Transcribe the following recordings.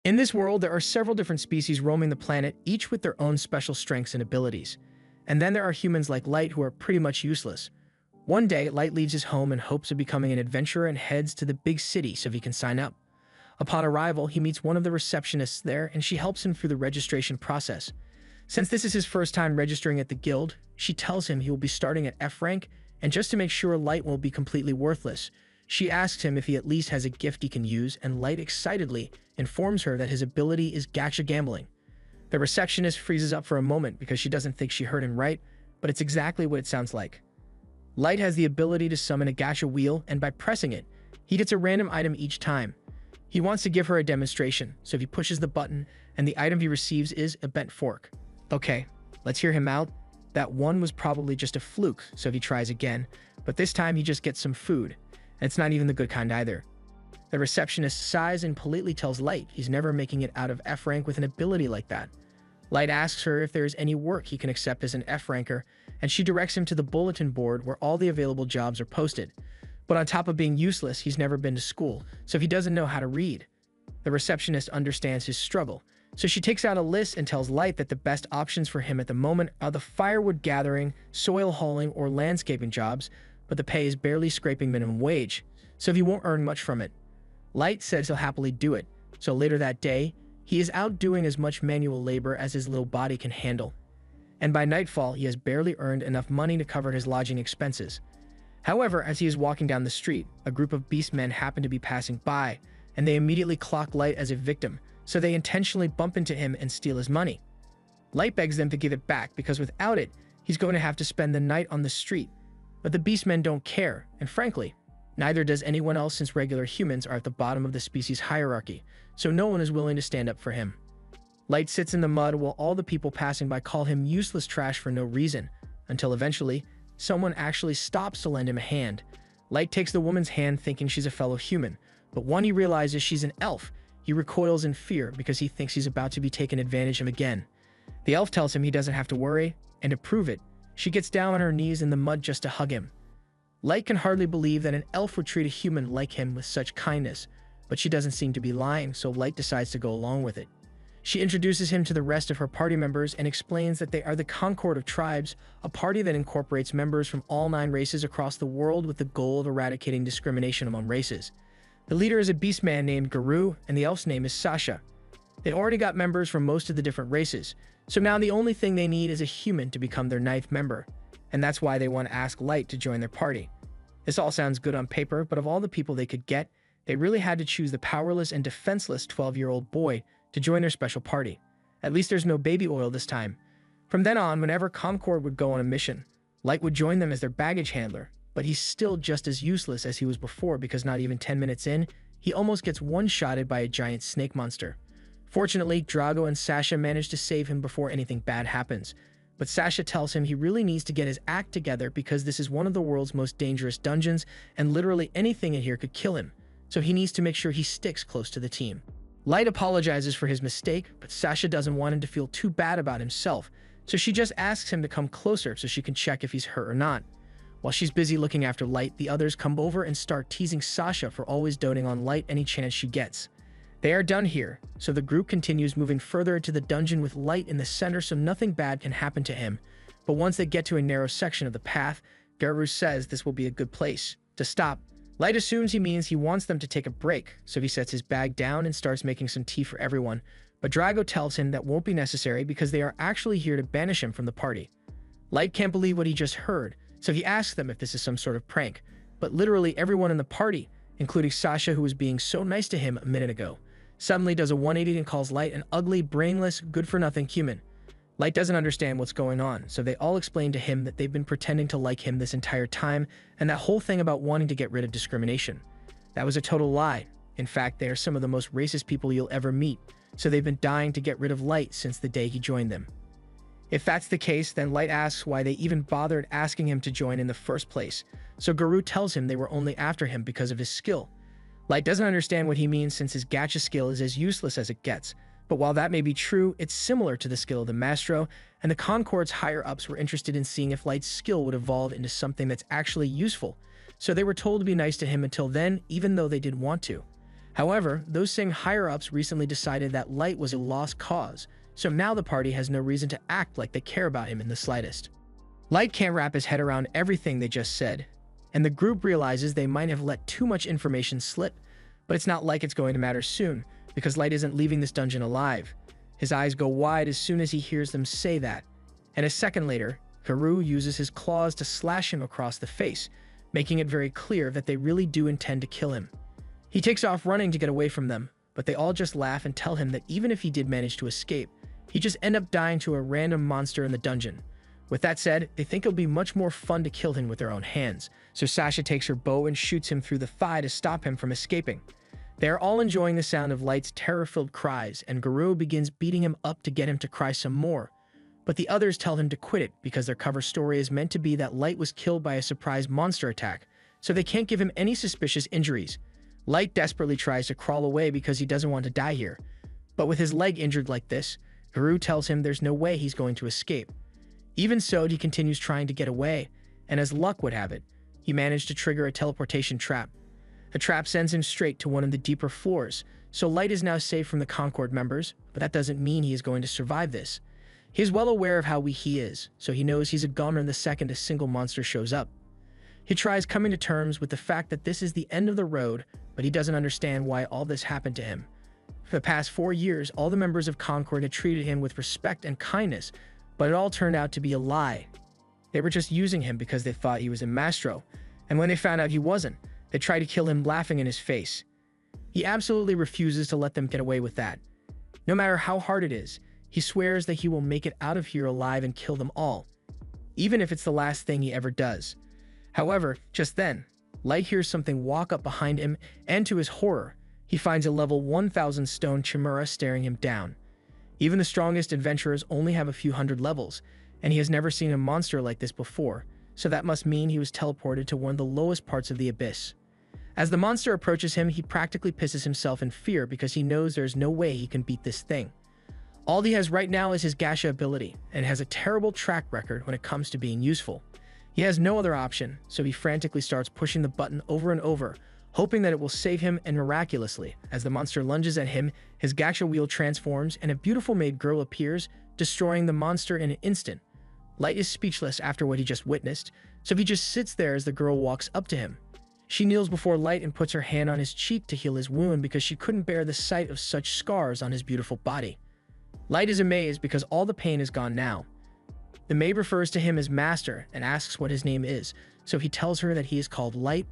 In this world, there are several different species roaming the planet, each with their own special strengths and abilities. And then there are humans like Light who are pretty much useless. One day, Light leaves his home in hopes of becoming an adventurer and heads to the big city so he can sign up. Upon arrival, he meets one of the receptionists there and she helps him through the registration process. Since this is his first time registering at the guild, she tells him he will be starting at F rank, and just to make sure Light won't be completely worthless, she asks him if he at least has a gift he can use, and Light excitedly informs her that his ability is gacha gambling. The receptionist freezes up for a moment because she doesn't think she heard him right, but it's exactly what it sounds like. Light has the ability to summon a gacha wheel, and by pressing it, he gets a random item each time. He wants to give her a demonstration, so he pushes the button, and the item he receives is a bent fork. Okay, let's hear him out. That one was probably just a fluke, so he tries again, but this time he just gets some food, and it's not even the good kind either. The receptionist sighs and politely tells Light he's never making it out of F rank with an ability like that. Light asks her if there is any work he can accept as an F ranker, and she directs him to the bulletin board where all the available jobs are posted. But on top of being useless, he's never been to school, so he doesn't know how to read. The receptionist understands his struggle, so she takes out a list and tells Light that the best options for him at the moment are the firewood gathering, soil hauling, or landscaping jobs, but the pay is barely scraping minimum wage, so he won't earn much from it. Light says he'll happily do it, so later that day, he is out doing as much manual labor as his little body can handle. And by nightfall, he has barely earned enough money to cover his lodging expenses. However, as he is walking down the street, a group of beastmen happen to be passing by, and they immediately clock Light as a victim, so they intentionally bump into him and steal his money. Light begs them to give it back because without it, he's going to have to spend the night on the street. But the beastmen don't care, and frankly, neither does anyone else since regular humans are at the bottom of the species hierarchy, so no one is willing to stand up for him. Light sits in the mud while all the people passing by call him useless trash for no reason, until eventually, someone actually stops to lend him a hand. Light takes the woman's hand thinking she's a fellow human, but when he realizes she's an elf, he recoils in fear because he thinks he's about to be taken advantage of again. The elf tells him he doesn't have to worry, and to prove it, she gets down on her knees in the mud just to hug him. Light can hardly believe that an elf would treat a human like him with such kindness, but she doesn't seem to be lying, so Light decides to go along with it. She introduces him to the rest of her party members and explains that they are the Concord of Tribes, a party that incorporates members from all 9 races across the world with the goal of eradicating discrimination among races. The leader is a beastman named Guru, and the elf's name is Sasha. They already got members from most of the different races, so now the only thing they need is a human to become their 9th member, and that's why they want to ask Light to join their party. This all sounds good on paper, but of all the people they could get, they really had to choose the powerless and defenseless 12-year-old boy to join their special party. At least there's no baby oil this time. From then on, whenever Concord would go on a mission, Light would join them as their baggage handler, but he's still just as useless as he was before because not even 10 minutes in, he almost gets one-shotted by a giant snake monster. Fortunately, Drago and Sasha manage to save him before anything bad happens, but Sasha tells him he really needs to get his act together because this is one of the world's most dangerous dungeons and literally anything in here could kill him, so he needs to make sure he sticks close to the team. Light apologizes for his mistake, but Sasha doesn't want him to feel too bad about himself, so she just asks him to come closer so she can check if he's hurt or not. While she's busy looking after Light, the others come over and start teasing Sasha for always doting on Light any chance she gets. They are done here, so the group continues moving further into the dungeon with Light in the center so nothing bad can happen to him. But once they get to a narrow section of the path, Guru says this will be a good place to stop. Light assumes he means he wants them to take a break, so he sets his bag down and starts making some tea for everyone, but Drago tells him that won't be necessary because they are actually here to banish him from the party. Light can't believe what he just heard, so he asks them if this is some sort of prank, but literally everyone in the party, including Sasha who was being so nice to him a minute ago, suddenly does a 180 and calls Light an ugly, brainless, good-for-nothing human. Light doesn't understand what's going on, so they all explain to him that they've been pretending to like him this entire time, and that whole thing about wanting to get rid of discrimination. That was a total lie. In fact, they are some of the most racist people you'll ever meet, so they've been dying to get rid of Light since the day he joined them. If that's the case, then Light asks why they even bothered asking him to join in the first place, so Guru tells him they were only after him because of his skill. Light doesn't understand what he means since his gacha skill is as useless as it gets, but while that may be true, it's similar to the skill of the Maestro, and the Concord's higher-ups were interested in seeing if Light's skill would evolve into something that's actually useful, so they were told to be nice to him until then, even though they didn't want to. However, those same higher-ups recently decided that Light was a lost cause, so now the party has no reason to act like they care about him in the slightest. Light can't wrap his head around everything they just said, and the group realizes they might have let too much information slip, but it's not like it's going to matter soon, because Light isn't leaving this dungeon alive. His eyes go wide as soon as he hears them say that, and a second later, Garou uses his claws to slash him across the face, making it very clear that they really do intend to kill him. He takes off running to get away from them, but they all just laugh and tell him that even if he did manage to escape, he'd just end up dying to a random monster in the dungeon. With that said, they think it'll be much more fun to kill him with their own hands, so Sasha takes her bow and shoots him through the thigh to stop him from escaping. They are all enjoying the sound of Light's terror-filled cries, and Garou begins beating him up to get him to cry some more. But the others tell him to quit it because their cover story is meant to be that Light was killed by a surprise monster attack, so they can't give him any suspicious injuries. Light desperately tries to crawl away because he doesn't want to die here. But with his leg injured like this, Garou tells him there's no way he's going to escape. Even so, he continues trying to get away, and as luck would have it, he managed to trigger a teleportation trap. The trap sends him straight to one of the deeper floors, so Light is now safe from the Concord members, but that doesn't mean he is going to survive this. He is well aware of how weak he is, so he knows he's a goner the second a single monster shows up. He tries coming to terms with the fact that this is the end of the road, but he doesn't understand why all this happened to him. For the past 4 years, all the members of Concord had treated him with respect and kindness, but it all turned out to be a lie. They were just using him because they thought he was a Mastro, and when they found out he wasn't, they tried to kill him laughing in his face. He absolutely refuses to let them get away with that. No matter how hard it is, he swears that he will make it out of here alive and kill them all, even if it's the last thing he ever does. However, just then, Light hears something walk up behind him, and to his horror, he finds a level 1000 stone chimera staring him down. Even the strongest adventurers only have a few hundred levels, and he has never seen a monster like this before, so that must mean he was teleported to one of the lowest parts of the abyss. As the monster approaches him, he practically pisses himself in fear because he knows there's no way he can beat this thing. All he has right now is his Gacha ability, and has a terrible track record when it comes to being useful. He has no other option, so he frantically starts pushing the button over and over, hoping that it will save him, and miraculously, as the monster lunges at him, his Gacha wheel transforms and a beautiful maid girl appears, destroying the monster in an instant. Light is speechless after what he just witnessed, so he just sits there as the girl walks up to him. She kneels before Light and puts her hand on his cheek to heal his wound because she couldn't bear the sight of such scars on his beautiful body. Light is amazed because all the pain is gone now. The maid refers to him as Master and asks what his name is, so he tells her that he is called Light,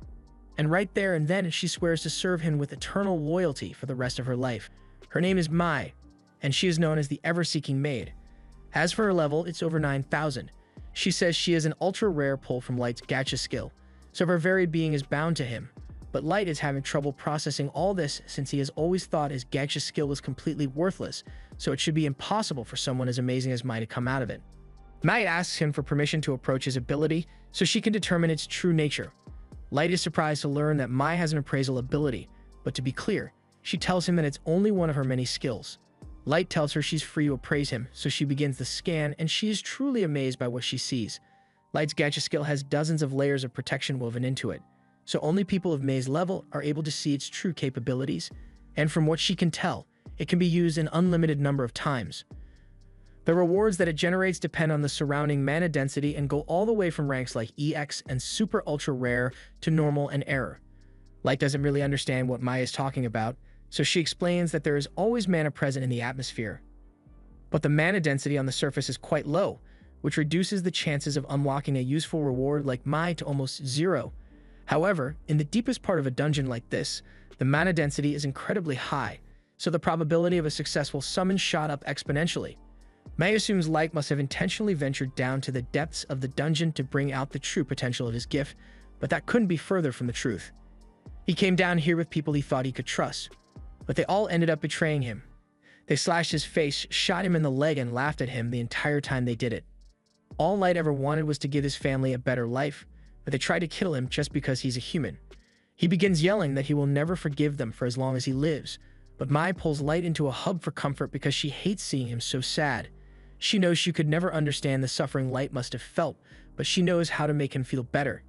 and right there and then she swears to serve him with eternal loyalty for the rest of her life. Her name is Mai, and she is known as the Ever-Seeking Maid. As for her level, it's over 9,000. She says she is an ultra-rare pull from Light's Gacha skill, so her very being is bound to him. But Light is having trouble processing all this since he has always thought his Gacha skill was completely worthless, so it should be impossible for someone as amazing as Mai to come out of it. Mai asks him for permission to approach his ability so she can determine its true nature. Light is surprised to learn that Mai has an appraisal ability, but to be clear, she tells him that it's only one of her many skills. Light tells her she's free to appraise him, so she begins the scan, and she is truly amazed by what she sees. Light's Gacha skill has dozens of layers of protection woven into it, so only people of Mei's level are able to see its true capabilities, and from what she can tell, it can be used an unlimited number of times. The rewards that it generates depend on the surrounding mana density and go all the way from ranks like EX and Super Ultra Rare to Normal and Error. Light doesn't really understand what Mai is talking about, so she explains that there is always mana present in the atmosphere. But the mana density on the surface is quite low, which reduces the chances of unlocking a useful reward like Mai to almost zero. However, in the deepest part of a dungeon like this, the mana density is incredibly high, so the probability of a successful summon shot up exponentially. Mai assumes Light must have intentionally ventured down to the depths of the dungeon to bring out the true potential of his gift, but that couldn't be further from the truth. He came down here with people he thought he could trust, but they all ended up betraying him. They slashed his face, shot him in the leg, and laughed at him the entire time they did it. All Light ever wanted was to give his family a better life, but they tried to kill him just because he's a human. He begins yelling that he will never forgive them for as long as he lives, but Mai pulls Light into a hug for comfort because she hates seeing him so sad. She knows she could never understand the suffering Light must have felt, but she knows how to make him feel better.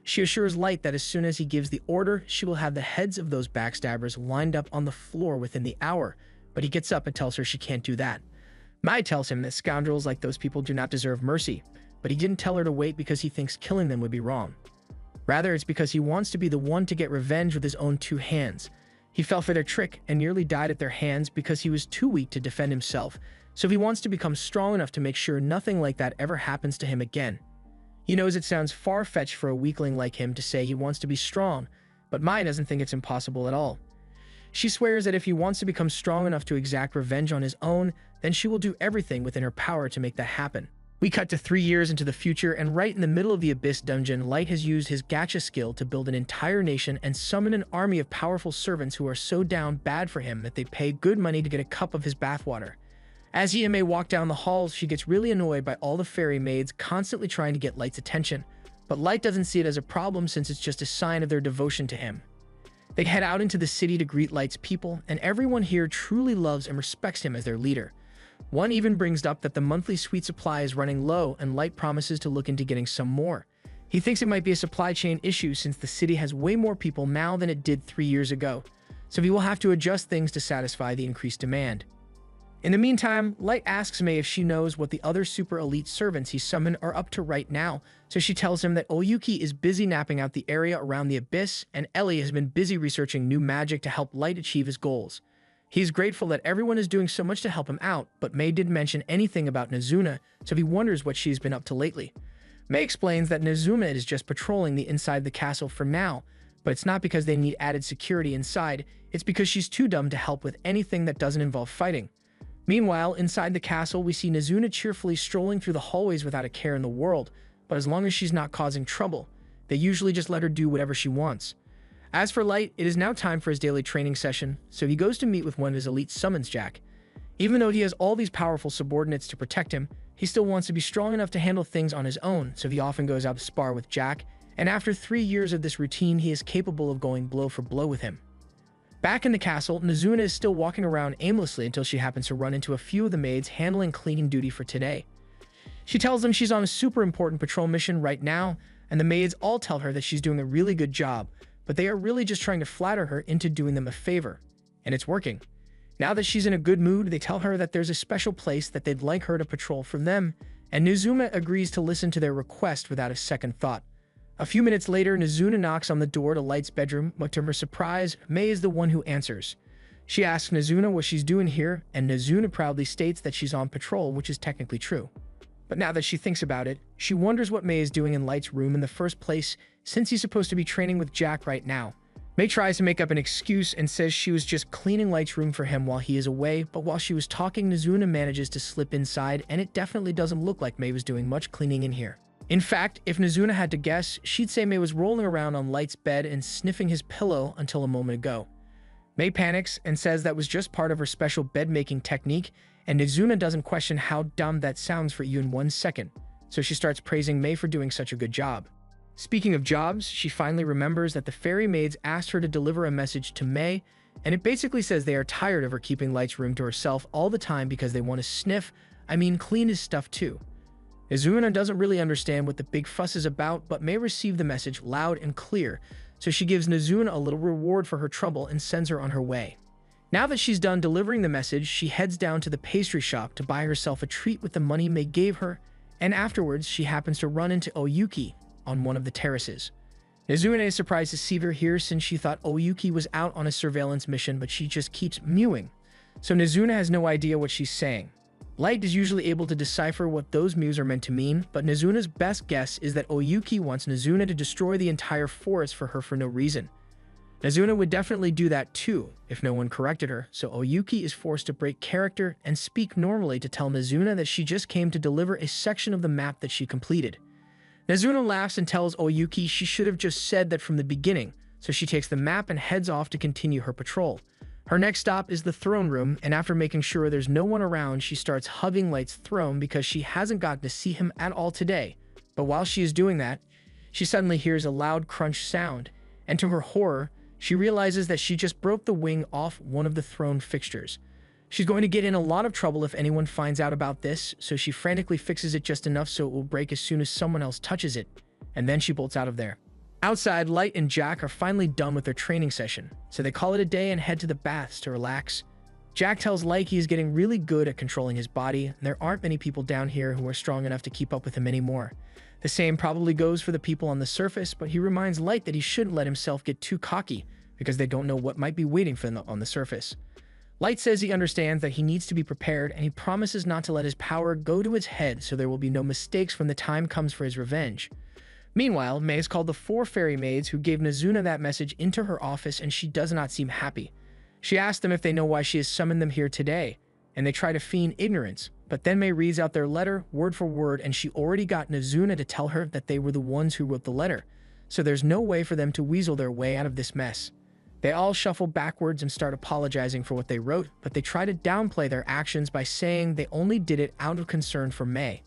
She assures Light that as soon as he gives the order, she will have the heads of those backstabbers lined up on the floor within the hour, but he gets up and tells her she can't do that. Mai tells him that scoundrels like those people do not deserve mercy, but he didn't tell her to wait because he thinks killing them would be wrong. Rather, it's because he wants to be the one to get revenge with his own two hands. He fell for their trick and nearly died at their hands because he was too weak to defend himself, so he wants to become strong enough to make sure nothing like that ever happens to him again. He knows it sounds far-fetched for a weakling like him to say he wants to be strong, but Mai doesn't think it's impossible at all. She swears that if he wants to become strong enough to exact revenge on his own, then she will do everything within her power to make that happen. We cut to 3 years into the future, and right in the middle of the Abyss dungeon, Light has used his gacha skill to build an entire nation and summon an army of powerful servants who are so down bad for him that they pay good money to get a cup of his bathwater. As he and May walk down the halls, she gets really annoyed by all the fairy maids constantly trying to get Light's attention, but Light doesn't see it as a problem since it's just a sign of their devotion to him. They head out into the city to greet Light's people, and everyone here truly loves and respects him as their leader. One even brings up that the monthly sweet supply is running low, and Light promises to look into getting some more. He thinks it might be a supply chain issue since the city has way more people now than it did 3 years ago, so he will have to adjust things to satisfy the increased demand. In the meantime, Light asks May if she knows what the other super elite servants he summoned are up to right now, so she tells him that Oyuki is busy napping out the area around the Abyss, and Ellie has been busy researching new magic to help Light achieve his goals. He's grateful that everyone is doing so much to help him out, but May didn't mention anything about Nezuna, so he wonders what she's been up to lately. May explains that Nezuna is just patrolling the inside the castle for now, but it's not because they need added security inside, it's because she's too dumb to help with anything that doesn't involve fighting. Meanwhile, inside the castle, we see Nezuna cheerfully strolling through the hallways without a care in the world, but as long as she's not causing trouble, they usually just let her do whatever she wants. As for Light, it is now time for his daily training session, so he goes to meet with one of his elite summons, Jack. Even though he has all these powerful subordinates to protect him, he still wants to be strong enough to handle things on his own, so he often goes out to spar with Jack, and after 3 years of this routine, he is capable of going blow for blow with him. Back in the castle, Nezuna is still walking around aimlessly until she happens to run into a few of the maids handling cleaning duty for today. She tells them she's on a super important patrol mission right now, and the maids all tell her that she's doing a really good job, but they are really just trying to flatter her into doing them a favor, and it's working. Now that she's in a good mood, they tell her that there's a special place that they'd like her to patrol from them, and Nezuna agrees to listen to their request without a second thought. A few minutes later, Nezuna knocks on the door to Light's bedroom, but to her surprise, May is the one who answers. She asks Nezuna what she's doing here, and Nezuna proudly states that she's on patrol, which is technically true. But now that she thinks about it, she wonders what May is doing in Light's room in the first place, since he's supposed to be training with Jack right now. May tries to make up an excuse and says she was just cleaning Light's room for him while he is away, but while she was talking, Nezuna manages to slip inside, and it definitely doesn't look like May was doing much cleaning in here. In fact, if Nezuna had to guess, she'd say May was rolling around on Light's bed and sniffing his pillow until a moment ago. May panics and says that was just part of her special bed-making technique, and Nezuna doesn't question how dumb that sounds for you in 1 second, so she starts praising May for doing such a good job. Speaking of jobs, she finally remembers that the fairy maids asked her to deliver a message to May, and it basically says they are tired of her keeping Light's room to herself all the time because they want to clean his stuff too. Nezuna doesn't really understand what the big fuss is about, but May receive the message loud and clear, so she gives Nezuna a little reward for her trouble and sends her on her way. Now that she's done delivering the message, she heads down to the pastry shop to buy herself a treat with the money May gave her, and afterwards she happens to run into Oyuki on one of the terraces. Nezuna is surprised to see her here since she thought Oyuki was out on a surveillance mission, but she just keeps mewing, so Nezuna has no idea what she's saying. Light is usually able to decipher what those mews are meant to mean, but Nezuna's best guess is that Oyuki wants Nezuna to destroy the entire forest for her for no reason. Nezuna would definitely do that too, if no one corrected her, so Oyuki is forced to break character and speak normally to tell Nezuna that she just came to deliver a section of the map that she completed. Nezuna laughs and tells Oyuki she should have just said that from the beginning, so she takes the map and heads off to continue her patrol. Her next stop is the throne room, and after making sure there's no one around, she starts hugging Light's throne because she hasn't gotten to see him at all today. But while she is doing that, she suddenly hears a loud crunch sound, and to her horror, she realizes that she just broke the wing off one of the throne fixtures. She's going to get in a lot of trouble if anyone finds out about this, so she frantically fixes it just enough so it will break as soon as someone else touches it, and then she bolts out of there. Outside, Light and Jack are finally done with their training session, so they call it a day and head to the baths to relax. Jack tells Light he is getting really good at controlling his body, and there aren't many people down here who are strong enough to keep up with him anymore. The same probably goes for the people on the surface, but he reminds Light that he shouldn't let himself get too cocky, because they don't know what might be waiting for them on the surface. Light says he understands that he needs to be prepared, and he promises not to let his power go to his head so there will be no mistakes when the time comes for his revenge. Meanwhile, May has called the 4 fairy maids who gave Nazuna that message into her office, and she does not seem happy. She asks them if they know why she has summoned them here today, and they try to feign ignorance, but then May reads out their letter word for word, and she already got Nazuna to tell her that they were the ones who wrote the letter, so there's no way for them to weasel their way out of this mess. They all shuffle backwards and start apologizing for what they wrote, but they try to downplay their actions by saying they only did it out of concern for May.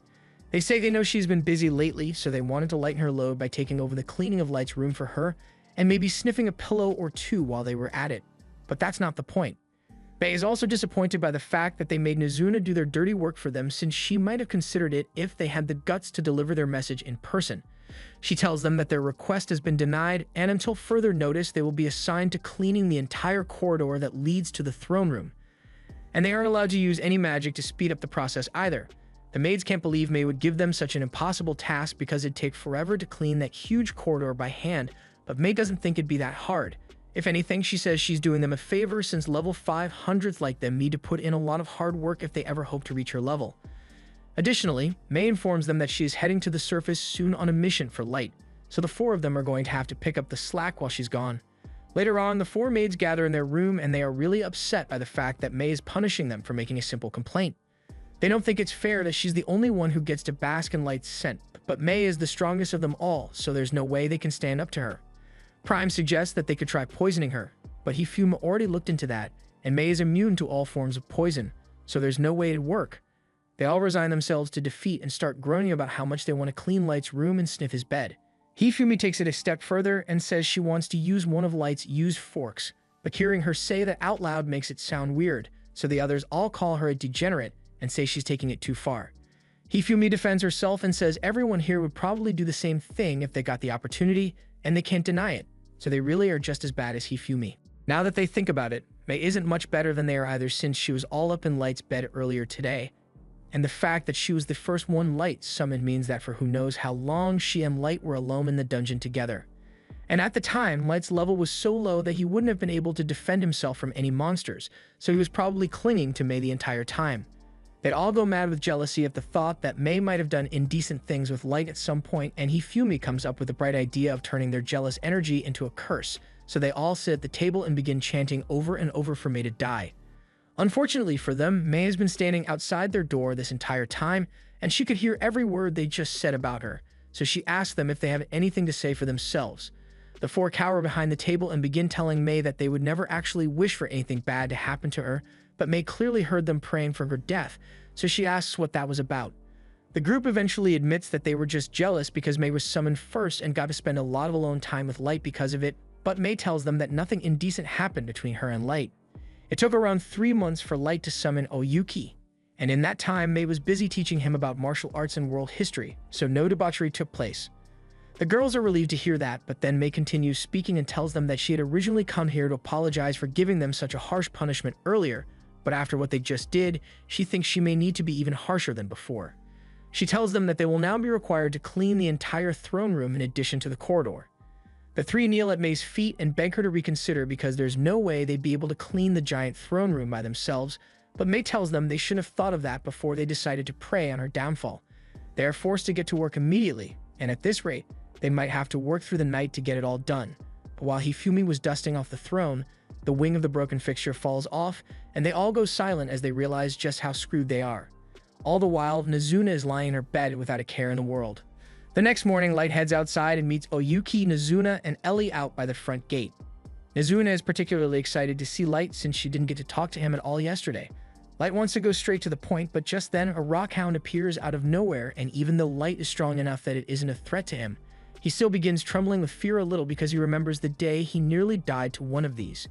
They say they know she's been busy lately, so they wanted to lighten her load by taking over the cleaning of Light's room for her and maybe sniffing a pillow or two while they were at it. But that's not the point. May is also disappointed by the fact that they made Nazuna do their dirty work for them, since she might have considered it if they had the guts to deliver their message in person. She tells them that their request has been denied, and until further notice, they will be assigned to cleaning the entire corridor that leads to the throne room. And they aren't allowed to use any magic to speed up the process either. The maids can't believe May would give them such an impossible task because it'd take forever to clean that huge corridor by hand, but May doesn't think it'd be that hard. If anything, she says she's doing them a favor, since level 500s like them need to put in a lot of hard work if they ever hope to reach her level. Additionally, May informs them that she is heading to the surface soon on a mission for Light, so the 4 of them are going to have to pick up the slack while she's gone. Later on, the 4 maids gather in their room, and they are really upset by the fact that May is punishing them for making a simple complaint. They don't think it's fair that she's the only one who gets to bask in Light's scent, but May is the strongest of them all, so there's no way they can stand up to her. Prime suggests that they could try poisoning her, but Hifumi already looked into that, and May is immune to all forms of poison, so there's no way it'd work. They all resign themselves to defeat and start groaning about how much they want to clean Light's room and sniff his bed. Hifumi takes it a step further and says she wants to use one of Light's used forks, but hearing her say that out loud makes it sound weird, so the others all call her a degenerate and say she's taking it too far. Hifumi defends herself and says everyone here would probably do the same thing if they got the opportunity, and they can't deny it, so they really are just as bad as Hifumi. Now that they think about it, May isn't much better than they are either, since she was all up in Light's bed earlier today, and the fact that she was the first one Light summoned means that for who knows how long she and Light were alone in the dungeon together. And at the time, Light's level was so low that he wouldn't have been able to defend himself from any monsters, so he was probably clinging to May the entire time. They'd all go mad with jealousy at the thought that May might have done indecent things with Light at some point, and Hifumi comes up with the bright idea of turning their jealous energy into a curse, so they all sit at the table and begin chanting over and over for May to die. Unfortunately for them, May has been standing outside their door this entire time, and she could hear every word they just said about her, so she asks them if they have anything to say for themselves. The 4 cower behind the table and begin telling May that they would never actually wish for anything bad to happen to her, but May clearly heard them praying for her death, so she asks what that was about. The group eventually admits that they were just jealous because May was summoned first and got to spend a lot of alone time with Light because of it, but May tells them that nothing indecent happened between her and Light. It took around 3 months for Light to summon Oyuki, and in that time May was busy teaching him about martial arts and world history, so no debauchery took place. The girls are relieved to hear that, but then May continues speaking and tells them that she had originally come here to apologize for giving them such a harsh punishment earlier, but after what they just did, she thinks she may need to be even harsher than before. She tells them that they will now be required to clean the entire throne room in addition to the corridor. The 3 kneel at May's feet and beg her to reconsider because there's no way they'd be able to clean the giant throne room by themselves, but May tells them they shouldn't have thought of that before they decided to prey on her downfall. They are forced to get to work immediately, and at this rate, they might have to work through the night to get it all done. But while Hifumi was dusting off the throne, the wing of the broken fixture falls off, and they all go silent as they realize just how screwed they are. All the while, Nazuna is lying in her bed without a care in the world. The next morning, Light heads outside and meets Oyuki, Nazuna, and Ellie out by the front gate. Nazuna is particularly excited to see Light since she didn't get to talk to him at all yesterday. Light wants to go straight to the point, but just then a rockhound appears out of nowhere, and even though Light is strong enough that it isn't a threat to him, he still begins trembling with fear a little because he remembers the day he nearly died to one of these.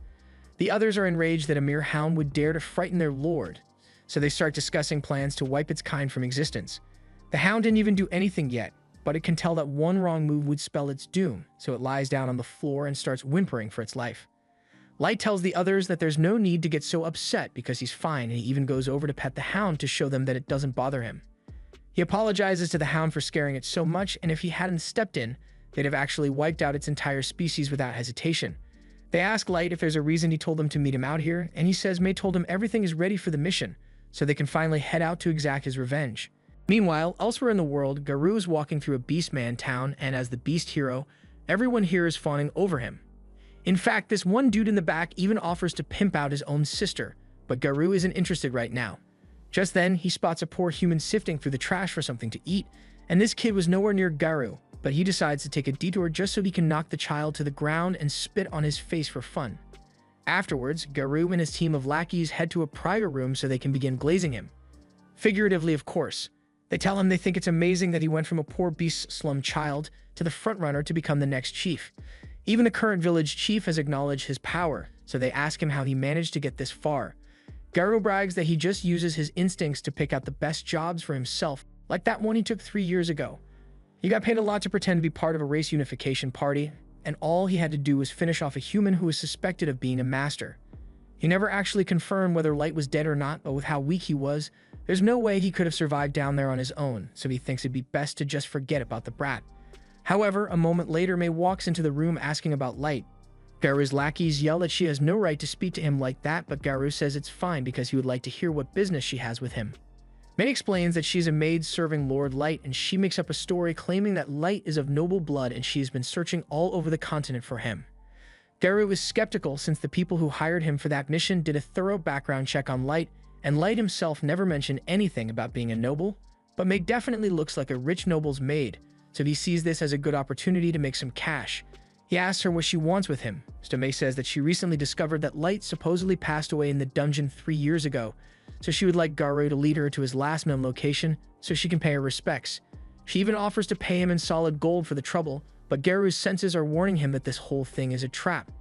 The others are enraged that a mere hound would dare to frighten their lord, so they start discussing plans to wipe its kind from existence. The hound didn't even do anything yet, but it can tell that one wrong move would spell its doom, so it lies down on the floor and starts whimpering for its life. Light tells the others that there's no need to get so upset because he's fine, and he even goes over to pet the hound to show them that it doesn't bother him. He apologizes to the hound for scaring it so much, and if he hadn't stepped in, they'd have actually wiped out its entire species without hesitation. They ask Light if there's a reason he told them to meet him out here, and he says May told him everything is ready for the mission, so they can finally head out to exact his revenge. Meanwhile, elsewhere in the world, Garou is walking through a Beastman town, and as the Beast hero, everyone here is fawning over him. In fact, this one dude in the back even offers to pimp out his own sister, but Garou isn't interested right now. Just then, he spots a poor human sifting through the trash for something to eat, and this kid was nowhere near Garou, but he decides to take a detour just so he can knock the child to the ground and spit on his face for fun. Afterwards, Garou and his team of lackeys head to a private room so they can begin glazing him. Figuratively, of course. They tell him they think it's amazing that he went from a poor beast slum child to the frontrunner to become the next chief. Even the current village chief has acknowledged his power, so they ask him how he managed to get this far. Garou brags that he just uses his instincts to pick out the best jobs for himself, like that one he took 3 years ago. He got paid a lot to pretend to be part of a race unification party, and all he had to do was finish off a human who was suspected of being a master. He never actually confirmed whether Light was dead or not, but with how weak he was, there's no way he could have survived down there on his own, so he thinks it'd be best to just forget about the brat. However, a moment later, May walks into the room asking about Light. Garou's lackeys yell that she has no right to speak to him like that, but Garou says it's fine because he would like to hear what business she has with him. May explains that she's a maid serving Lord Light, and she makes up a story claiming that Light is of noble blood and she has been searching all over the continent for him. Garou is skeptical since the people who hired him for that mission did a thorough background check on Light, and Light himself never mentioned anything about being a noble, but May definitely looks like a rich noble's maid, so he sees this as a good opportunity to make some cash. He asks her what she wants with him, so May says that she recently discovered that Light supposedly passed away in the dungeon 3 years ago, so she would like Garou to lead her to his last known location so she can pay her respects. She even offers to pay him in solid gold for the trouble, but Garou's senses are warning him that this whole thing is a trap.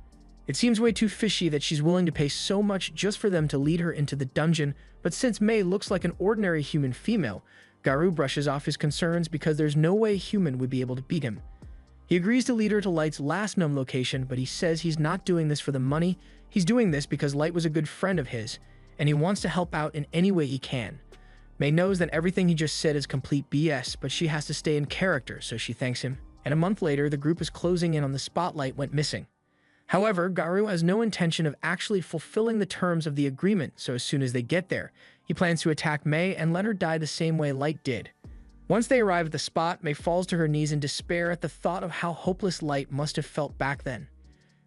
It seems way too fishy that she's willing to pay so much just for them to lead her into the dungeon, but since May looks like an ordinary human female, Garou brushes off his concerns because there's no way a human would be able to beat him. He agrees to lead her to Light's last known location, but he says he's not doing this for the money, he's doing this because Light was a good friend of his, and he wants to help out in any way he can. May knows that everything he just said is complete BS, but she has to stay in character, so she thanks him, and a month later, the group is closing in on the spotlight went missing. However, Garou has no intention of actually fulfilling the terms of the agreement, so as soon as they get there, he plans to attack May and let her die the same way Light did. Once they arrive at the spot, May falls to her knees in despair at the thought of how hopeless Light must have felt back then.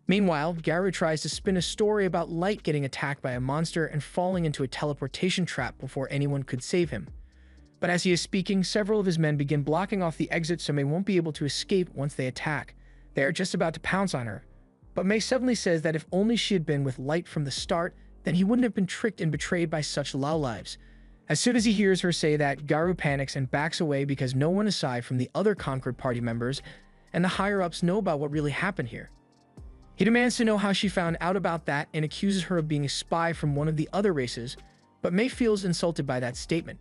Meanwhile, Garou tries to spin a story about Light getting attacked by a monster and falling into a teleportation trap before anyone could save him. But as he is speaking, several of his men begin blocking off the exit so May won't be able to escape once they attack. They are just about to pounce on her. But May suddenly says that if only she had been with Light from the start, then he wouldn't have been tricked and betrayed by such lowlives. As soon as he hears her say that, Garou panics and backs away because no one aside from the other Concord party members and the higher-ups know about what really happened here. He demands to know how she found out about that and accuses her of being a spy from one of the other races, but May feels insulted by that statement.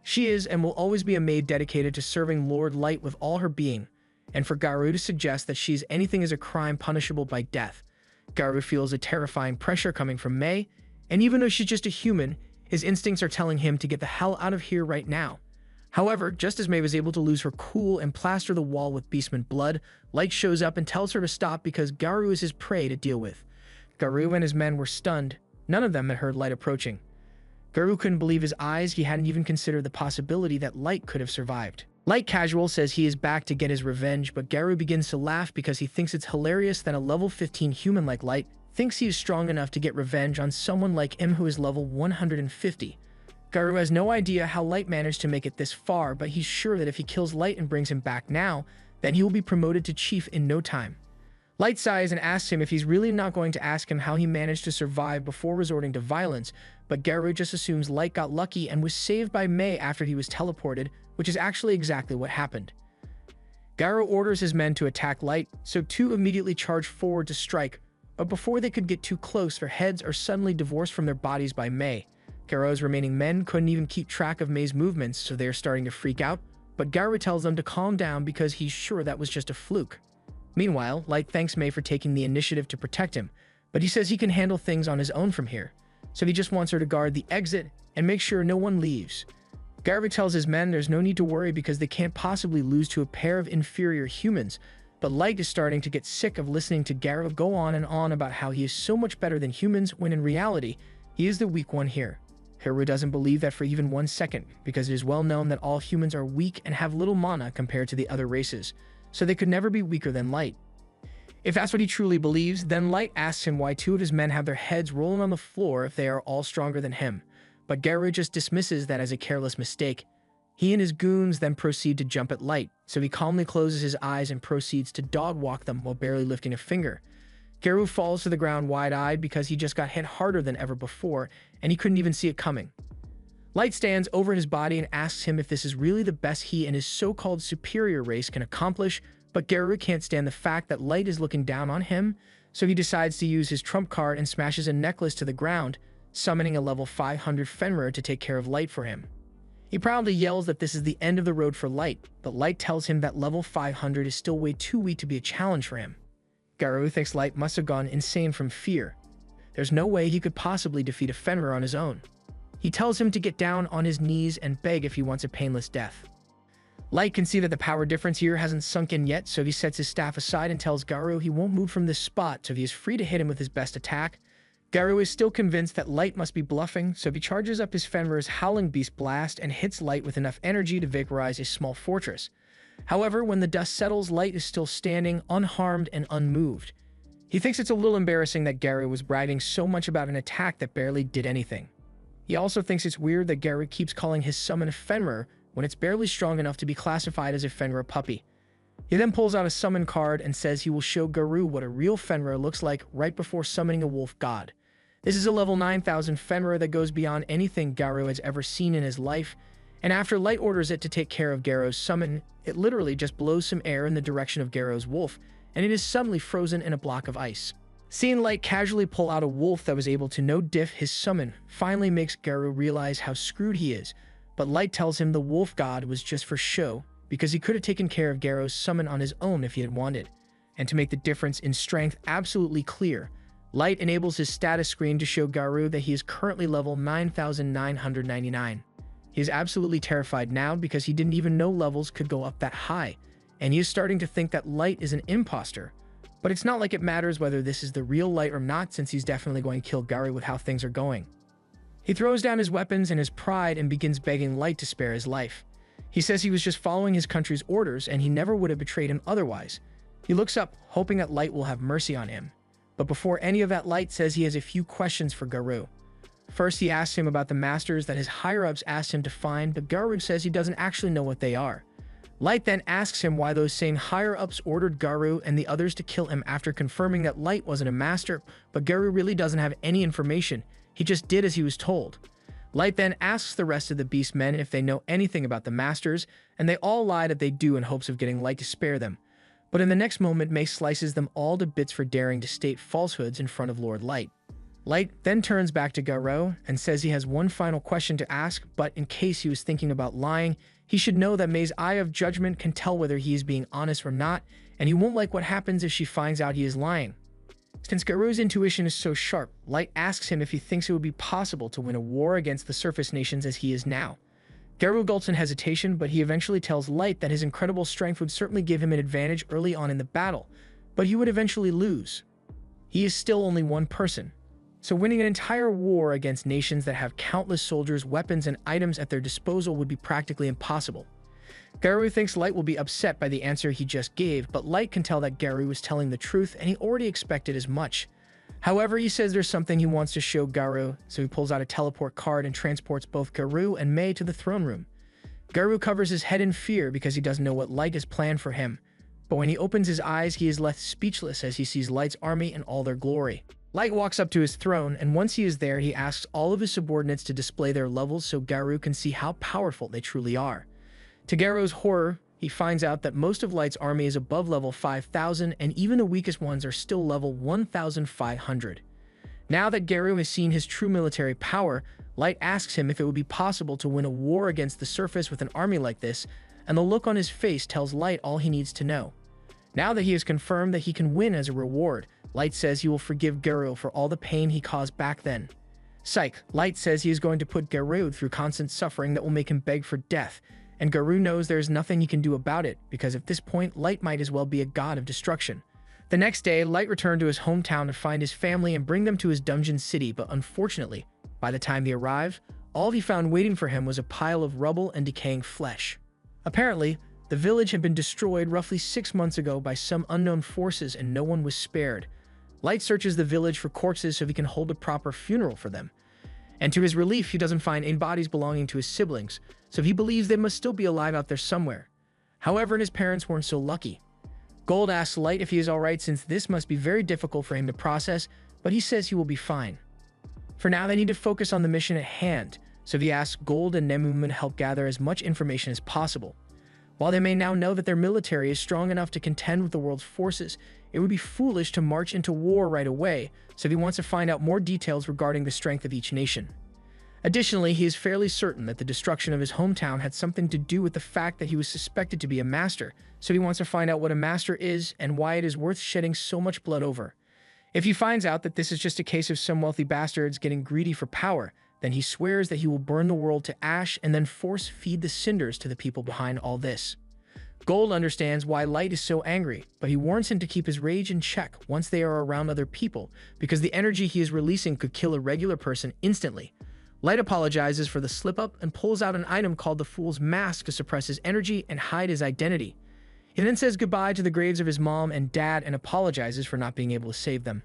She is and will always be a maid dedicated to serving Lord Light with all her being, and for Garou to suggest that she's anything is a crime punishable by death. Garou feels a terrifying pressure coming from May, and even though she's just a human, his instincts are telling him to get the hell out of here right now. However, just as May was able to lose her cool and plaster the wall with Beastman blood, Light shows up and tells her to stop because Garou is his prey to deal with. Garou and his men were stunned. None of them had heard Light approaching. Garou couldn't believe his eyes. He hadn't even considered the possibility that Light could have survived. Light Casual says he is back to get his revenge, but Garou begins to laugh because he thinks it's hilarious that a level 15 human like Light thinks he is strong enough to get revenge on someone like him who is level 150. Garou has no idea how Light managed to make it this far, but he's sure that if he kills Light and brings him back now, then he will be promoted to chief in no time. Light sighs and asks him if he's really not going to ask him how he managed to survive before resorting to violence, but Garou just assumes Light got lucky and was saved by May after he was teleported, which is actually exactly what happened. Garou orders his men to attack Light, so two immediately charge forward to strike, but before they could get too close, their heads are suddenly divorced from their bodies by May. Garou's remaining men couldn't even keep track of May's movements, so they are starting to freak out, but Garou tells them to calm down because he's sure that was just a fluke. Meanwhile, Light thanks May for taking the initiative to protect him, but he says he can handle things on his own from here, so he just wants her to guard the exit and make sure no one leaves. Garou tells his men there's no need to worry because they can't possibly lose to a pair of inferior humans, but Light is starting to get sick of listening to Garou go on and on about how he is so much better than humans when in reality, he is the weak one here. Garou doesn't believe that for even 1 second, because it is well known that all humans are weak and have little mana compared to the other races, so they could never be weaker than Light. If that's what he truly believes, then Light asks him why 2 of his men have their heads rolling on the floor if they are all stronger than him, but Garou just dismisses that as a careless mistake. He and his goons then proceed to jump at Light, so he calmly closes his eyes and proceeds to dog-walk them while barely lifting a finger. Garou falls to the ground wide-eyed because he just got hit harder than ever before, and he couldn't even see it coming. Light stands over his body and asks him if this is really the best he and his so-called superior race can accomplish, but Garou can't stand the fact that Light is looking down on him, so he decides to use his trump card and smashes a necklace to the ground, summoning a level 500 Fenrir to take care of Light for him. He proudly yells that this is the end of the road for Light, but Light tells him that level 500 is still way too weak to be a challenge for him. Garou thinks Light must have gone insane from fear. There's no way he could possibly defeat a Fenrir on his own. He tells him to get down on his knees and beg if he wants a painless death. Light can see that the power difference here hasn't sunk in yet, so he sets his staff aside and tells Garou he won't move from this spot, so he is free to hit him with his best attack. Garou is still convinced that Light must be bluffing, so he charges up his Fenrir's Howling Beast Blast and hits Light with enough energy to vaporize a small fortress. However, when the dust settles, Light is still standing, unharmed and unmoved. He thinks it's a little embarrassing that Garou was bragging so much about an attack that barely did anything. He also thinks it's weird that Garou keeps calling his summon a Fenrir when it's barely strong enough to be classified as a Fenrir puppy. He then pulls out a summon card and says he will show Garou what a real Fenrir looks like right before summoning a wolf god. This is a level 9000 Fenrir that goes beyond anything Garou has ever seen in his life, and after Light orders it to take care of Garou's summon, it literally just blows some air in the direction of Garou's wolf, and it is suddenly frozen in a block of ice. Seeing Light casually pull out a wolf that was able to no-diff his summon finally makes Garou realize how screwed he is, but Light tells him the wolf god was just for show, because he could have taken care of Garou's summon on his own if he had wanted. And to make the difference in strength absolutely clear, Light enables his status screen to show Garou that he is currently level 9,999. He is absolutely terrified now because he didn't even know levels could go up that high, and he is starting to think that Light is an imposter. But it's not like it matters whether this is the real Light or not, since he's definitely going to kill Garou with how things are going. He throws down his weapons and his pride and begins begging Light to spare his life. He says he was just following his country's orders and he never would have betrayed him otherwise. He looks up, hoping that Light will have mercy on him. But before any of that, Light says he has a few questions for Garou. First, he asks him about the masters that his higher-ups asked him to find, but Garou says he doesn't actually know what they are. Light then asks him why those same higher-ups ordered Garou and the others to kill him after confirming that Light wasn't a master, but Garou really doesn't have any information. He just did as he was told. Light then asks the rest of the beast men if they know anything about the masters, and they all lie that they do in hopes of getting Light to spare them. But in the next moment, May slices them all to bits for daring to state falsehoods in front of Lord Light. Light then turns back to Garou and says he has one final question to ask, but in case he was thinking about lying, he should know that May's eye of judgment can tell whether he is being honest or not, and he won't like what happens if she finds out he is lying. Since Garou's intuition is so sharp, Light asks him if he thinks it would be possible to win a war against the surface nations as he is now. Garou gulps in hesitation, but he eventually tells Light that his incredible strength would certainly give him an advantage early on in the battle, but he would eventually lose. He is still only one person, so winning an entire war against nations that have countless soldiers, weapons, and items at their disposal would be practically impossible. Garou thinks Light will be upset by the answer he just gave, but Light can tell that Garou was telling the truth and he already expected as much. However, he says there's something he wants to show Garou, so he pulls out a teleport card and transports both Garou and May to the throne room. Garou covers his head in fear because he doesn't know what Light has planned for him, but when he opens his eyes, he is left speechless as he sees Light's army in all their glory. Light walks up to his throne, and once he is there, he asks all of his subordinates to display their levels so Garou can see how powerful they truly are. To Garou's horror, he finds out that most of Light's army is above level 5,000, and even the weakest ones are still level 1,500. Now that Garou has seen his true military power, Light asks him if it would be possible to win a war against the surface with an army like this, and the look on his face tells Light all he needs to know. Now that he has confirmed that he can win as a reward, Light says he will forgive Garou for all the pain he caused back then. Psych, Light says he is going to put Garou through constant suffering that will make him beg for death, and Garou knows there is nothing he can do about it, because at this point, Light might as well be a god of destruction. The next day, Light returned to his hometown to find his family and bring them to his dungeon city, but unfortunately, by the time they arrived, all he found waiting for him was a pile of rubble and decaying flesh. Apparently, the village had been destroyed roughly 6 months ago by some unknown forces and no one was spared. Light searches the village for corpses so he can hold a proper funeral for them. And to his relief, he doesn't find any bodies belonging to his siblings, so he believes they must still be alive out there somewhere. However, his parents weren't so lucky. Gold asks Light if he is alright since this must be very difficult for him to process, but he says he will be fine. For now, they need to focus on the mission at hand, so he asks Gold and Nemumu to help gather as much information as possible. While they may now know that their military is strong enough to contend with the world's forces, it would be foolish to march into war right away, so he wants to find out more details regarding the strength of each nation. Additionally, he is fairly certain that the destruction of his hometown had something to do with the fact that he was suspected to be a master, so he wants to find out what a master is and why it is worth shedding so much blood over. If he finds out that this is just a case of some wealthy bastards getting greedy for power, then he swears that he will burn the world to ash and then force-feed the cinders to the people behind all this. Gold understands why Light is so angry, but he warns him to keep his rage in check once they are around other people, because the energy he is releasing could kill a regular person instantly. Light apologizes for the slip-up and pulls out an item called the Fool's Mask to suppress his energy and hide his identity. He then says goodbye to the graves of his mom and dad and apologizes for not being able to save them.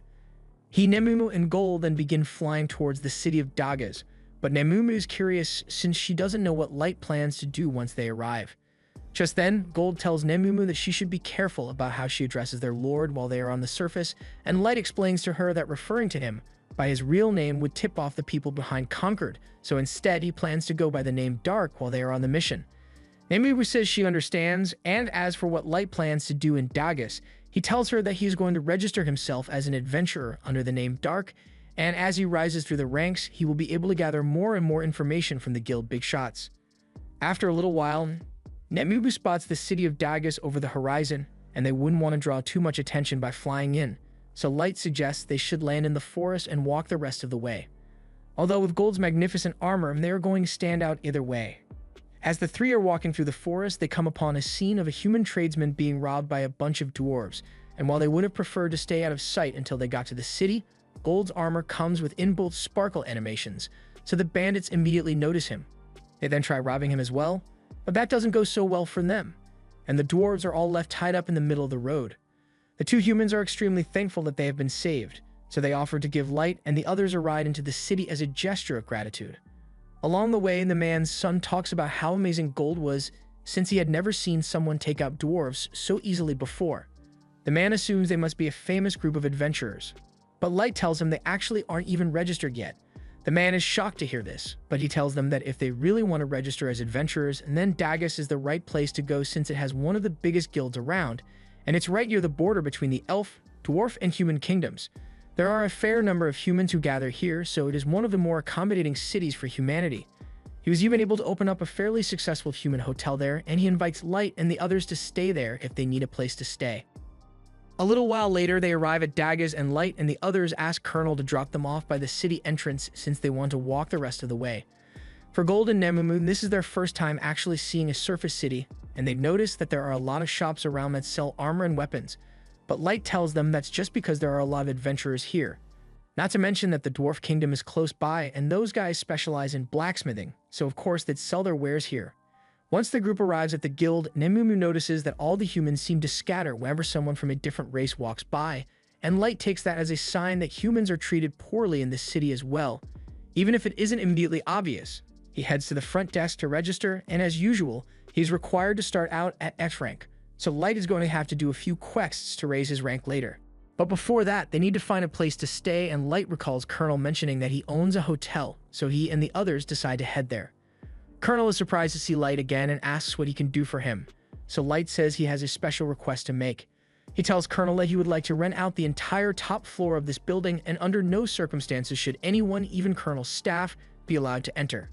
He, Nemumu, and Gold then begin flying towards the city of Dagas, but Nemumu is curious since she doesn't know what Light plans to do once they arrive. Just then, Gold tells Nemumu that she should be careful about how she addresses their lord while they are on the surface, and Light explains to her that referring to him by his real name would tip off the people behind Concord, so instead he plans to go by the name Dark while they are on the mission. Nemumu says she understands, and as for what Light plans to do in Dagas, he tells her that he is going to register himself as an adventurer under the name Dark, and as he rises through the ranks, he will be able to gather more and more information from the guild Big Shots. After a little while, Nemumu spots the city of Dagas over the horizon, and they wouldn't want to draw too much attention by flying in, so Light suggests they should land in the forest and walk the rest of the way. Although with Gold's magnificent armor, they are going to stand out either way. As the three are walking through the forest, they come upon a scene of a human tradesman being robbed by a bunch of dwarves, and while they would have preferred to stay out of sight until they got to the city, Gold's armor comes with inbuilt sparkle animations, so the bandits immediately notice him. They then try robbing him as well, but that doesn't go so well for them, and the dwarves are all left tied up in the middle of the road. The two humans are extremely thankful that they have been saved, so they offer to give Light and the others a ride into the city as a gesture of gratitude. Along the way, the man's son talks about how amazing Gold was since he had never seen someone take out dwarves so easily before. The man assumes they must be a famous group of adventurers, but Light tells him they actually aren't even registered yet. The man is shocked to hear this, but he tells them that if they really want to register as adventurers, then Dagas is the right place to go since it has one of the biggest guilds around, and it's right near the border between the elf, dwarf, and human kingdoms. There are a fair number of humans who gather here, so it is one of the more accommodating cities for humanity. He was even able to open up a fairly successful human hotel there, and he invites Light and the others to stay there if they need a place to stay. A little while later, they arrive at Dagas, and Light and the others ask Colonel to drop them off by the city entrance since they want to walk the rest of the way. For Gold and Nemumu, this is their first time actually seeing a surface city, and they notice that there are a lot of shops around that sell armor and weapons, but Light tells them that's just because there are a lot of adventurers here. Not to mention that the Dwarf Kingdom is close by, and those guys specialize in blacksmithing, so of course they'd sell their wares here. Once the group arrives at the guild, Nemumu notices that all the humans seem to scatter whenever someone from a different race walks by, and Light takes that as a sign that humans are treated poorly in this city as well, even if it isn't immediately obvious. He heads to the front desk to register, and as usual, he's required to start out at F rank, so Light is going to have to do a few quests to raise his rank later. But before that, they need to find a place to stay, and Light recalls Colonel mentioning that he owns a hotel, so he and the others decide to head there. Colonel is surprised to see Light again and asks what he can do for him, so Light says he has a special request to make. He tells Colonel that he would like to rent out the entire top floor of this building, and under no circumstances should anyone, even Colonel's staff, be allowed to enter.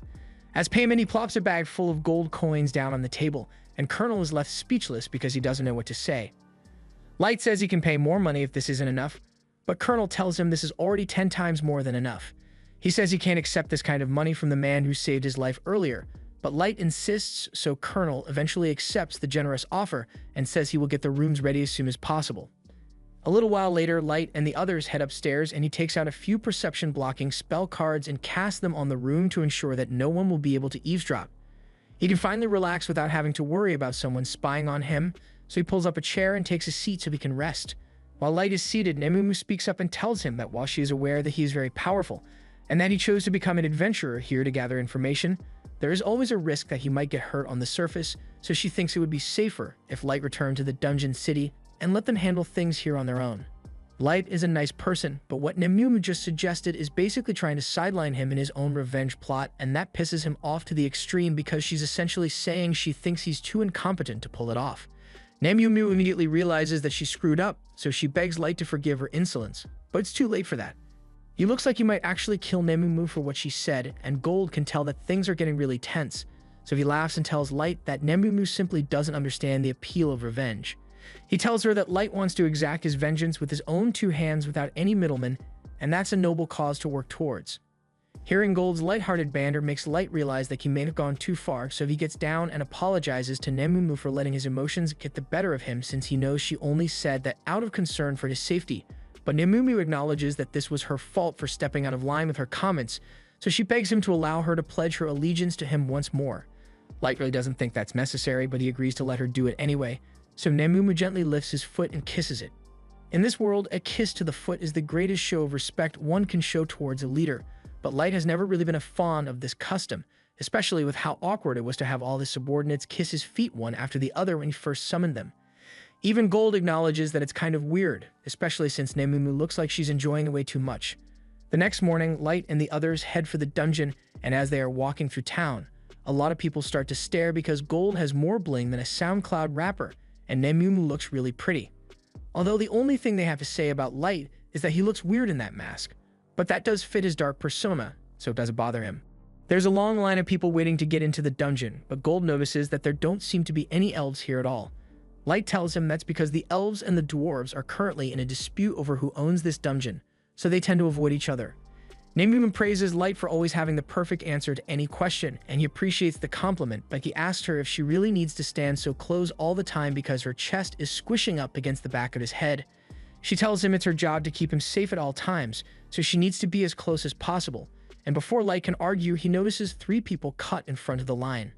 As payment, he plops a bag full of gold coins down on the table, and Colonel is left speechless because he doesn't know what to say. Light says he can pay more money if this isn't enough, but Colonel tells him this is already 10 times more than enough. He says he can't accept this kind of money from the man who saved his life earlier, but Light insists, so Colonel eventually accepts the generous offer and says he will get the rooms ready as soon as possible. A little while later, Light and the others head upstairs and he takes out a few perception-blocking spell cards and casts them on the room to ensure that no one will be able to eavesdrop. He can finally relax without having to worry about someone spying on him, so he pulls up a chair and takes a seat so he can rest. While Light is seated, Nemumu speaks up and tells him that while she is aware that he is very powerful, and that he chose to become an adventurer here to gather information, there is always a risk that he might get hurt on the surface, so she thinks it would be safer if Light returned to the dungeon city and let them handle things here on their own. Light is a nice person, but what Nemumu just suggested is basically trying to sideline him in his own revenge plot, and that pisses him off to the extreme because she's essentially saying she thinks he's too incompetent to pull it off. Nemumu immediately realizes that she screwed up, so she begs Light to forgive her insolence, but it's too late for that. He looks like he might actually kill Nemumu for what she said, and Gold can tell that things are getting really tense, so he laughs and tells Light that Nemumu simply doesn't understand the appeal of revenge. He tells her that Light wants to exact his vengeance with his own two hands without any middleman, and that's a noble cause to work towards. Hearing Gold's lighthearted banter makes Light realize that he may have gone too far, so he gets down and apologizes to Nemumu for letting his emotions get the better of him since he knows she only said that out of concern for his safety. But Nemumu acknowledges that this was her fault for stepping out of line with her comments, so she begs him to allow her to pledge her allegiance to him once more. Light really doesn't think that's necessary, but he agrees to let her do it anyway, so Nemumu gently lifts his foot and kisses it. In this world, a kiss to the foot is the greatest show of respect one can show towards a leader, but Light has never really been a fan of this custom, especially with how awkward it was to have all his subordinates kiss his feet one after the other when he first summoned them. Even Gold acknowledges that it's kind of weird, especially since Nemumu looks like she's enjoying it way too much. The next morning, Light and the others head for the dungeon, and as they are walking through town, a lot of people start to stare because Gold has more bling than a SoundCloud rapper, and Nemumu looks really pretty. Although the only thing they have to say about Light is that he looks weird in that mask, but that does fit his dark persona, so it doesn't bother him. There's a long line of people waiting to get into the dungeon, but Gold notices that there don't seem to be any elves here at all. Light tells him that's because the elves and the dwarves are currently in a dispute over who owns this dungeon, so they tend to avoid each other. Nemumu praises Light for always having the perfect answer to any question, and he appreciates the compliment, but he asks her if she really needs to stand so close all the time because her chest is squishing up against the back of his head. She tells him it's her job to keep him safe at all times, so she needs to be as close as possible, and before Light can argue, he notices 3 people cut in front of the line.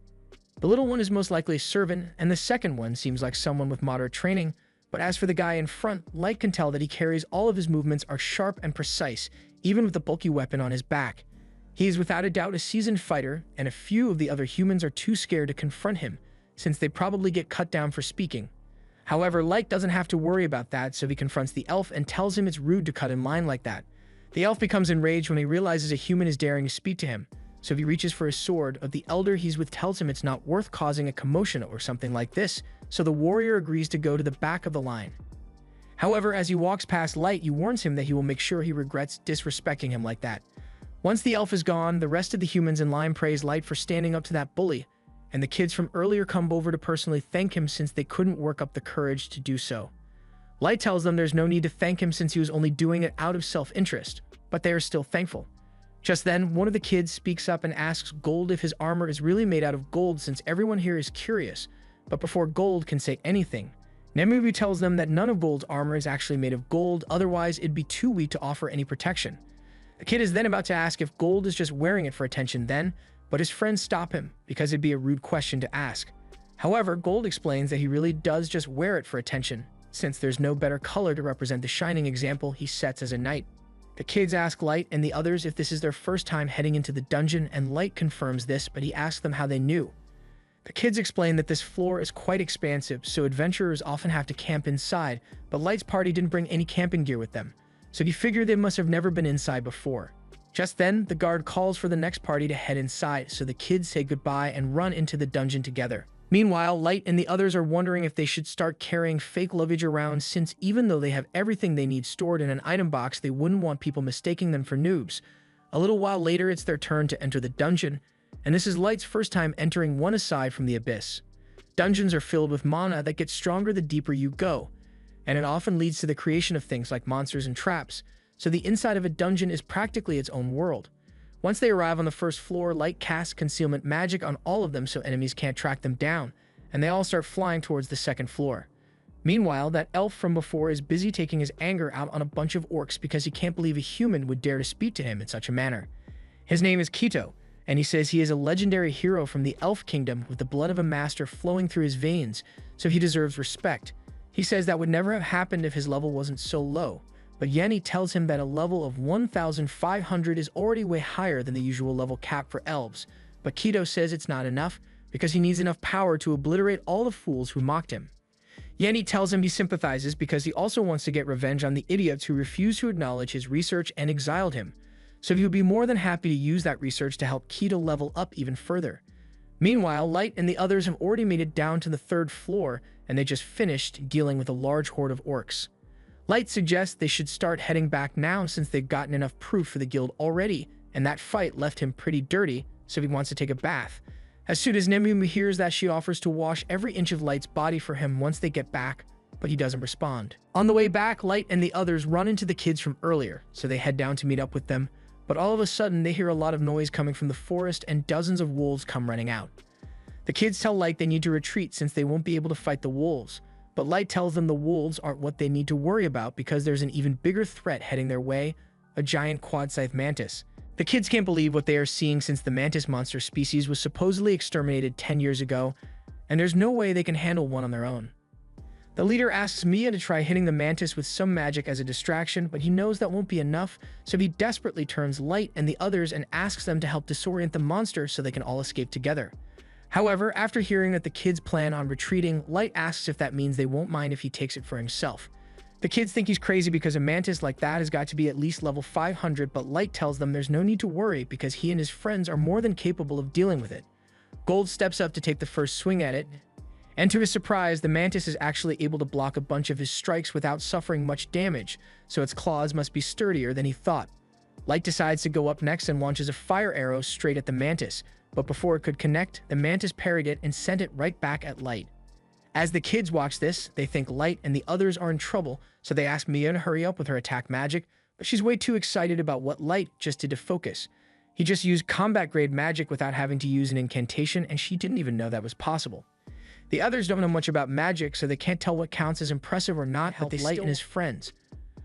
The little one is most likely a servant, and the second one seems like someone with moderate training, but as for the guy in front, Light can tell that he carries all of his movements are sharp and precise, even with the bulky weapon on his back. He is without a doubt a seasoned fighter, and a few of the other humans are too scared to confront him, since they probably get cut down for speaking. However, Light doesn't have to worry about that, so he confronts the elf and tells him it's rude to cut in line like that. The elf becomes enraged when he realizes a human is daring to speak to him, so he reaches for his sword, but the elder he's with tells him it's not worth causing a commotion or something like this, so the warrior agrees to go to the back of the line. However, as he walks past Light, he warns him that he will make sure he regrets disrespecting him like that. Once the elf is gone, the rest of the humans in line praise Light for standing up to that bully, and the kids from earlier come over to personally thank him since they couldn't work up the courage to do so. Light tells them there's no need to thank him since he was only doing it out of self-interest, but they are still thankful. Just then, one of the kids speaks up and asks Gold if his armor is really made out of gold since everyone here is curious, but before Gold can say anything, Nemumu tells them that none of Gold's armor is actually made of gold, otherwise it'd be too weak to offer any protection. The kid is then about to ask if Gold is just wearing it for attention then, but his friends stop him because it'd be a rude question to ask. However, Gold explains that he really does just wear it for attention, since there's no better color to represent the shining example he sets as a knight. The kids ask Light and the others if this is their first time heading into the dungeon, and Light confirms this, but he asks them how they knew. The kids explain that this floor is quite expansive, so adventurers often have to camp inside, but Light's party didn't bring any camping gear with them, so he figured they must have never been inside before. Just then, the guard calls for the next party to head inside, so the kids say goodbye and run into the dungeon together. Meanwhile, Light and the others are wondering if they should start carrying fake luggage around, since even though they have everything they need stored in an item box, they wouldn't want people mistaking them for noobs. A little while later, it's their turn to enter the dungeon, and this is Light's first time entering one aside from the abyss. Dungeons are filled with mana that gets stronger the deeper you go, and it often leads to the creation of things like monsters and traps, so the inside of a dungeon is practically its own world. Once they arrive on the first floor, Light casts concealment magic on all of them so enemies can't track them down, and they all start flying towards the second floor. Meanwhile, that elf from before is busy taking his anger out on a bunch of orcs because he can't believe a human would dare to speak to him in such a manner. His name is Keto, and he says he is a legendary hero from the Elf Kingdom with the blood of a master flowing through his veins, so he deserves respect. He says that would never have happened if his level wasn't so low, but Yenny tells him that a level of 1,500 is already way higher than the usual level cap for elves, but Keto says it's not enough because he needs enough power to obliterate all the fools who mocked him. Yenny tells him he sympathizes because he also wants to get revenge on the idiots who refused to acknowledge his research and exiled him, so he would be more than happy to use that research to help Keto level up even further. Meanwhile, Light and the others have already made it down to the third floor, and they just finished dealing with a large horde of orcs. Light suggests they should start heading back now since they've gotten enough proof for the guild already, and that fight left him pretty dirty, so he wants to take a bath. As soon as Nemu hears that, she offers to wash every inch of Light's body for him once they get back, but he doesn't respond. On the way back, Light and the others run into the kids from earlier, so they head down to meet up with them, but all of a sudden they hear a lot of noise coming from the forest and dozens of wolves come running out. The kids tell Light they need to retreat since they won't be able to fight the wolves, but Light tells them the wolves aren't what they need to worry about because there's an even bigger threat heading their way, a giant quad-scythe mantis. The kids can't believe what they are seeing since the mantis monster species was supposedly exterminated 10 years ago, and there's no way they can handle one on their own. The leader asks Mia to try hitting the mantis with some magic as a distraction, but he knows that won't be enough, so he desperately turns Light and the others and asks them to help disorient the monster so they can all escape together. However, after hearing that the kids plan on retreating, Light asks if that means they won't mind if he takes it for himself. The kids think he's crazy because a mantis like that has got to be at least level 500, but Light tells them there's no need to worry because he and his friends are more than capable of dealing with it. Gold steps up to take the first swing at it, and to his surprise, the mantis is actually able to block a bunch of his strikes without suffering much damage, so its claws must be sturdier than he thought. Light decides to go up next and launches a fire arrow straight at the mantis, but before it could connect, the mantis parried it and sent it right back at Light. As the kids watch this, they think Light and the others are in trouble, so they ask Mia to hurry up with her attack magic, but she's way too excited about what Light just did to focus. He just used combat-grade magic without having to use an incantation, and she didn't even know that was possible. The others don't know much about magic, so they can't tell what counts as impressive or not, but they Light and his friends.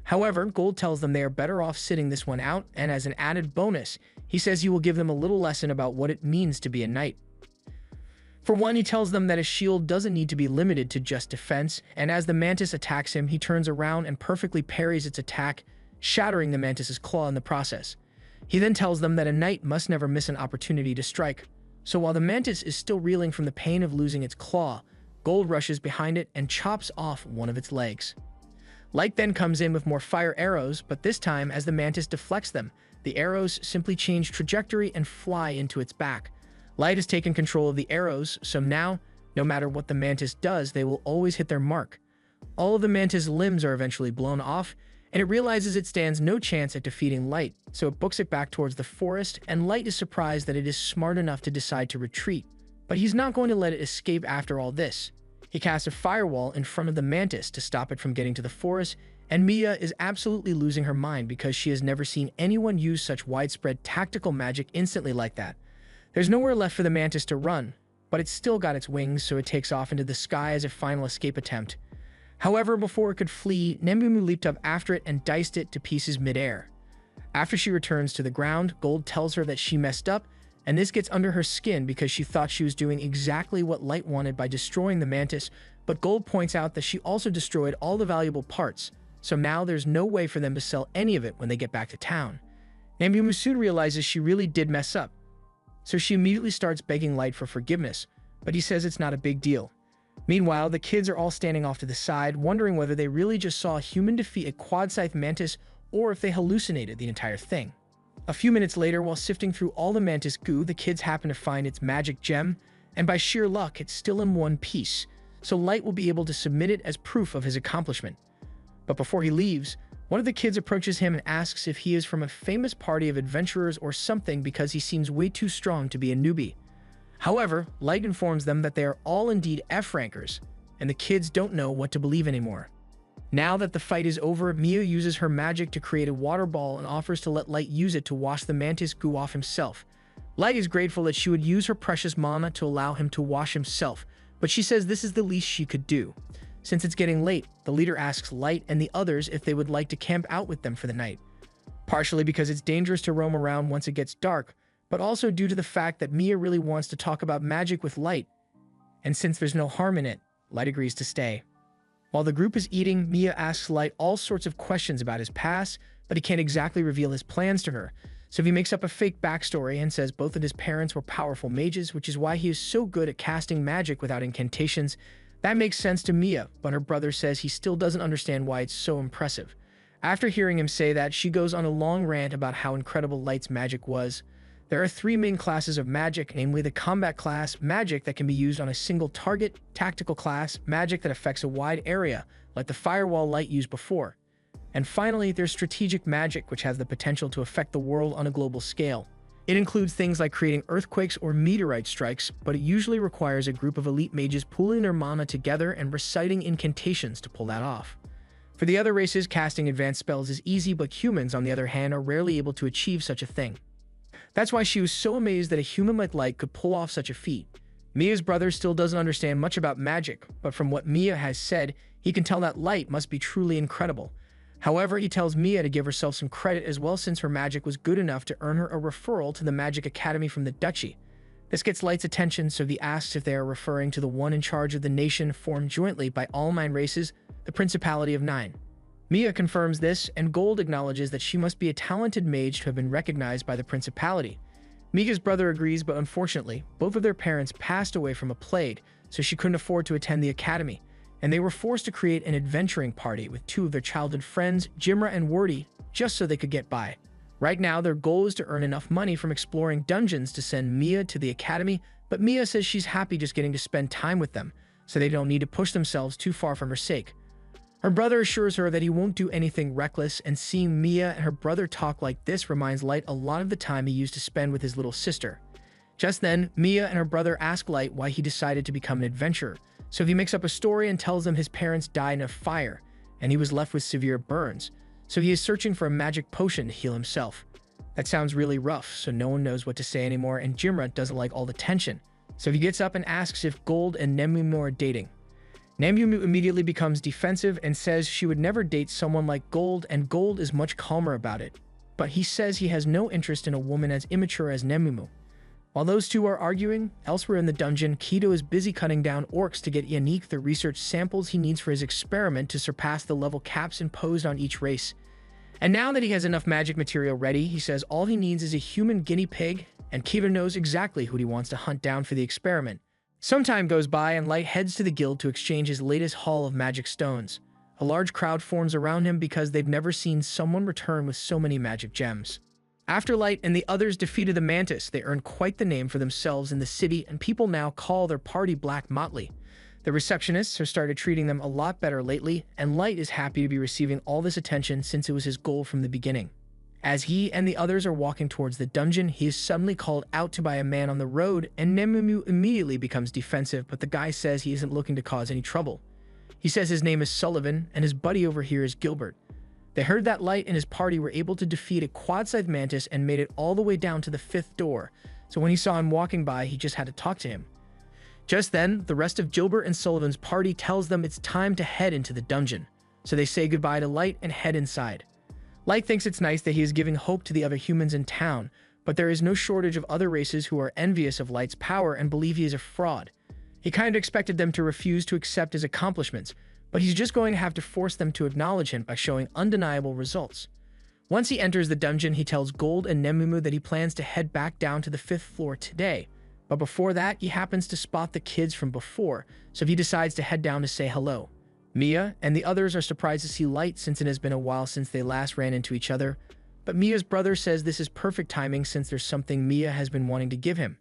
However, Gold tells them they are better off sitting this one out, and as an added bonus, he says he will give them a little lesson about what it means to be a knight. For one, he tells them that a shield doesn't need to be limited to just defense, and as the mantis attacks him, he turns around and perfectly parries its attack, shattering the mantis's claw in the process. He then tells them that a knight must never miss an opportunity to strike. So while the mantis is still reeling from the pain of losing its claw, Gold rushes behind it and chops off one of its legs. Light then comes in with more fire arrows, but this time as the mantis deflects them, the arrows simply change trajectory and fly into its back. Light has taken control of the arrows, so now, no matter what the mantis does, they will always hit their mark. All of the mantis' limbs are eventually blown off, and it realizes it stands no chance at defeating Light, so it books it back towards the forest, and Light is surprised that it is smart enough to decide to retreat. But he's not going to let it escape after all this. He casts a firewall in front of the mantis to stop it from getting to the forest, and Mia is absolutely losing her mind because she has never seen anyone use such widespread tactical magic instantly like that. There's nowhere left for the mantis to run, but it's still got its wings, so it takes off into the sky as a final escape attempt. However, before it could flee, Nembumu leaped up after it and diced it to pieces midair. After she returns to the ground, Gold tells her that she messed up, and this gets under her skin because she thought she was doing exactly what Light wanted by destroying the mantis, but Gold points out that she also destroyed all the valuable parts, so now there's no way for them to sell any of it when they get back to town. Nembumu soon realizes she really did mess up, so she immediately starts begging Light for forgiveness, but he says it's not a big deal. Meanwhile, the kids are all standing off to the side, wondering whether they really just saw a human defeat a quad-scythe mantis or if they hallucinated the entire thing. A few minutes later, while sifting through all the mantis goo, the kids happen to find its magic gem, and by sheer luck, it's still in one piece, so Light will be able to submit it as proof of his accomplishment. But before he leaves, One of the kids approaches him and asks if he is from a famous party of adventurers or something because he seems way too strong to be a newbie. However, Light informs them that they are all indeed F-rankers, and the kids don't know what to believe anymore. Now that the fight is over, Mia uses her magic to create a water ball and offers to let Light use it to wash the mantis goo off himself. Light is grateful that she would use her precious mana to allow him to wash himself, but she says this is the least she could do. Since it's getting late, the leader asks Light and the others if they would like to camp out with them for the night. Partially because it's dangerous to roam around once it gets dark, but also due to the fact that Mia really wants to talk about magic with Light. And since there's no harm in it, Light agrees to stay. While the group is eating, Mia asks Light all sorts of questions about his past, but he can't exactly reveal his plans to her. So he makes up a fake backstory and says both of his parents were powerful mages, which is why he is so good at casting magic without incantations. That makes sense to Mia, but her brother says he still doesn't understand why it's so impressive. After hearing him say that, she goes on a long rant about how incredible Light's magic was. There are 3 main classes of magic, namely the combat class, magic that can be used on a single target, tactical class, magic that affects a wide area, like the firewall Light used before. And finally, there's strategic magic, which has the potential to affect the world on a global scale. It includes things like creating earthquakes or meteorite strikes, but it usually requires a group of elite mages pooling their mana together and reciting incantations to pull that off. For the other races, casting advanced spells is easy, but humans, on the other hand, are rarely able to achieve such a thing. That's why she was so amazed that a human like Light could pull off such a feat. Mia's brother still doesn't understand much about magic, but from what Mia has said, he can tell that Light must be truly incredible. However, he tells Mia to give herself some credit as well since her magic was good enough to earn her a referral to the Magic Academy from the Duchy. This gets Light's attention, so he asks if they are referring to the one in charge of the nation formed jointly by all 9 races, the Principality of 9. Mia confirms this, and Gold acknowledges that she must be a talented mage to have been recognized by the Principality. Mia's brother agrees, but unfortunately, both of their parents passed away from a plague, so she couldn't afford to attend the academy, and they were forced to create an adventuring party with 2 of their childhood friends, Jimra and Wordy, just so they could get by. Right now, their goal is to earn enough money from exploring dungeons to send Mia to the academy, but Mia says she's happy just getting to spend time with them, so they don't need to push themselves too far for her sake. Her brother assures her that he won't do anything reckless, and seeing Mia and her brother talk like this reminds Light a lot of the time he used to spend with his little sister. Just then, Mia and her brother ask Light why he decided to become an adventurer, so he makes up a story and tells them his parents died in a fire, and he was left with severe burns, so he is searching for a magic potion to heal himself. That sounds really rough, so no one knows what to say anymore, and Jimra doesn't like all the tension, so he gets up and asks if Gold and Nemumu are dating. Nemumu immediately becomes defensive and says she would never date someone like Gold, and Gold is much calmer about it. But he says he has no interest in a woman as immature as Nemumu. While those two are arguing, elsewhere in the dungeon, Kido is busy cutting down orcs to get Yannick the research samples he needs for his experiment to surpass the level caps imposed on each race. And now that he has enough magic material ready, he says all he needs is a human guinea pig, and Kido knows exactly who he wants to hunt down for the experiment. Some time goes by and Light heads to the guild to exchange his latest haul of magic stones. A large crowd forms around him because they've never seen someone return with so many magic gems. After Light and the others defeated the Mantis, they earned quite the name for themselves in the city, and people now call their party Black Motley. The receptionists have started treating them a lot better lately, and Light is happy to be receiving all this attention since it was his goal from the beginning. As he and the others are walking towards the dungeon, he is suddenly called out to by a man on the road, and Nemumu immediately becomes defensive, but the guy says he isn't looking to cause any trouble. He says his name is Sullivan, and his buddy over here is Gilbert. They heard that Light and his party were able to defeat a quad-sized mantis and made it all the way down to the 5th door, so when he saw him walking by, he just had to talk to him. Just then, the rest of Gilbert and Sullivan's party tells them it's time to head into the dungeon, so they say goodbye to Light and head inside. Light thinks it's nice that he is giving hope to the other humans in town, but there is no shortage of other races who are envious of Light's power and believe he is a fraud. He kind of expected them to refuse to accept his accomplishments, but he's just going to have to force them to acknowledge him by showing undeniable results. Once he enters the dungeon, he tells Gold and Nemumu that he plans to head back down to the 5th floor today, but before that, he happens to spot the kids from before, so he decides to head down to say hello. Mia and the others are surprised to see Light since it has been a while since they last ran into each other, but Mia's brother says this is perfect timing since there's something Mia has been wanting to give him.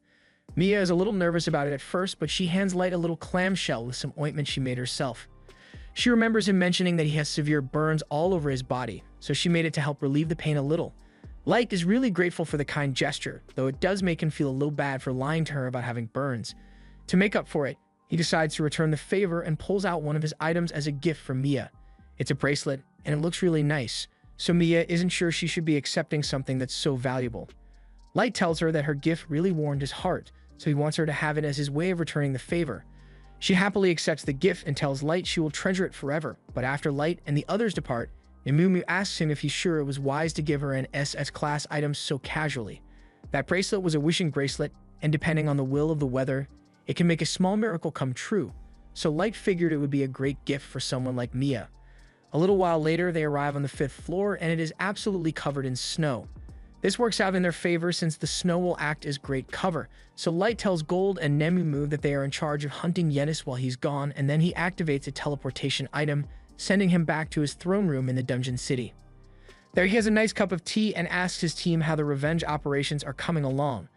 Mia is a little nervous about it at first, but she hands Light a little clamshell with some ointment she made herself. She remembers him mentioning that he has severe burns all over his body, so she made it to help relieve the pain a little. Light is really grateful for the kind gesture, though it does make him feel a little bad for lying to her about having burns. To make up for it, he decides to return the favor and pulls out one of his items as a gift from Mia. It's a bracelet, and it looks really nice, so Mia isn't sure she should be accepting something that's so valuable. Light tells her that her gift really warmed his heart, so he wants her to have it as his way of returning the favor. She happily accepts the gift and tells Light she will treasure it forever, but after Light and the others depart, Nimumu asks him if he's sure it was wise to give her an SS-class item so casually. That bracelet was a wishing bracelet, and depending on the will of the weather, it can make a small miracle come true, so Light figured it would be a great gift for someone like Mia. A little while later, they arrive on the 5th floor, and it is absolutely covered in snow. This works out in their favor since the snow will act as great cover, so Light tells Gold and Nemumu that they are in charge of hunting Yenis while he's gone, and then he activates a teleportation item, sending him back to his throne room in the dungeon city. There he has a nice cup of tea and asks his team how the revenge operations are coming along.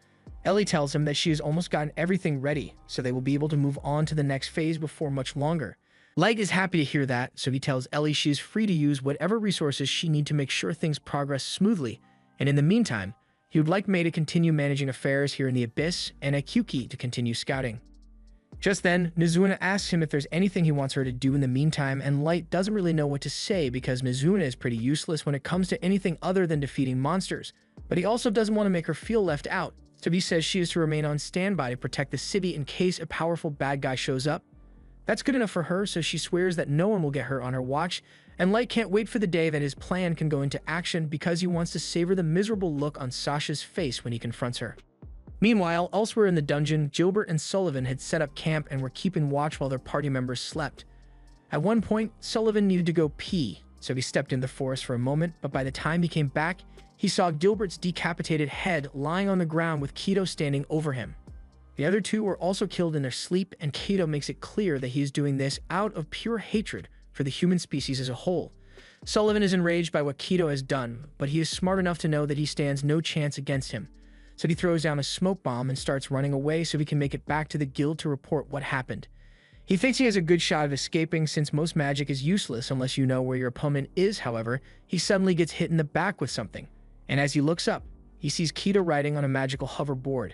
Ellie tells him that she has almost gotten everything ready, so they will be able to move on to the next phase before much longer. Light is happy to hear that, so he tells Ellie she is free to use whatever resources she needs to make sure things progress smoothly, and in the meantime, he would like Mei to continue managing affairs here in the Abyss and Akuki to continue scouting. Just then, Mizuna asks him if there's anything he wants her to do in the meantime, and Light doesn't really know what to say because Mizuna is pretty useless when it comes to anything other than defeating monsters, but he also doesn't want to make her feel left out, so he says she is to remain on standby to protect the city in case a powerful bad guy shows up. That's good enough for her, so she swears that no one will get her on her watch, and Light can't wait for the day that his plan can go into action because he wants to savor the miserable look on Sasha's face when he confronts her. Meanwhile, elsewhere in the dungeon, Gilbert and Sullivan had set up camp and were keeping watch while their party members slept. At one point, Sullivan needed to go pee, so he stepped in the forest for a moment, but by the time he came back, he saw Gilbert's decapitated head lying on the ground with Kido standing over him. The other two were also killed in their sleep, and Kido makes it clear that he is doing this out of pure hatred for the human species as a whole. Sullivan is enraged by what Kido has done, but he is smart enough to know that he stands no chance against him. So he throws down a smoke bomb and starts running away so he can make it back to the guild to report what happened. He thinks he has a good shot of escaping since most magic is useless unless you know where your opponent is. However, he suddenly gets hit in the back with something, and as he looks up, he sees Kido riding on a magical hoverboard.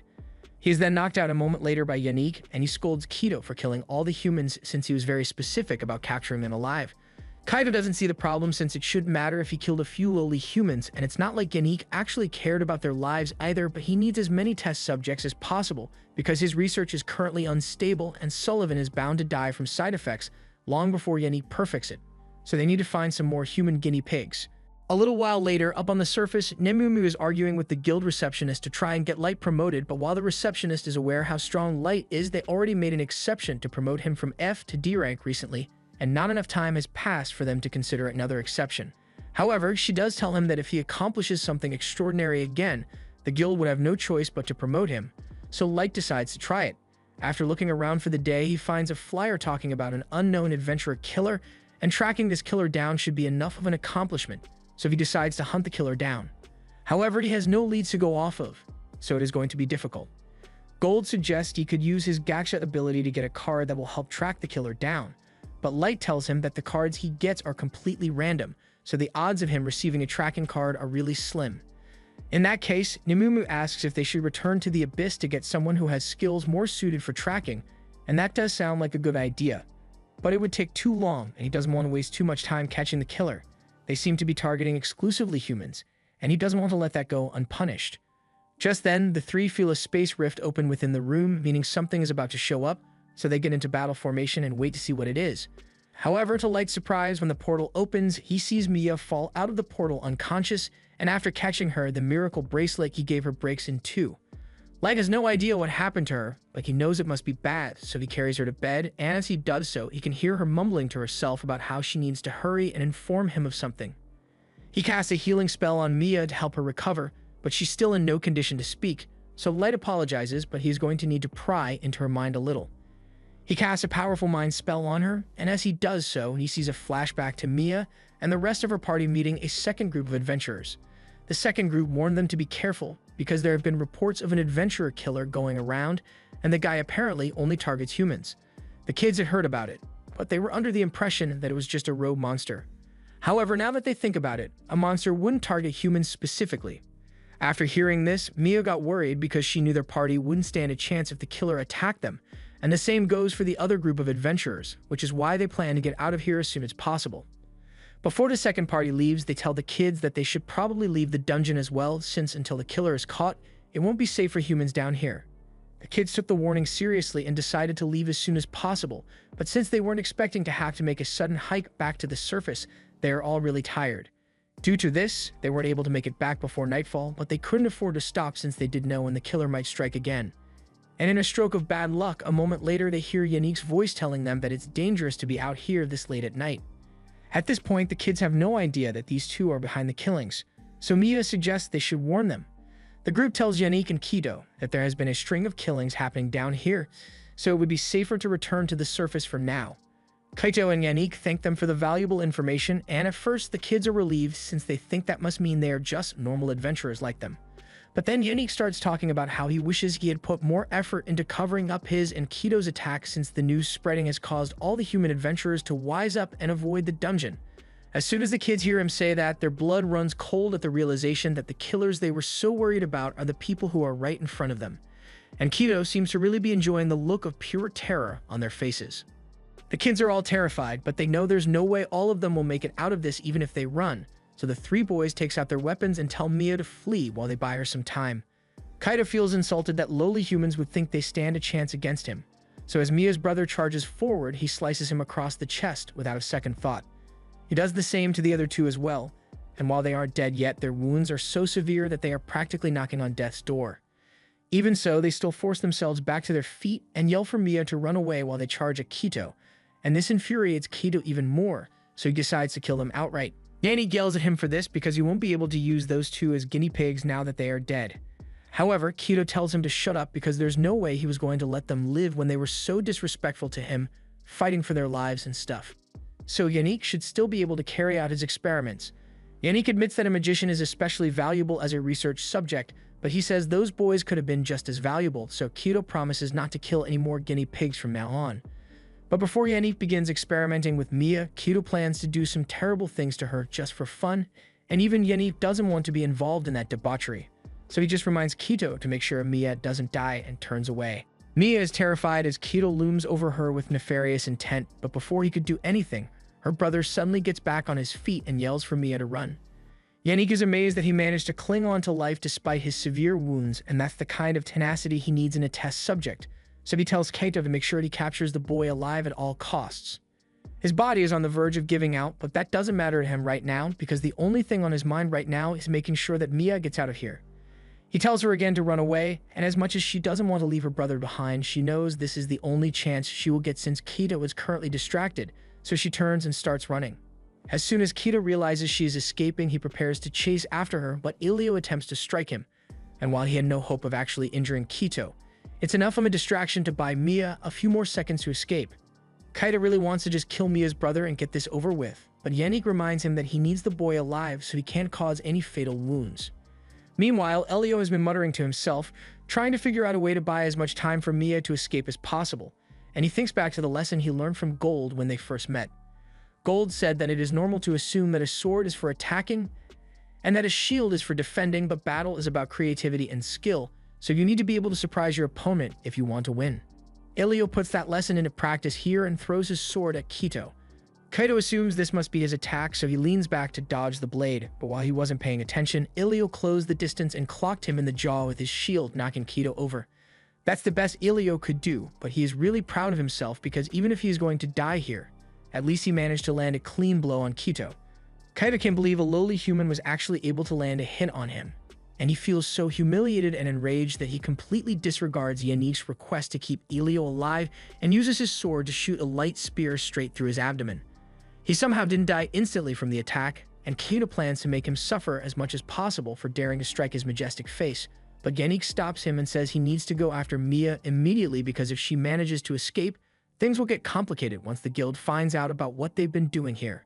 He is then knocked out a moment later by Yannick, and he scolds Kido for killing all the humans since he was very specific about capturing them alive. Kaido doesn't see the problem since it shouldn't matter if he killed a few lowly humans, and it's not like Yannick actually cared about their lives either, but he needs as many test subjects as possible because his research is currently unstable and Sullivan is bound to die from side effects long before Yannick perfects it, so they need to find some more human guinea pigs. A little while later, up on the surface, Nemumu is arguing with the guild receptionist to try and get Light promoted, but while the receptionist is aware how strong Light is, they already made an exception to promote him from F to D rank recently, and not enough time has passed for them to consider another exception. However, she does tell him that if he accomplishes something extraordinary again, the guild would have no choice but to promote him, so Light decides to try it. After looking around for the day, he finds a flyer talking about an unknown adventurer killer, and tracking this killer down should be enough of an accomplishment, so he decides to hunt the killer down. However, he has no leads to go off of, so it is going to be difficult. Gold suggests he could use his Gacha ability to get a card that will help track the killer down, but Light tells him that the cards he gets are completely random, so the odds of him receiving a tracking card are really slim. In that case, Nemumu asks if they should return to the Abyss to get someone who has skills more suited for tracking, and that does sound like a good idea, but it would take too long and he doesn't want to waste too much time catching the killer. They seem to be targeting exclusively humans, and he doesn't want to let that go unpunished. Just then, the three feel a space rift open within the room, meaning something is about to show up, so they get into battle formation and wait to see what it is. However, to Light's surprise, when the portal opens, he sees Mia fall out of the portal unconscious, and after catching her, the miracle bracelet he gave her breaks in two. Light has no idea what happened to her, but he knows it must be bad, so he carries her to bed, and as he does so, he can hear her mumbling to herself about how she needs to hurry and inform him of something. He casts a healing spell on Mia to help her recover, but she's still in no condition to speak, so Light apologizes, but he's going to need to pry into her mind a little. He casts a powerful mind spell on her, and as he does so, he sees a flashback to Mia and the rest of her party meeting a second group of adventurers. The second group warned them to be careful, because there have been reports of an adventurer killer going around, and the guy apparently only targets humans. The kids had heard about it, but they were under the impression that it was just a rogue monster. However, now that they think about it, a monster wouldn't target humans specifically. After hearing this, Mia got worried because she knew their party wouldn't stand a chance if the killer attacked them, and the same goes for the other group of adventurers, which is why they plan to get out of here as soon as possible. Before the second party leaves, they tell the kids that they should probably leave the dungeon as well, since until the killer is caught, it won't be safe for humans down here. The kids took the warning seriously and decided to leave as soon as possible, but since they weren't expecting to have to make a sudden hike back to the surface, they are all really tired. Due to this, they weren't able to make it back before nightfall, but they couldn't afford to stop since they did know when the killer might strike again. And in a stroke of bad luck, a moment later they hear Yannick's voice telling them that it's dangerous to be out here this late at night. At this point, the kids have no idea that these two are behind the killings, so Mia suggests they should warn them. The group tells Yannick and Kido that there has been a string of killings happening down here, so it would be safer to return to the surface for now. Kaito and Yannick thank them for the valuable information, and at first the kids are relieved since they think that must mean they are just normal adventurers like them. But then Yannick starts talking about how he wishes he had put more effort into covering up his and Kido's attacks since the news spreading has caused all the human adventurers to wise up and avoid the dungeon. As soon as the kids hear him say that, their blood runs cold at the realization that the killers they were so worried about are the people who are right in front of them. And Kido seems to really be enjoying the look of pure terror on their faces. The kids are all terrified, but they know there's no way all of them will make it out of this even if they run, so the three boys takes out their weapons and tell Mia to flee while they buy her some time. Kaito feels insulted that lowly humans would think they stand a chance against him, so as Mia's brother charges forward, he slices him across the chest without a second thought. He does the same to the other two as well, and while they aren't dead yet, their wounds are so severe that they are practically knocking on death's door. Even so, they still force themselves back to their feet and yell for Mia to run away while they charge at Kito, and this infuriates Kido even more, so he decides to kill them outright. Yannick yells at him for this because he won't be able to use those two as guinea pigs now that they are dead. However, Kido tells him to shut up because there's no way he was going to let them live when they were so disrespectful to him, fighting for their lives and stuff. So Yannick should still be able to carry out his experiments. Yannick admits that a magician is especially valuable as a research subject, but he says those boys could have been just as valuable, so Kido promises not to kill any more guinea pigs from now on. But before Yannick begins experimenting with Mia, Kido plans to do some terrible things to her just for fun, and even Yannick doesn't want to be involved in that debauchery. So he just reminds Kido to make sure Mia doesn't die and turns away. Mia is terrified as Kido looms over her with nefarious intent, but before he could do anything, her brother suddenly gets back on his feet and yells for Mia to run. Yannick is amazed that he managed to cling on to life despite his severe wounds, and that's the kind of tenacity he needs in a test subject. So he tells Kaito to make sure he captures the boy alive at all costs. His body is on the verge of giving out, but that doesn't matter to him right now because the only thing on his mind right now is making sure that Mia gets out of here. He tells her again to run away, and as much as she doesn't want to leave her brother behind, she knows this is the only chance she will get since Kaito is currently distracted, so she turns and starts running. As soon as Kaito realizes she is escaping, he prepares to chase after her, but Elio attempts to strike him, and while he had no hope of actually injuring Kaito, it's enough of a distraction to buy Mia a few more seconds to escape. Kaito really wants to just kill Mia's brother and get this over with, but Yannick reminds him that he needs the boy alive so he can't cause any fatal wounds. Meanwhile, Elio has been muttering to himself, trying to figure out a way to buy as much time for Mia to escape as possible, and he thinks back to the lesson he learned from Gold when they first met. Gold said that it is normal to assume that a sword is for attacking and that a shield is for defending, but battle is about creativity and skill, so you need to be able to surprise your opponent if you want to win. Elio puts that lesson into practice here and throws his sword at Kaito. Kaito assumes this must be his attack, so he leans back to dodge the blade, but while he wasn't paying attention, Elio closed the distance and clocked him in the jaw with his shield, knocking Kaito over. That's the best Elio could do, but he is really proud of himself because even if he is going to die here, at least he managed to land a clean blow on Kaito. Kaito can't believe a lowly human was actually able to land a hit on him, and he feels so humiliated and enraged that he completely disregards Yannick's request to keep Elio alive and uses his sword to shoot a light spear straight through his abdomen. He somehow didn't die instantly from the attack, and Kaito plans to make him suffer as much as possible for daring to strike his majestic face, but Yannick stops him and says he needs to go after Mia immediately because if she manages to escape, things will get complicated once the guild finds out about what they've been doing here.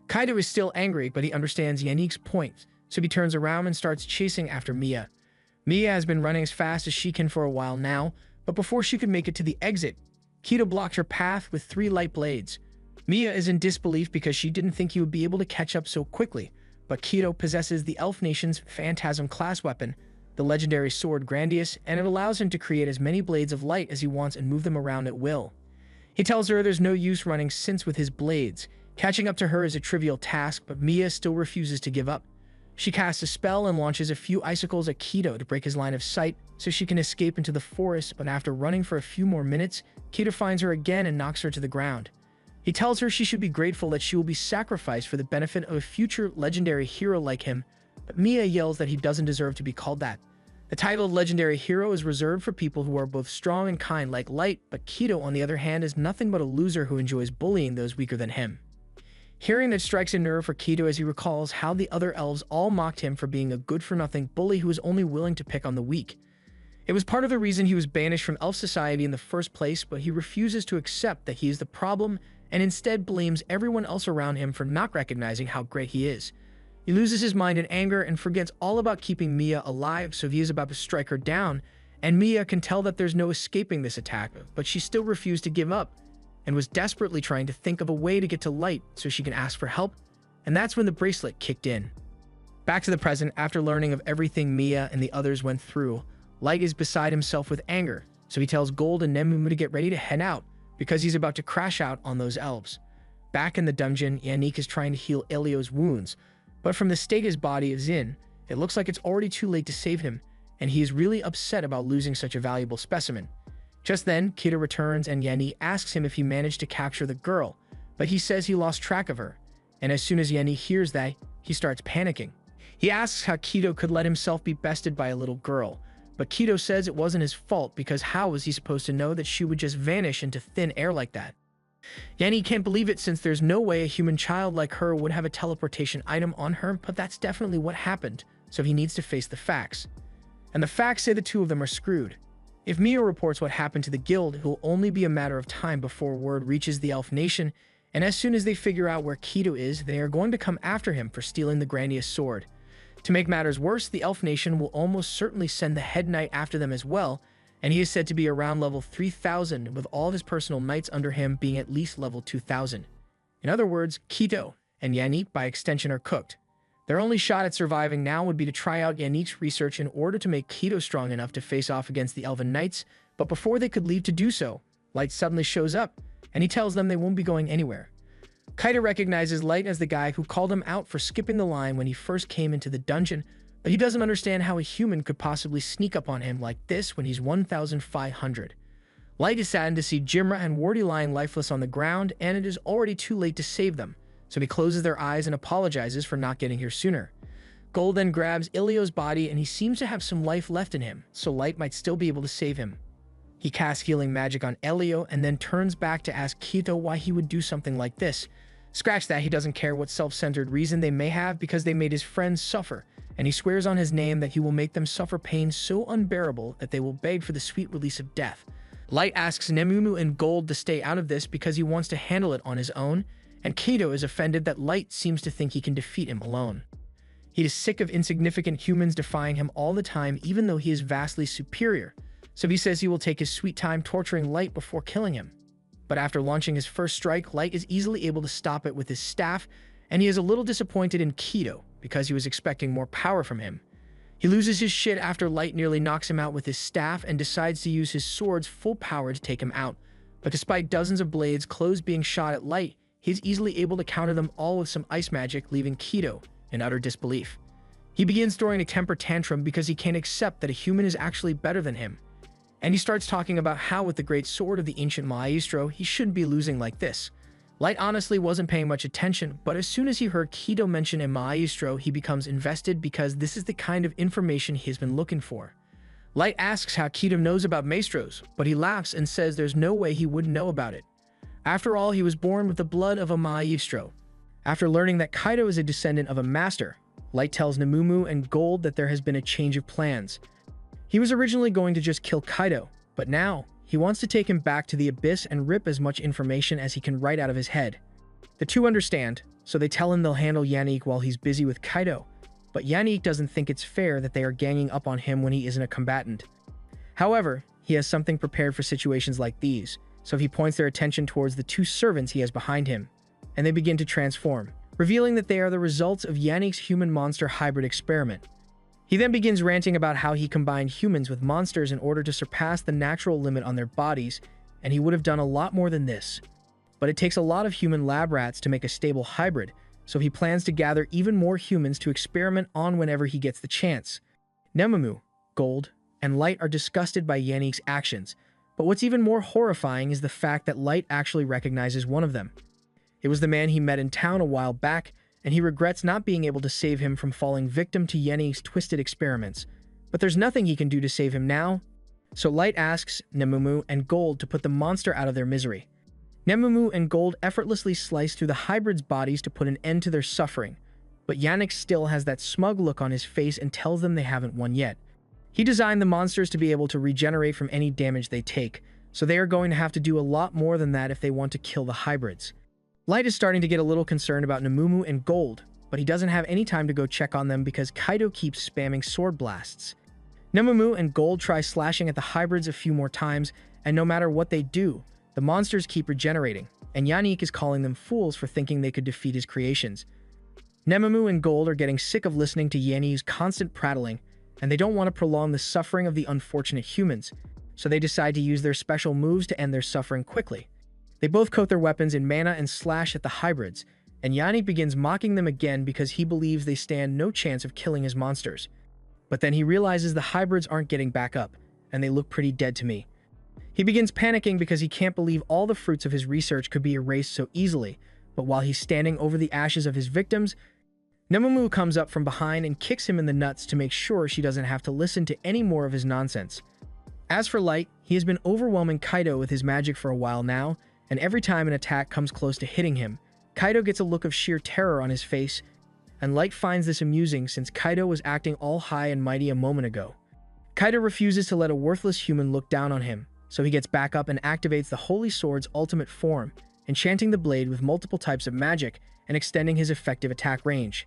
Kaito is still angry, but he understands Yannick's point, so he turns around and starts chasing after Mia. Mia has been running as fast as she can for a while now, but before she could make it to the exit, Kaito blocked her path with 3 light blades. Mia is in disbelief because she didn't think he would be able to catch up so quickly, but Kido possesses the Elf Nation's Phantasm class weapon, the legendary sword Grandius, and it allows him to create as many blades of light as he wants and move them around at will. He tells her there's no use running since with his blades. Catching up to her is a trivial task, but Mia still refuses to give up. She casts a spell and launches a few icicles at Kido to break his line of sight so she can escape into the forest, but after running for a few more minutes, Kido finds her again and knocks her to the ground. He tells her she should be grateful that she will be sacrificed for the benefit of a future legendary hero like him, but Mia yells that he doesn't deserve to be called that. The title of legendary hero is reserved for people who are both strong and kind like Light, but Kido, on the other hand, is nothing but a loser who enjoys bullying those weaker than him. Hearing that strikes a nerve for Kido as he recalls how the other elves all mocked him for being a good-for-nothing bully who was only willing to pick on the weak. It was part of the reason he was banished from elf society in the first place, but he refuses to accept that he is the problem and instead blames everyone else around him for not recognizing how great he is. He loses his mind in anger and forgets all about keeping Mia alive, so he is about to strike her down, and Mia can tell that there's no escaping this attack, but she still refused to give up and was desperately trying to think of a way to get to Light so she can ask for help, and that's when the bracelet kicked in. Back to the present, after learning of everything Mia and the others went through, Light is beside himself with anger, so he tells Gold and Nemumu to get ready to head out, because he's about to crash out on those elves. Back in the dungeon, Yannick is trying to heal Elio's wounds, but from the state his body is in, it looks like it's already too late to save him, and he is really upset about losing such a valuable specimen. Just then, Kido returns and Yannick asks him if he managed to capture the girl, but he says he lost track of her, and as soon as Yannick hears that, he starts panicking. He asks how Kido could let himself be bested by a little girl, but Kido says it wasn't his fault because how was he supposed to know that she would just vanish into thin air like that? Yanni can't believe it since there's no way a human child like her would have a teleportation item on her, but that's definitely what happened, so he needs to face the facts. And the facts say the two of them are screwed. If Mia reports what happened to the guild, it will only be a matter of time before word reaches the Elf Nation, and as soon as they figure out where Kido is, they are going to come after him for stealing the Grandius sword. To make matters worse, the Elf Nation will almost certainly send the head knight after them as well, and he is said to be around level 3000, with all of his personal knights under him being at least level 2000. In other words, Kido and Yannick by extension are cooked. Their only shot at surviving now would be to try out Yannick's research in order to make Kido strong enough to face off against the Elven Knights, but before they could leave to do so, Light suddenly shows up, and he tells them they won't be going anywhere. Kaido recognizes Light as the guy who called him out for skipping the line when he first came into the dungeon, but he doesn't understand how a human could possibly sneak up on him like this when he's 1,500. Light is saddened to see Jimra and Wardy lying lifeless on the ground, and it is already too late to save them, so he closes their eyes and apologizes for not getting here sooner. Gold then grabs Ilio's body, and he seems to have some life left in him, so Light might still be able to save him. He casts healing magic on Elio and then turns back to ask Kido why he would do something like this. Scratch that, he doesn't care what self-centered reason they may have because they made his friends suffer, and he swears on his name that he will make them suffer pain so unbearable that they will beg for the sweet release of death. Light asks Nemumu and Gold to stay out of this because he wants to handle it on his own, and Kido is offended that Light seems to think he can defeat him alone. He is sick of insignificant humans defying him all the time even though he is vastly superior, so he says he will take his sweet time torturing Light before killing him. But after launching his first strike, Light is easily able to stop it with his staff, and he is a little disappointed in Kido because he was expecting more power from him. He loses his shit after Light nearly knocks him out with his staff and decides to use his sword's full power to take him out, but despite dozens of blades close being shot at Light, he is easily able to counter them all with some ice magic, leaving Kido in utter disbelief. He begins throwing a temper tantrum because he can't accept that a human is actually better than him, and he starts talking about how with the great sword of the ancient Maestro, he shouldn't be losing like this. Light honestly wasn't paying much attention, but as soon as he heard Kido mention a Maestro, he becomes invested because this is the kind of information he's been looking for. Light asks how Kido knows about Maestros, but he laughs and says there's no way he wouldn't know about it. After all, he was born with the blood of a Maestro. After learning that Kaido is a descendant of a master, Light tells Nemumu and Gold that there has been a change of plans. He was originally going to just kill Kaido, but now he wants to take him back to the abyss and rip as much information as he can right out of his head. The two understand, so they tell him they'll handle Yannick while he's busy with Kaido, but Yannick doesn't think it's fair that they are ganging up on him when he isn't a combatant. However, he has something prepared for situations like these. so he points their attention towards the two servants he has behind him, and they begin to transform, revealing that they are the results of Yannick's human-monster hybrid experiment. He then begins ranting about how he combined humans with monsters in order to surpass the natural limit on their bodies, and he would have done a lot more than this. But it takes a lot of human lab rats to make a stable hybrid, so he plans to gather even more humans to experiment on whenever he gets the chance. Nemamu, Gold, and Light are disgusted by Yannick's actions, but what's even more horrifying is the fact that Light actually recognizes one of them. It was the man he met in town a while back, and he regrets not being able to save him from falling victim to Yannick's twisted experiments. But there's nothing he can do to save him now, so Light asks Nemamu and Gold to put the monster out of their misery. Nemamu and Gold effortlessly slice through the hybrids' bodies to put an end to their suffering, but Yannick still has that smug look on his face and tells them they haven't won yet. He designed the monsters to be able to regenerate from any damage they take, so they are going to have to do a lot more than that if they want to kill the hybrids. Light is starting to get a little concerned about Nemamu and Gold, but he doesn't have any time to go check on them because Kaido keeps spamming sword blasts. Nemamu and Gold try slashing at the hybrids a few more times, and no matter what they do, the monsters keep regenerating, and Yannick is calling them fools for thinking they could defeat his creations. Nemamu and Gold are getting sick of listening to Yannick's constant prattling, and they don't want to prolong the suffering of the unfortunate humans, so they decide to use their special moves to end their suffering quickly. They both coat their weapons in mana and slash at the hybrids, and Yannick begins mocking them again because he believes they stand no chance of killing his monsters. But then he realizes the hybrids aren't getting back up, and they look pretty dead to me. He begins panicking because he can't believe all the fruits of his research could be erased so easily, but while he's standing over the ashes of his victims, Nemamu comes up from behind and kicks him in the nuts to make sure she doesn't have to listen to any more of his nonsense. As for Light, he has been overwhelming Kaido with his magic for a while now, and every time an attack comes close to hitting him, Kaido gets a look of sheer terror on his face, and Light finds this amusing since Kaido was acting all high and mighty a moment ago. Kaido refuses to let a worthless human look down on him, so he gets back up and activates the Holy Sword's ultimate form, enchanting the blade with multiple types of magic and extending his effective attack range.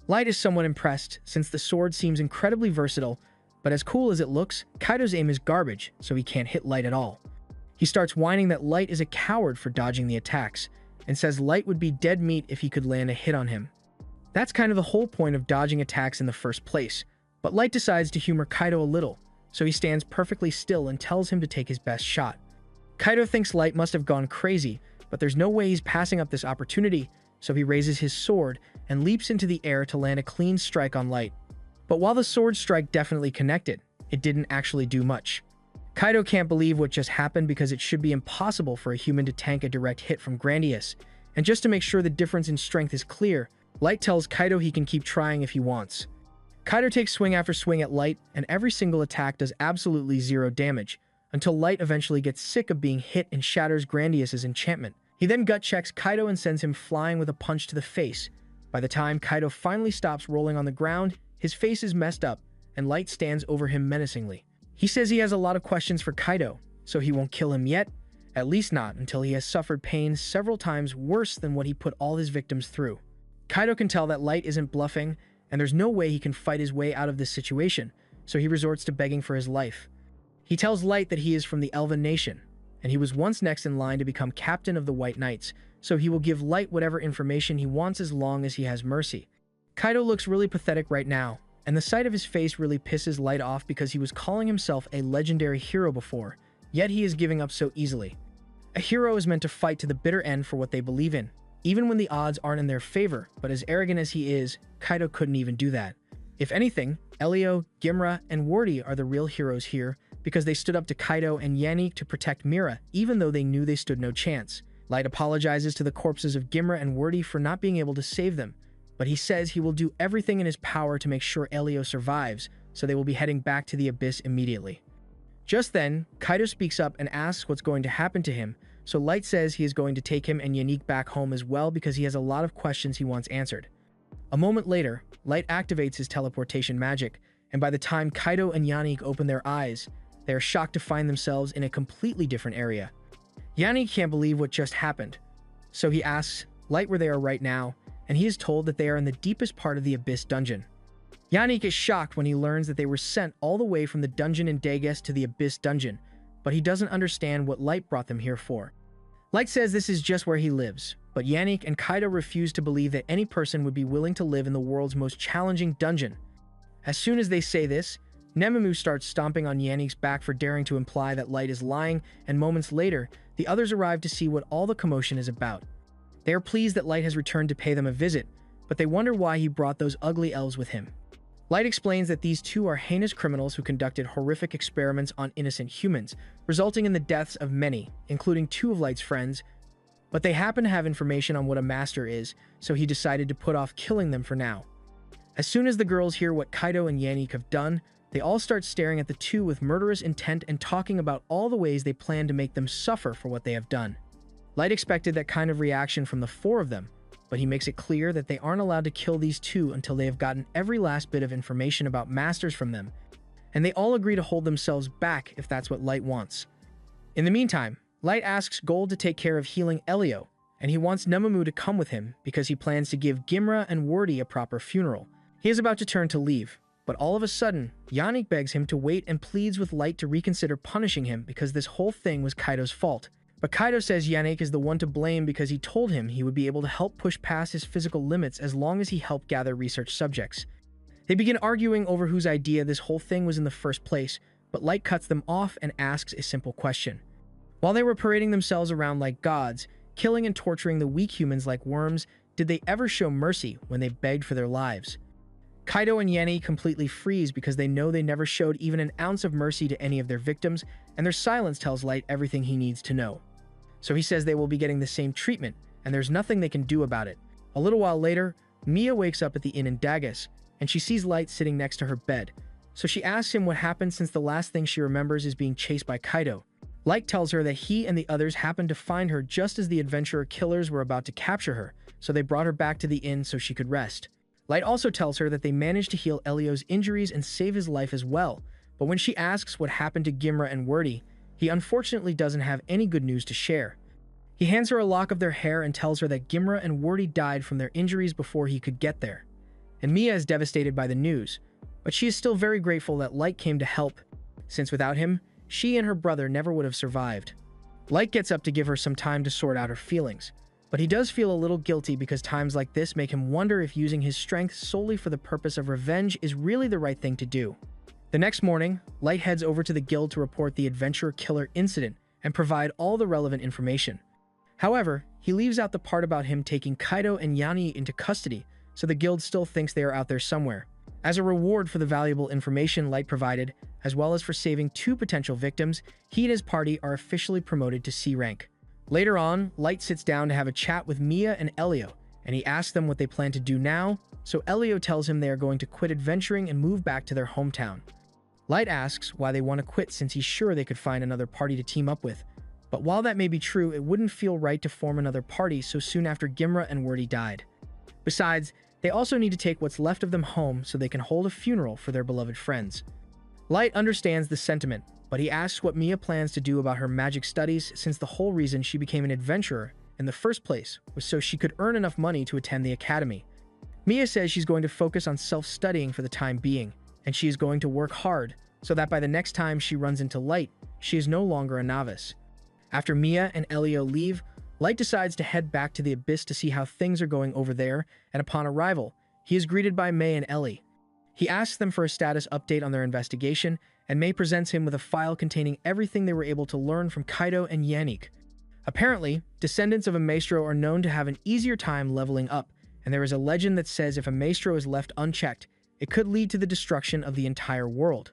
Light is somewhat impressed since the sword seems incredibly versatile, but as cool as it looks, Kaido's aim is garbage, so he can't hit Light at all. He starts whining that Light is a coward for dodging the attacks, and says Light would be dead meat if he could land a hit on him. That's kind of the whole point of dodging attacks in the first place, but Light decides to humor Kaido a little, so he stands perfectly still and tells him to take his best shot. Kaido thinks Light must have gone crazy, but there's no way he's passing up this opportunity, so he raises his sword and leaps into the air to land a clean strike on Light. But while the sword strike definitely connected, it didn't actually do much. Kaido can't believe what just happened because it should be impossible for a human to tank a direct hit from Grandius, and just to make sure the difference in strength is clear, Light tells Kaido he can keep trying if he wants. Kaido takes swing after swing at Light, and every single attack does absolutely zero damage, until Light eventually gets sick of being hit and shatters Grandius's enchantment. He then gut-checks Kaido and sends him flying with a punch to the face. By the time Kaido finally stops rolling on the ground, his face is messed up, and Light stands over him menacingly. He says he has a lot of questions for Kaido, so he won't kill him yet, at least not until he has suffered pain several times worse than what he put all his victims through. Kaido can tell that Light isn't bluffing, and there's no way he can fight his way out of this situation, so he resorts to begging for his life. He tells Light that he is from the Elven Nation, and he was once next in line to become captain of the White Knights, so he will give Light whatever information he wants as long as he has mercy. Kaido looks really pathetic right now, and the sight of his face really pisses Light off because he was calling himself a legendary hero before, yet he is giving up so easily. A hero is meant to fight to the bitter end for what they believe in, even when the odds aren't in their favor, but as arrogant as he is, Kaido couldn't even do that. If anything, Elio, Gimra, and Wardy are the real heroes here because they stood up to Kaido and Yannick to protect Mira, even though they knew they stood no chance. Light apologizes to the corpses of Gimra and Wardy for not being able to save them, but he says he will do everything in his power to make sure Elio survives, so they will be heading back to the Abyss immediately. Just then, Kaido speaks up and asks what's going to happen to him, so Light says he is going to take him and Yannick back home as well because he has a lot of questions he wants answered. A moment later, Light activates his teleportation magic, and by the time Kaido and Yannick open their eyes, they are shocked to find themselves in a completely different area. Yannick can't believe what just happened, so he asks Light where they are right now, and he is told that they are in the deepest part of the Abyss dungeon. Yannick is shocked when he learns that they were sent all the way from the dungeon in Dages to the Abyss dungeon, but he doesn't understand what Light brought them here for. Light says this is just where he lives, but Yannick and Kaido refuse to believe that any person would be willing to live in the world's most challenging dungeon. As soon as they say this, Nemamu starts stomping on Yannick's back for daring to imply that Light is lying, and moments later, the others arrive to see what all the commotion is about. They are pleased that Light has returned to pay them a visit, but they wonder why he brought those ugly elves with him. Light explains that these two are heinous criminals who conducted horrific experiments on innocent humans, resulting in the deaths of many, including two of Light's friends, but they happen to have information on what a master is, so he decided to put off killing them for now. As soon as the girls hear what Kaido and Yannick have done, they all start staring at the two with murderous intent and talking about all the ways they plan to make them suffer for what they have done. Light expected that kind of reaction from the four of them, but he makes it clear that they aren't allowed to kill these two until they have gotten every last bit of information about masters from them, and they all agree to hold themselves back if that's what Light wants. In the meantime, Light asks Gold to take care of healing Elio, and he wants Nemamu to come with him because he plans to give Gimra and Wordy a proper funeral. He is about to turn to leave, but all of a sudden, Yannick begs him to wait and pleads with Light to reconsider punishing him because this whole thing was Kaido's fault. But Kaido says Yannick is the one to blame because he told him he would be able to help push past his physical limits as long as he helped gather research subjects. They begin arguing over whose idea this whole thing was in the first place, but Light cuts them off and asks a simple question. While they were parading themselves around like gods, killing and torturing the weak humans like worms, did they ever show mercy when they begged for their lives? Kaido and Yannick completely freeze because they know they never showed even an ounce of mercy to any of their victims, and their silence tells Light everything he needs to know. So he says they will be getting the same treatment, and there's nothing they can do about it. A little while later, Mia wakes up at the inn in Dagas, and she sees Light sitting next to her bed. So she asks him what happened since the last thing she remembers is being chased by Kaido. Light tells her that he and the others happened to find her just as the adventurer killers were about to capture her, so they brought her back to the inn so she could rest. Light also tells her that they managed to heal Elio's injuries and save his life as well, but when she asks what happened to Gimra and Wordy, he unfortunately doesn't have any good news to share. He hands her a lock of their hair and tells her that Gimra and Wordy died from their injuries before he could get there. And Mia is devastated by the news, but she is still very grateful that Light came to help, since without him, she and her brother never would have survived. Light gets up to give her some time to sort out her feelings, but he does feel a little guilty because times like this make him wonder if using his strength solely for the purpose of revenge is really the right thing to do. The next morning, Light heads over to the guild to report the adventurer killer incident and provide all the relevant information. However, he leaves out the part about him taking Kaido and Yanni into custody, so the guild still thinks they are out there somewhere. As a reward for the valuable information Light provided, as well as for saving two potential victims, he and his party are officially promoted to C rank. Later on, Light sits down to have a chat with Mia and Elio, and he asks them what they plan to do now, so Elio tells him they are going to quit adventuring and move back to their hometown. Light asks why they want to quit since he's sure they could find another party to team up with. But while that may be true, it wouldn't feel right to form another party so soon after Gimra and Wordy died. Besides, they also need to take what's left of them home so they can hold a funeral for their beloved friends. Light understands the sentiment, but he asks what Mia plans to do about her magic studies since the whole reason she became an adventurer in the first place was so she could earn enough money to attend the academy. Mia says she's going to focus on self-studying for the time being, and she is going to work hard so that by the next time she runs into Light, she is no longer a novice. After Mia and Elio leave, Light decides to head back to the Abyss to see how things are going over there, and upon arrival, he is greeted by May and Ellie. He asks them for a status update on their investigation, and May presents him with a file containing everything they were able to learn from Kaido and Yannick. Apparently, descendants of a maestro are known to have an easier time leveling up, and there is a legend that says if a maestro is left unchecked, it could lead to the destruction of the entire world.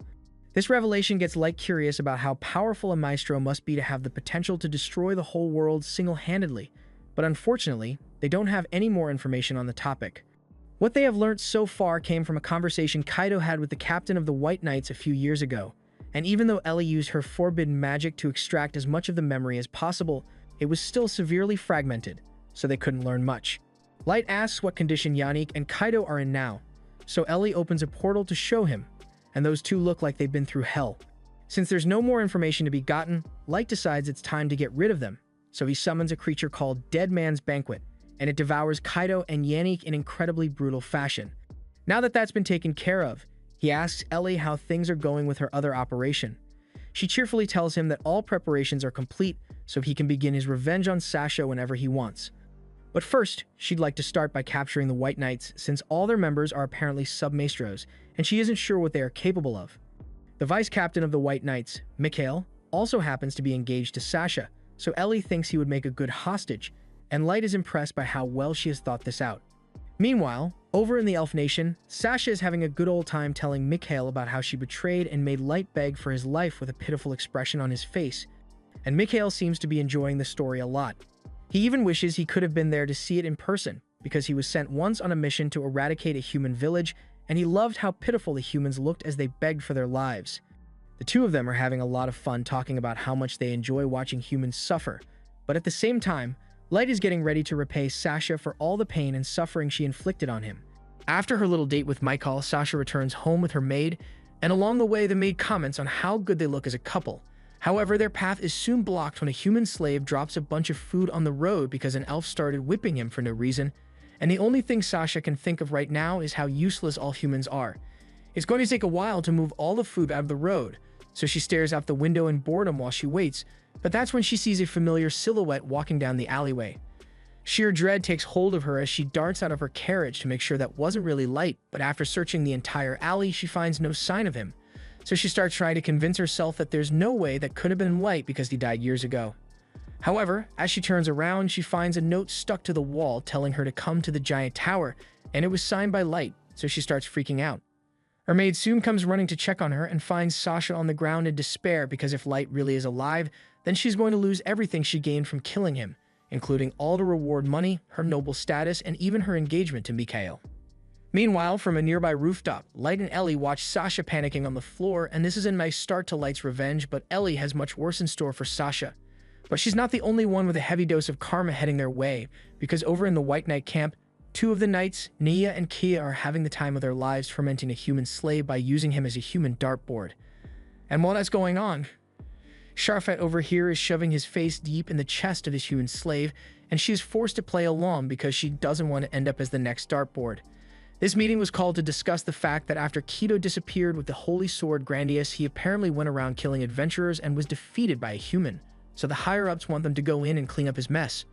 This revelation gets Light curious about how powerful a maestro must be to have the potential to destroy the whole world single-handedly, but unfortunately, they don't have any more information on the topic. What they have learnt so far came from a conversation Kaido had with the captain of the White Knights a few years ago, and even though Ellie used her forbidden magic to extract as much of the memory as possible, it was still severely fragmented, so they couldn't learn much. Light asks what condition Yannick and Kaido are in now, so Ellie opens a portal to show him, and those two look like they've been through hell. Since there's no more information to be gotten, Light decides it's time to get rid of them, so he summons a creature called Dead Man's Banquet, and it devours Kaido and Yannick in incredibly brutal fashion. Now that that's been taken care of, he asks Ellie how things are going with her other operation. She cheerfully tells him that all preparations are complete so he can begin his revenge on Sasha whenever he wants. But first, she'd like to start by capturing the White Knights since all their members are apparently sub-maestros, and she isn't sure what they are capable of. The vice captain of the White Knights, Mikhail, also happens to be engaged to Sasha, so Ellie thinks he would make a good hostage, and Light is impressed by how well she has thought this out. Meanwhile, over in the Elf Nation, Sasha is having a good old time telling Mikhail about how she betrayed and made Light beg for his life with a pitiful expression on his face, and Mikhail seems to be enjoying the story a lot. He even wishes he could have been there to see it in person, because he was sent once on a mission to eradicate a human village, and he loved how pitiful the humans looked as they begged for their lives. The two of them are having a lot of fun talking about how much they enjoy watching humans suffer, but at the same time, Light is getting ready to repay Sasha for all the pain and suffering she inflicted on him. After her little date with Michael, Sasha returns home with her maid, and along the way the maid comments on how good they look as a couple. However, their path is soon blocked when a human slave drops a bunch of food on the road because an elf started whipping him for no reason, and the only thing Sasha can think of right now is how useless all humans are. It's going to take a while to move all the food out of the road, so she stares out the window in boredom while she waits, but that's when she sees a familiar silhouette walking down the alleyway. Sheer dread takes hold of her as she darts out of her carriage to make sure that wasn't really Light, but after searching the entire alley, she finds no sign of him. So she starts trying to convince herself that there's no way that could have been Light because he died years ago. However, as she turns around, she finds a note stuck to the wall telling her to come to the giant tower, and it was signed by Light, so she starts freaking out. Her maid soon comes running to check on her and finds Sasha on the ground in despair because if Light really is alive, then she's going to lose everything she gained from killing him, including all the reward money, her noble status, and even her engagement to Mikhail. Meanwhile, from a nearby rooftop, Light and Ellie watch Sasha panicking on the floor, and this is a nice start to Light's revenge, but Ellie has much worse in store for Sasha. But she's not the only one with a heavy dose of karma heading their way, because over in the White Knight camp, two of the knights, Nia and Kia, are having the time of their lives fermenting a human slave by using him as a human dartboard. And while that's going on, Sharfet over here is shoving his face deep in the chest of his human slave, and she is forced to play along because she doesn't want to end up as the next dartboard. This meeting was called to discuss the fact that after Keto disappeared with the holy sword Grandius, he apparently went around killing adventurers and was defeated by a human, so the higher-ups want them to go in and clean up his mess.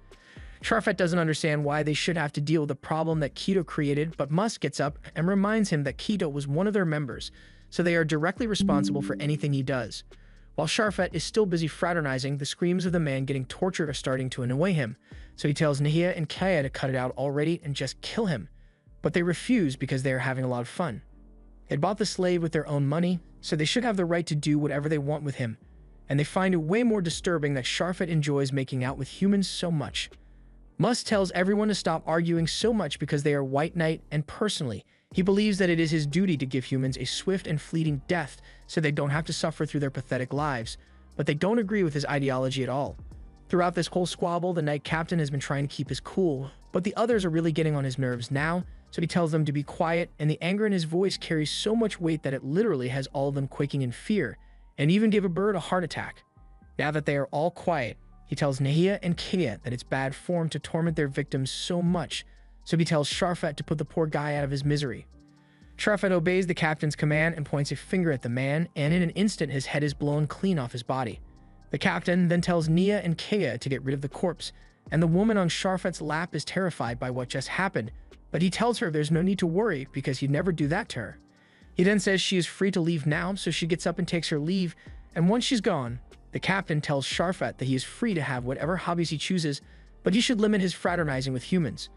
Sharfet doesn't understand why they should have to deal with the problem that Keto created, but Musk gets up and reminds him that Keto was one of their members, so they are directly responsible for anything he does. While Sharfet is still busy fraternizing, the screams of the man getting tortured are starting to annoy him, so he tells Nahia and Kaya to cut it out already and just kill him. But they refuse because they are having a lot of fun. They bought the slave with their own money, so they should have the right to do whatever they want with him, and they find it way more disturbing that Sharfet enjoys making out with humans so much. Musk tells everyone to stop arguing so much because they are White Knight, and personally, he believes that it is his duty to give humans a swift and fleeting death so they don't have to suffer through their pathetic lives, but they don't agree with his ideology at all. Throughout this whole squabble, the Knight Captain has been trying to keep his cool, but the others are really getting on his nerves now, so he tells them to be quiet, and the anger in his voice carries so much weight that it literally has all of them quaking in fear, and even give a bird a heart attack. Now that they are all quiet, he tells Nahia and Kia that it's bad form to torment their victims so much, so he tells Sharfet to put the poor guy out of his misery. Sharfet obeys the captain's command and points a finger at the man, and in an instant his head is blown clean off his body. The captain then tells Nia and Kia to get rid of the corpse, and the woman on Sharfet's lap is terrified by what just happened, but he tells her there's no need to worry because he'd never do that to her. He then says she is free to leave now, so she gets up and takes her leave, and once she's gone, the captain tells Sharfet that he is free to have whatever hobbies he chooses, but he should limit his fraternizing with humans.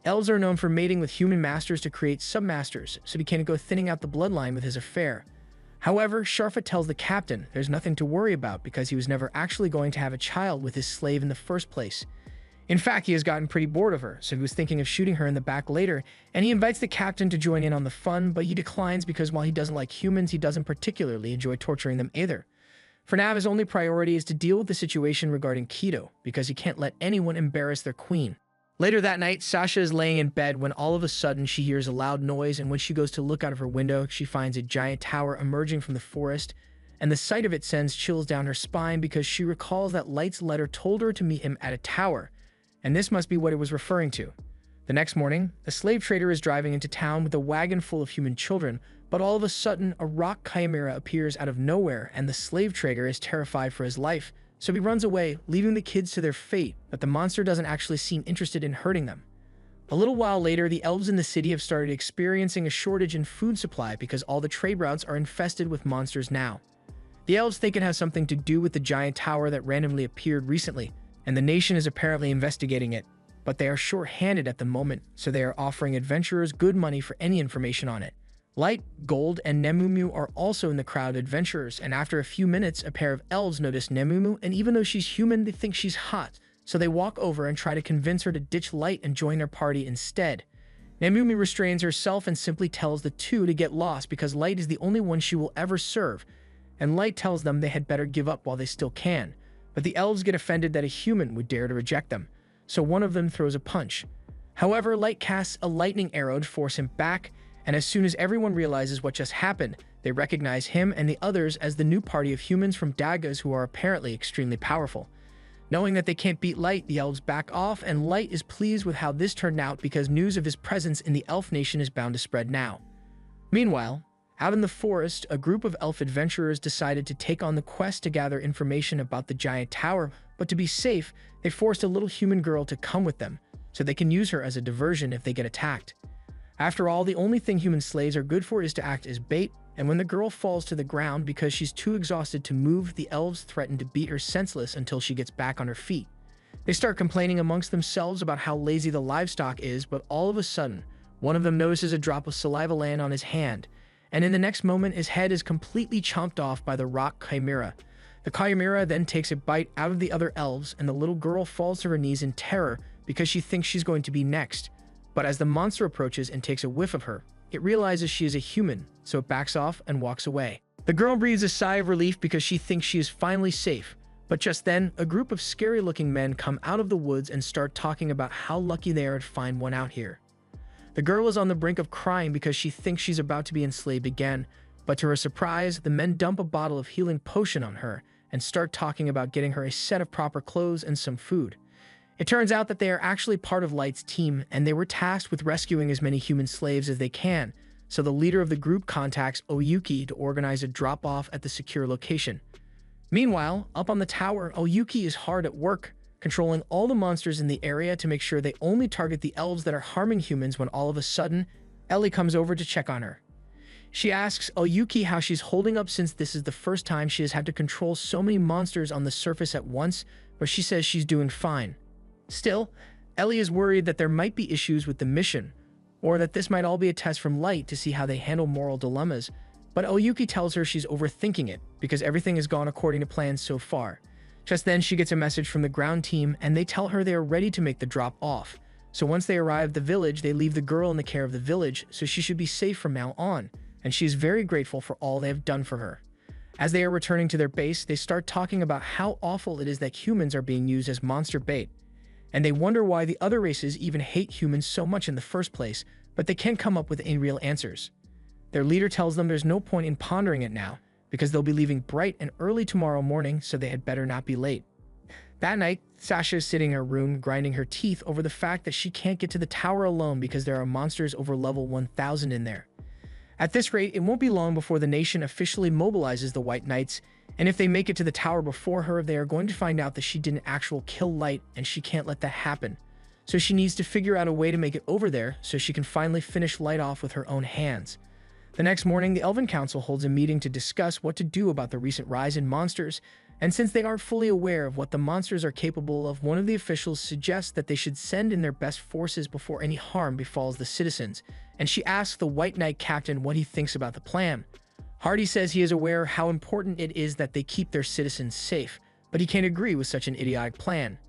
Elves are known for mating with human masters to create submasters, so he can't go thinning out the bloodline with his affair. However, Sharfet tells the captain there's nothing to worry about because he was never actually going to have a child with his slave in the first place. In fact, he has gotten pretty bored of her, so he was thinking of shooting her in the back later, and he invites the captain to join in on the fun, but he declines because while he doesn't like humans, he doesn't particularly enjoy torturing them either. For now, his only priority is to deal with the situation regarding Keto, because he can't let anyone embarrass their queen. Later that night, Sasha is laying in bed when all of a sudden she hears a loud noise, and when she goes to look out of her window, she finds a giant tower emerging from the forest, and the sight of it sends chills down her spine because she recalls that Light's letter told her to meet him at a tower, and this must be what it was referring to. The next morning, a slave trader is driving into town with a wagon full of human children, but all of a sudden, a rock chimera appears out of nowhere and the slave trader is terrified for his life, so he runs away, leaving the kids to their fate, but the monster doesn't actually seem interested in hurting them. A little while later, the elves in the city have started experiencing a shortage in food supply because all the trade routes are infested with monsters now. The elves think it has something to do with the giant tower that randomly appeared recently, and the nation is apparently investigating it, but they are short-handed at the moment, so they are offering adventurers good money for any information on it. Light, Gold, and Nemumu are also in the crowd of adventurers, and after a few minutes, a pair of elves notice Nemumu, and even though she's human, they think she's hot, so they walk over and try to convince her to ditch Light and join their party instead. Nemumu restrains herself and simply tells the two to get lost because Light is the only one she will ever serve, and Light tells them they had better give up while they still can. But the elves get offended that a human would dare to reject them, so one of them throws a punch. However, Light casts a lightning arrow to force him back, and as soon as everyone realizes what just happened, they recognize him and the others as the new party of humans from Dagas who are apparently extremely powerful. Knowing that they can't beat Light, the elves back off, and Light is pleased with how this turned out because news of his presence in the elf nation is bound to spread now. Meanwhile, out in the forest, a group of elf adventurers decided to take on the quest to gather information about the giant tower, but to be safe, they forced a little human girl to come with them, so they can use her as a diversion if they get attacked. After all, the only thing human slaves are good for is to act as bait, and when the girl falls to the ground because she's too exhausted to move, the elves threaten to beat her senseless until she gets back on her feet. They start complaining amongst themselves about how lazy the livestock is, but all of a sudden, one of them notices a drop of saliva land on his hand, and in the next moment, his head is completely chomped off by the rock chimera. The chimera then takes a bite out of the other elves, and the little girl falls to her knees in terror because she thinks she's going to be next. But as the monster approaches and takes a whiff of her, it realizes she is a human, so it backs off and walks away. The girl breathes a sigh of relief because she thinks she is finally safe, but just then, a group of scary-looking men come out of the woods and start talking about how lucky they are to find one out here. The girl is on the brink of crying because she thinks she's about to be enslaved again, but to her surprise, the men dump a bottle of healing potion on her and start talking about getting her a set of proper clothes and some food. It turns out that they are actually part of Light's team, and they were tasked with rescuing as many human slaves as they can, so the leader of the group contacts Oyuki to organize a drop-off at the secure location. Meanwhile, up on the tower, Oyuki is hard at work, controlling all the monsters in the area to make sure they only target the elves that are harming humans when all of a sudden, Ellie comes over to check on her. She asks Oyuki how she's holding up since this is the first time she has had to control so many monsters on the surface at once, but she says she's doing fine. Still, Ellie is worried that there might be issues with the mission, or that this might all be a test from Light to see how they handle moral dilemmas, but Oyuki tells her she's overthinking it because everything has gone according to plan so far. Just then, she gets a message from the ground team, and they tell her they are ready to make the drop off. So once they arrive at the village, they leave the girl in the care of the village, so she should be safe from now on, and she is very grateful for all they have done for her. As they are returning to their base, they start talking about how awful it is that humans are being used as monster bait, and they wonder why the other races even hate humans so much in the first place, but they can't come up with any real answers. Their leader tells them there's no point in pondering it now, because they'll be leaving bright and early tomorrow morning, so they had better not be late. That night, Sasha is sitting in her room grinding her teeth over the fact that she can't get to the tower alone because there are monsters over level 1000 in there. At this rate, it won't be long before the nation officially mobilizes the White Knights, and if they make it to the tower before her, they are going to find out that she didn't actually kill Light, and she can't let that happen. So she needs to figure out a way to make it over there so she can finally finish Light off with her own hands. The next morning, the Elven Council holds a meeting to discuss what to do about the recent rise in monsters, and since they aren't fully aware of what the monsters are capable of, one of the officials suggests that they should send in their best forces before any harm befalls the citizens, and she asks the White Knight captain what he thinks about the plan. Hardy says he is aware how important it is that they keep their citizens safe, but he can't agree with such an idiotic plan.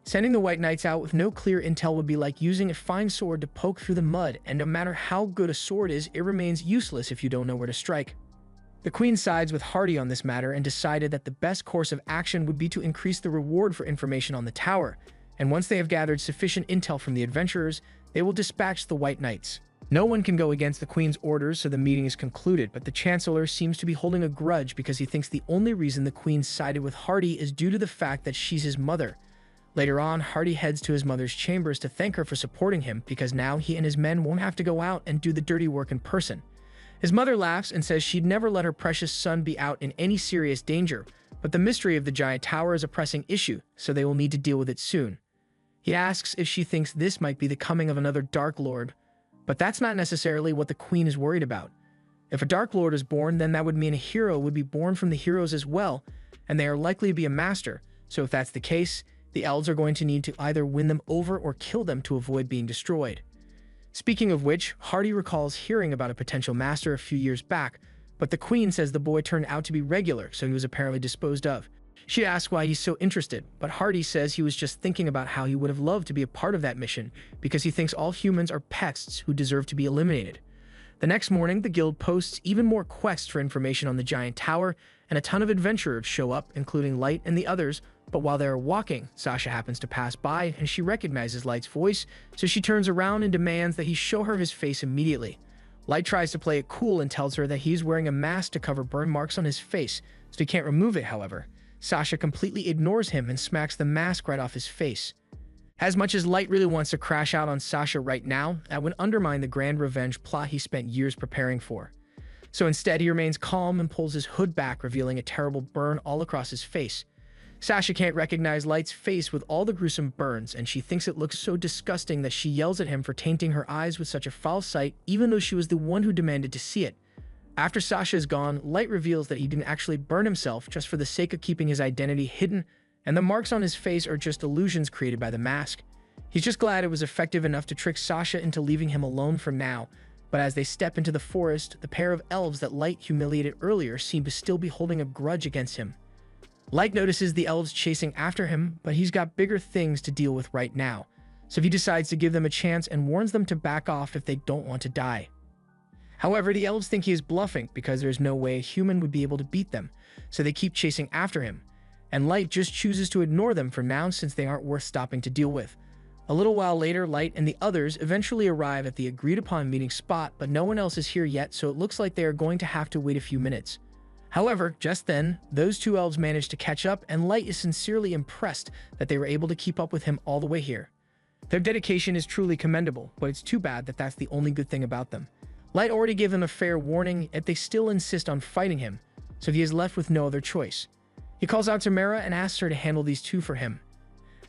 Sending the White Knights out with no clear intel would be like using a fine sword to poke through the mud, and no matter how good a sword is, it remains useless if you don't know where to strike. The Queen sides with Hardy on this matter and decided that the best course of action would be to increase the reward for information on the tower, and once they have gathered sufficient intel from the adventurers, they will dispatch the White Knights. No one can go against the Queen's orders, so the meeting is concluded, but the Chancellor seems to be holding a grudge because he thinks the only reason the Queen sided with Hardy is due to the fact that she's his mother. Later on, Hardy heads to his mother's chambers to thank her for supporting him because now he and his men won't have to go out and do the dirty work in person. His mother laughs and says she'd never let her precious son be out in any serious danger, but the mystery of the giant tower is a pressing issue, so they will need to deal with it soon. He asks if she thinks this might be the coming of another Dark Lord, but that's not necessarily what the Queen is worried about. If a Dark Lord is born, then that would mean a hero would be born from the heroes as well, and they are likely to be a master, so if that's the case, the elves are going to need to either win them over or kill them to avoid being destroyed. Speaking of which, Hardy recalls hearing about a potential master a few years back, but the Queen says the boy turned out to be regular, so he was apparently disposed of. She asks why he's so interested, but Hardy says he was just thinking about how he would have loved to be a part of that mission because he thinks all humans are pests who deserve to be eliminated. The next morning, the guild posts even more quests for information on the giant tower, and a ton of adventurers show up, including Light and the others, but while they are walking, Sasha happens to pass by and she recognizes Light's voice, so she turns around and demands that he show her his face immediately. Light tries to play it cool and tells her that he's wearing a mask to cover burn marks on his face, so he can't remove it, however. Sasha completely ignores him and smacks the mask right off his face. As much as Light really wants to crash out on Sasha right now, that would undermine the grand revenge plot he spent years preparing for. So instead, he remains calm and pulls his hood back, revealing a terrible burn all across his face. Sasha can't recognize Light's face with all the gruesome burns, and she thinks it looks so disgusting that she yells at him for tainting her eyes with such a foul sight, even though she was the one who demanded to see it. After Sasha is gone, Light reveals that he didn't actually burn himself just for the sake of keeping his identity hidden, and the marks on his face are just illusions created by the mask. He's just glad it was effective enough to trick Sasha into leaving him alone for now, but as they step into the forest, the pair of elves that Light humiliated earlier seem to still be holding a grudge against him. Light notices the elves chasing after him, but he's got bigger things to deal with right now, so he decides to give them a chance and warns them to back off if they don't want to die. However, the elves think he is bluffing because there's no way a human would be able to beat them, so they keep chasing after him, and Light just chooses to ignore them for now since they aren't worth stopping to deal with. A little while later, Light and the others eventually arrive at the agreed-upon meeting spot, but no one else is here yet, so it looks like they are going to have to wait a few minutes. However, just then, those two elves manage to catch up, and Light is sincerely impressed that they were able to keep up with him all the way here. Their dedication is truly commendable, but it's too bad that that's the only good thing about them. Light already gave them a fair warning, yet they still insist on fighting him, so he is left with no other choice. He calls out to Mara and asks her to handle these two for him.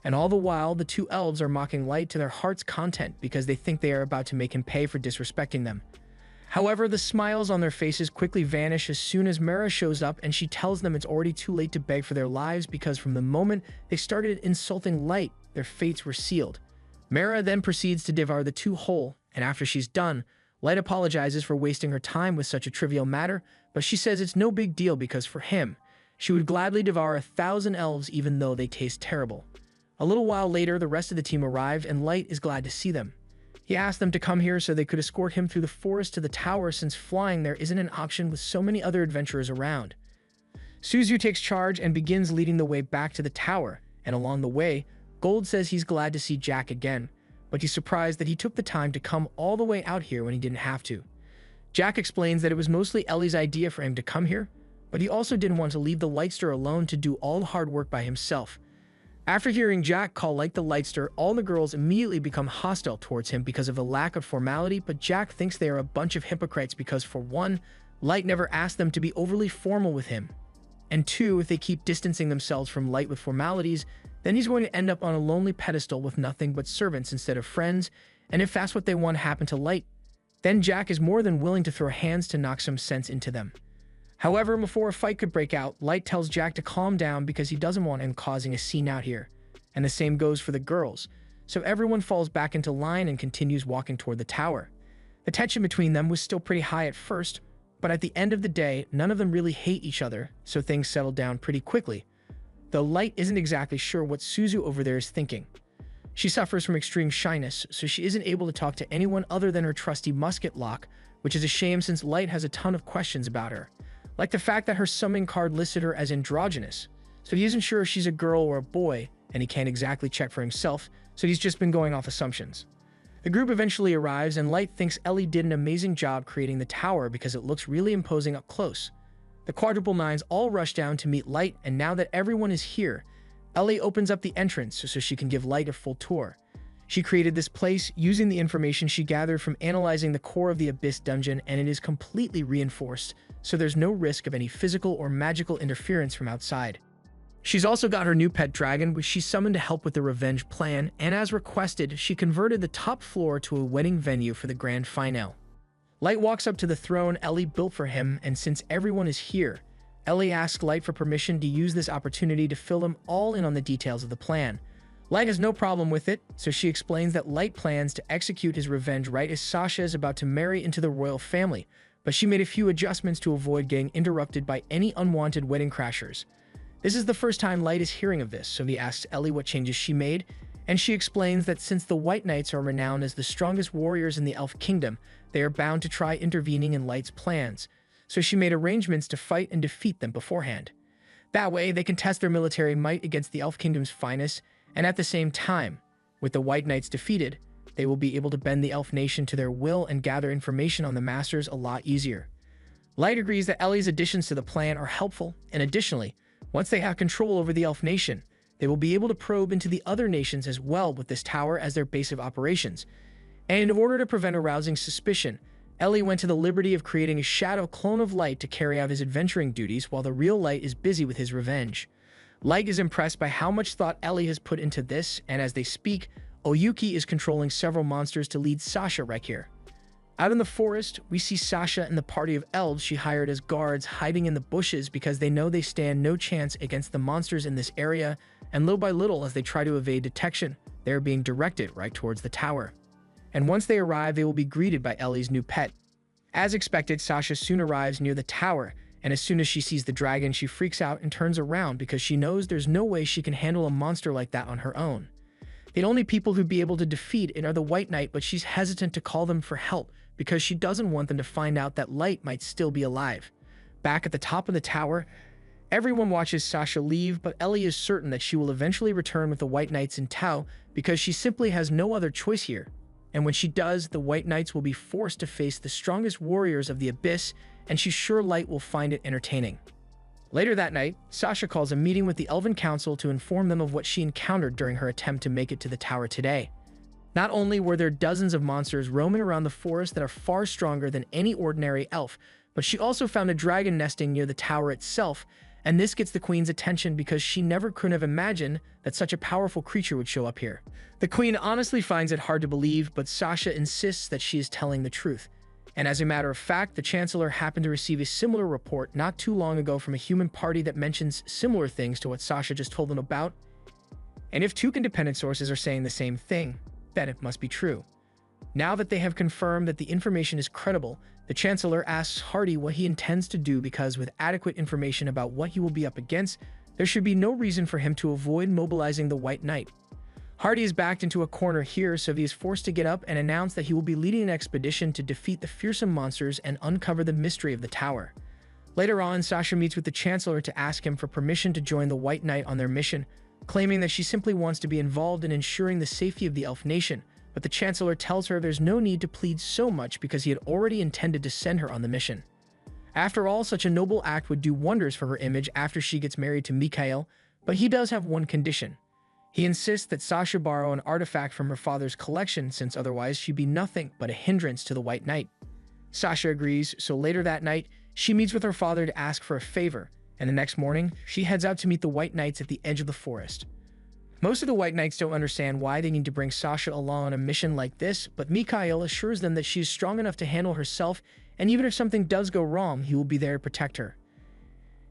And all the while, the two elves are mocking Light to their heart's content because they think they are about to make him pay for disrespecting them. However, the smiles on their faces quickly vanish as soon as Mara shows up and she tells them it's already too late to beg for their lives because from the moment they started insulting Light, their fates were sealed. Mara then proceeds to devour the two whole, and after she's done, Light apologizes for wasting her time with such a trivial matter, but she says it's no big deal because for him, she would gladly devour 1,000 elves even though they taste terrible. A little while later, the rest of the team arrive and Light is glad to see them. He asked them to come here so they could escort him through the forest to the tower since flying there isn't an option with so many other adventurers around. Suzu takes charge and begins leading the way back to the tower, and along the way, Gold says he's glad to see Jack again, but he's surprised that he took the time to come all the way out here when he didn't have to. Jack explains that it was mostly Ellie's idea for him to come here, but he also didn't want to leave the Lightster alone to do all the hard work by himself. After hearing Jack call Light the Lightster, all the girls immediately become hostile towards him because of a lack of formality, but Jack thinks they are a bunch of hypocrites because, for one, Light never asked them to be overly formal with him. And two, if they keep distancing themselves from Light with formalities, then he's going to end up on a lonely pedestal with nothing but servants instead of friends, and if that's what they want to happen to Light, then Jack is more than willing to throw hands to knock some sense into them. However, before a fight could break out, Light tells Jack to calm down because he doesn't want him causing a scene out here. And the same goes for the girls, so everyone falls back into line and continues walking toward the tower. The tension between them was still pretty high at first, but at the end of the day, none of them really hate each other, so things settle down pretty quickly. Though Light isn't exactly sure what Suzu over there is thinking. She suffers from extreme shyness, so she isn't able to talk to anyone other than her trusty musket lock, which is a shame since Light has a ton of questions about her. Like the fact that her summoning card listed her as androgynous, so he isn't sure if she's a girl or a boy, and he can't exactly check for himself, so he's just been going off assumptions. The group eventually arrives, and Light thinks Ellie did an amazing job creating the tower because it looks really imposing up close. The quadruple nines all rush down to meet Light, and now that everyone is here, Ellie opens up the entrance so she can give Light a full tour. She created this place using the information she gathered from analyzing the core of the Abyss dungeon, and it is completely reinforced, so there's no risk of any physical or magical interference from outside. She's also got her new pet dragon, which she summoned to help with the revenge plan, and as requested, she converted the top floor to a wedding venue for the grand finale. Light walks up to the throne Ellie built for him, and since everyone is here, Ellie asks Light for permission to use this opportunity to fill them all in on the details of the plan. Light has no problem with it, so she explains that Light plans to execute his revenge right as Sasha is about to marry into the royal family, but she made a few adjustments to avoid getting interrupted by any unwanted wedding crashers. This is the first time Light is hearing of this, so he asks Ellie what changes she made, and she explains that since the White Knights are renowned as the strongest warriors in the Elf Kingdom, they are bound to try intervening in Light's plans, so she made arrangements to fight and defeat them beforehand. That way, they can test their military might against the Elf Kingdom's finest, and at the same time, with the White Knights defeated, they will be able to bend the Elf Nation to their will and gather information on the Masters a lot easier. Light agrees that Ellie's additions to the plan are helpful, and additionally, once they have control over the Elf Nation, they will be able to probe into the other nations as well with this tower as their base of operations. And in order to prevent arousing suspicion, Ellie went to the liberty of creating a shadow clone of Light to carry out his adventuring duties while the real Light is busy with his revenge. Light is impressed by how much thought Ellie has put into this, and as they speak, Oyuki is controlling several monsters to lead Sasha right here. Out in the forest, we see Sasha and the party of elves she hired as guards hiding in the bushes because they know they stand no chance against the monsters in this area, and little by little as they try to evade detection, they are being directed right towards the tower. And once they arrive, they will be greeted by Ellie's new pet. As expected, Sasha soon arrives near the tower, and as soon as she sees the dragon, she freaks out and turns around because she knows there's no way she can handle a monster like that on her own. The only people who'd be able to defeat it are the White Knight, but she's hesitant to call them for help because she doesn't want them to find out that Light might still be alive. Back at the top of the tower, everyone watches Sasha leave, but Ellie is certain that she will eventually return with the White Knights in tow because she simply has no other choice here. And when she does, the White Knights will be forced to face the strongest warriors of the Abyss, and she's sure Light will find it entertaining. Later that night, Sasha calls a meeting with the Elven Council to inform them of what she encountered during her attempt to make it to the tower today. Not only were there dozens of monsters roaming around the forest that are far stronger than any ordinary elf, but she also found a dragon nesting near the tower itself, and this gets the Queen's attention because she never could have imagined that such a powerful creature would show up here. The Queen honestly finds it hard to believe, but Sasha insists that she is telling the truth. And as a matter of fact, the Chancellor happened to receive a similar report not too long ago from a human party that mentions similar things to what Sasha just told them about. And if two independent sources are saying the same thing, then it must be true. Now that they have confirmed that the information is credible, the Chancellor asks Hardy what he intends to do because with adequate information about what he will be up against, there should be no reason for him to avoid mobilizing the White Knight. Hardy is backed into a corner here, so he is forced to get up and announce that he will be leading an expedition to defeat the fearsome monsters and uncover the mystery of the tower. Later on, Sasha meets with the Chancellor to ask him for permission to join the White Knight on their mission, claiming that she simply wants to be involved in ensuring the safety of the Elf Nation, but the Chancellor tells her there's no need to plead so much because he had already intended to send her on the mission. After all, such a noble act would do wonders for her image after she gets married to Mikhail, but he does have one condition. He insists that Sasha borrow an artifact from her father's collection since otherwise she'd be nothing but a hindrance to the White Knight. Sasha agrees, so later that night, she meets with her father to ask for a favor, and the next morning, she heads out to meet the White Knights at the edge of the forest. Most of the White Knights don't understand why they need to bring Sasha along on a mission like this, but Mikhail assures them that she is strong enough to handle herself, and even if something does go wrong, he will be there to protect her.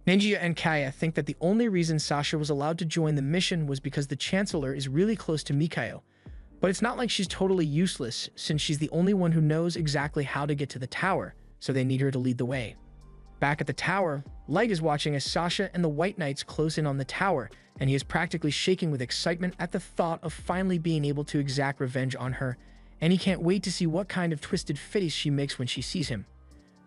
Ninja and Kaya think that the only reason Sasha was allowed to join the mission was because the Chancellor is really close to Mikhail, but it's not like she's totally useless since she's the only one who knows exactly how to get to the tower, so they need her to lead the way. Back at the tower, Light is watching as Sasha and the White Knights close in on the tower, and he is practically shaking with excitement at the thought of finally being able to exact revenge on her, and he can't wait to see what kind of twisted face she makes when she sees him.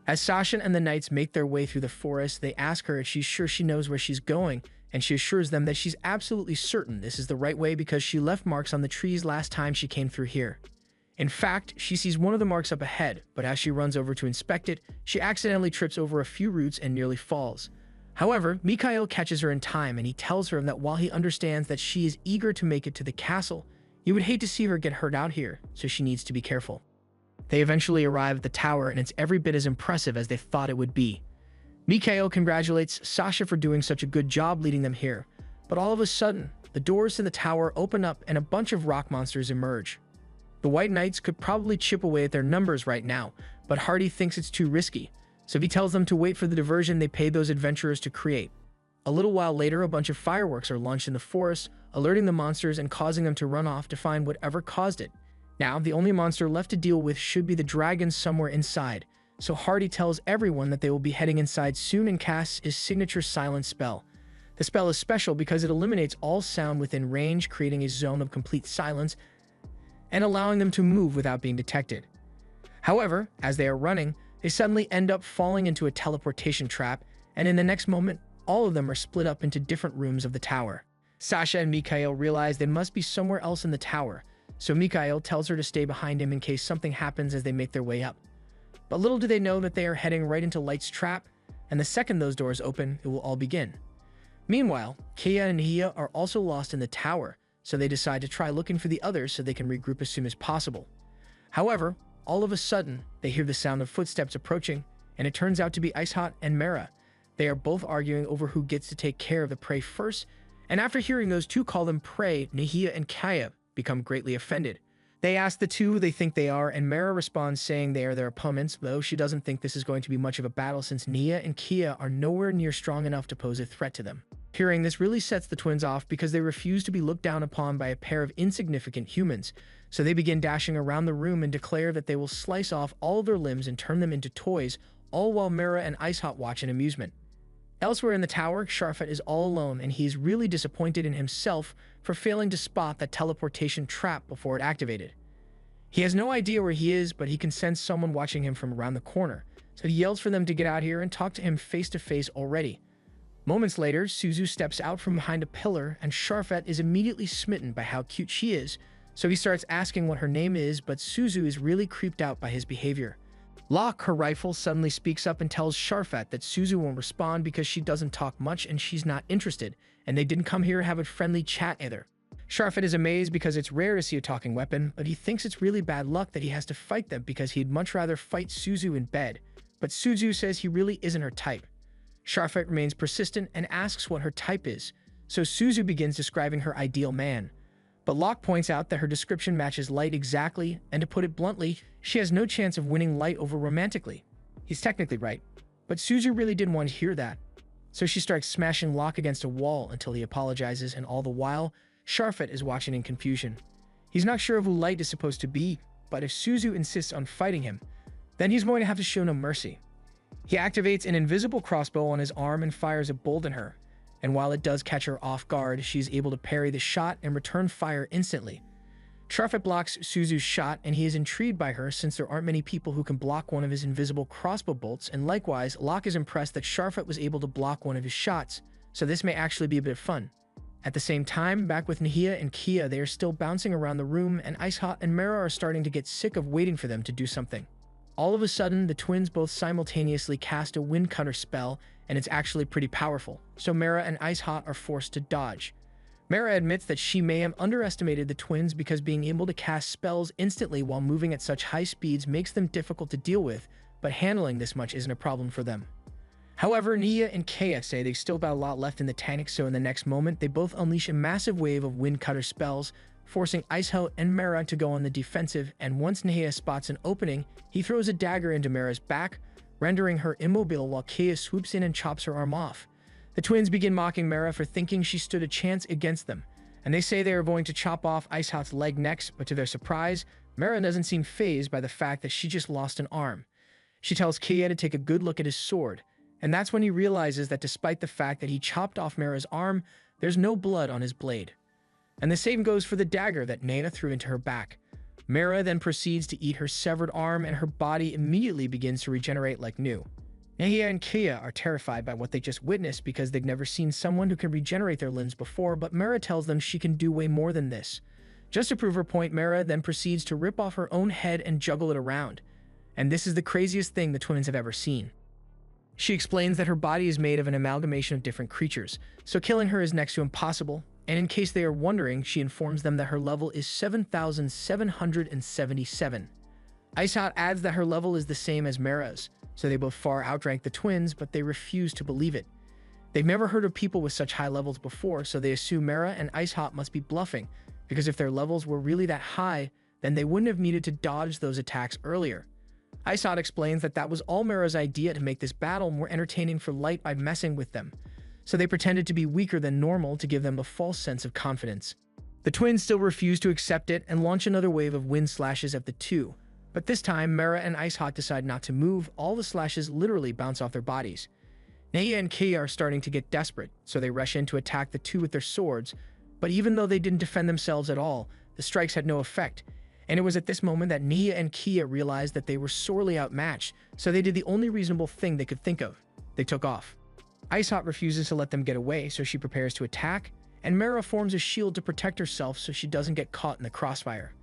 As Sasha and the Knights make their way through the forest, they ask her if she's sure she knows where she's going, and she assures them that she's absolutely certain this is the right way because she left marks on the trees last time she came through here. In fact, she sees one of the marks up ahead, but as she runs over to inspect it, she accidentally trips over a few roots and nearly falls. However, Mikhail catches her in time and he tells her that while he understands that she is eager to make it to the castle, he would hate to see her get hurt out here, so she needs to be careful. They eventually arrive at the tower and it's every bit as impressive as they thought it would be. Mikhail congratulates Sasha for doing such a good job leading them here, but all of a sudden, the doors to the tower open up and a bunch of rock monsters emerge. The White Knights could probably chip away at their numbers right now, but Hardy thinks it's too risky, so he tells them to wait for the diversion they paid those adventurers to create. A little while later, a bunch of fireworks are launched in the forest, alerting the monsters and causing them to run off to find whatever caused it. Now, the only monster left to deal with should be the dragon somewhere inside, so Hardy tells everyone that they will be heading inside soon and casts his signature silence spell. The spell is special because it eliminates all sound within range, creating a zone of complete silence and allowing them to move without being detected. However, as they are running, they suddenly end up falling into a teleportation trap, and in the next moment, all of them are split up into different rooms of the tower. Sasha and Mikhail realize they must be somewhere else in the tower, so Mikhail tells her to stay behind him in case something happens as they make their way up. But little do they know that they are heading right into Light's trap, and the second those doors open, it will all begin. Meanwhile, Kia and Hia are also lost in the tower, so they decide to try looking for the others so they can regroup as soon as possible. However, all of a sudden, they hear the sound of footsteps approaching, and it turns out to be Ice Hot and Mara. They are both arguing over who gets to take care of the prey first, and after hearing those two call them prey, Nahia and Kaya become greatly offended. They ask the two who they think they are, and Mara responds saying they are their opponents, though she doesn't think this is going to be much of a battle since Nia and Kia are nowhere near strong enough to pose a threat to them. Hearing this really sets the twins off because they refuse to be looked down upon by a pair of insignificant humans, so they begin dashing around the room and declare that they will slice off all of their limbs and turn them into toys, all while Mara and Ice Hot watch in amusement. Elsewhere in the tower, Sharfet is all alone and he is really disappointed in himself for failing to spot that teleportation trap before it activated. He has no idea where he is, but he can sense someone watching him from around the corner, so he yells for them to get out here and talk to him face to face already. Moments later, Suzu steps out from behind a pillar and Sharfet is immediately smitten by how cute she is, so he starts asking what her name is, but Suzu is really creeped out by his behavior. Locke, her rifle, suddenly speaks up and tells Sharfet that Suzu won't respond because she doesn't talk much and she's not interested, and they didn't come here to have a friendly chat either. Sharfet is amazed because it's rare to see a talking weapon, but he thinks it's really bad luck that he has to fight them because he'd much rather fight Suzu in bed, but Suzu says he really isn't her type. Sharfet remains persistent and asks what her type is, so Suzu begins describing her ideal man. But Locke points out that her description matches Light exactly, and to put it bluntly, she has no chance of winning Light over romantically. He's technically right, but Suzu really didn't want to hear that. So she starts smashing Locke against a wall until he apologizes, and all the while, Sharfet is watching in confusion. He's not sure who Light is supposed to be, but if Suzu insists on fighting him, then he's going to have to show no mercy. He activates an invisible crossbow on his arm and fires a bolt at her, and while it does catch her off guard, she's able to parry the shot and return fire instantly. Sharfet blocks Suzu's shot, and he is intrigued by her since there aren't many people who can block one of his invisible crossbow bolts, and likewise, Locke is impressed that Sharfet was able to block one of his shots, so this may actually be a bit of fun. At the same time, back with Nahia and Kia, they are still bouncing around the room, and Ice Hot and Mara are starting to get sick of waiting for them to do something. All of a sudden, the twins both simultaneously cast a wind cutter spell, and it's actually pretty powerful, so Mara and Ice Hot are forced to dodge. Mara admits that she may have underestimated the twins because being able to cast spells instantly while moving at such high speeds makes them difficult to deal with, but handling this much isn't a problem for them. However, Nia and Kaya say they've still got a lot left in the tank, so in the next moment, they both unleash a massive wave of wind cutter spells, forcing Ice Hot and Mara to go on the defensive, and once Nahia spots an opening, he throws a dagger into Mara's back, rendering her immobile while Kaya swoops in and chops her arm off. The twins begin mocking Mara for thinking she stood a chance against them, and they say they are going to chop off Ice Hot's leg next, but to their surprise, Mara doesn't seem fazed by the fact that she just lost an arm. She tells Kaya to take a good look at his sword, and that's when he realizes that despite the fact that he chopped off Mara's arm, there's no blood on his blade. And the same goes for the dagger that Nana threw into her back. Mara then proceeds to eat her severed arm, and her body immediately begins to regenerate like new. Nahia and Kia are terrified by what they just witnessed because they've never seen someone who can regenerate their limbs before, but Mara tells them she can do way more than this. Just to prove her point, Mara then proceeds to rip off her own head and juggle it around. And this is the craziest thing the twins have ever seen. She explains that her body is made of an amalgamation of different creatures, so killing her is next to impossible, and in case they are wondering, she informs them that her level is 7,777. Ice Hot adds that her level is the same as Mara's, so they both far outrank the twins, but they refuse to believe it. They've never heard of people with such high levels before, so they assume Mara and Ice Hot must be bluffing, because if their levels were really that high, then they wouldn't have needed to dodge those attacks earlier. Ice Hot explains that that was all Mara's idea to make this battle more entertaining for Light by messing with them, so they pretended to be weaker than normal to give them a false sense of confidence. The twins still refuse to accept it and launch another wave of wind slashes at the two, but this time Mara and Ice Hot decide not to move. All the slashes literally bounce off their bodies. Nia and Kia are starting to get desperate, so they rush in to attack the two with their swords, but even though they didn't defend themselves at all, the strikes had no effect, and it was at this moment that Nia and Kia realized that they were sorely outmatched, so they did the only reasonable thing they could think of. They took off. Ice Hot refuses to let them get away, so she prepares to attack, and Mara forms a shield to protect herself so she doesn't get caught in the crossfire.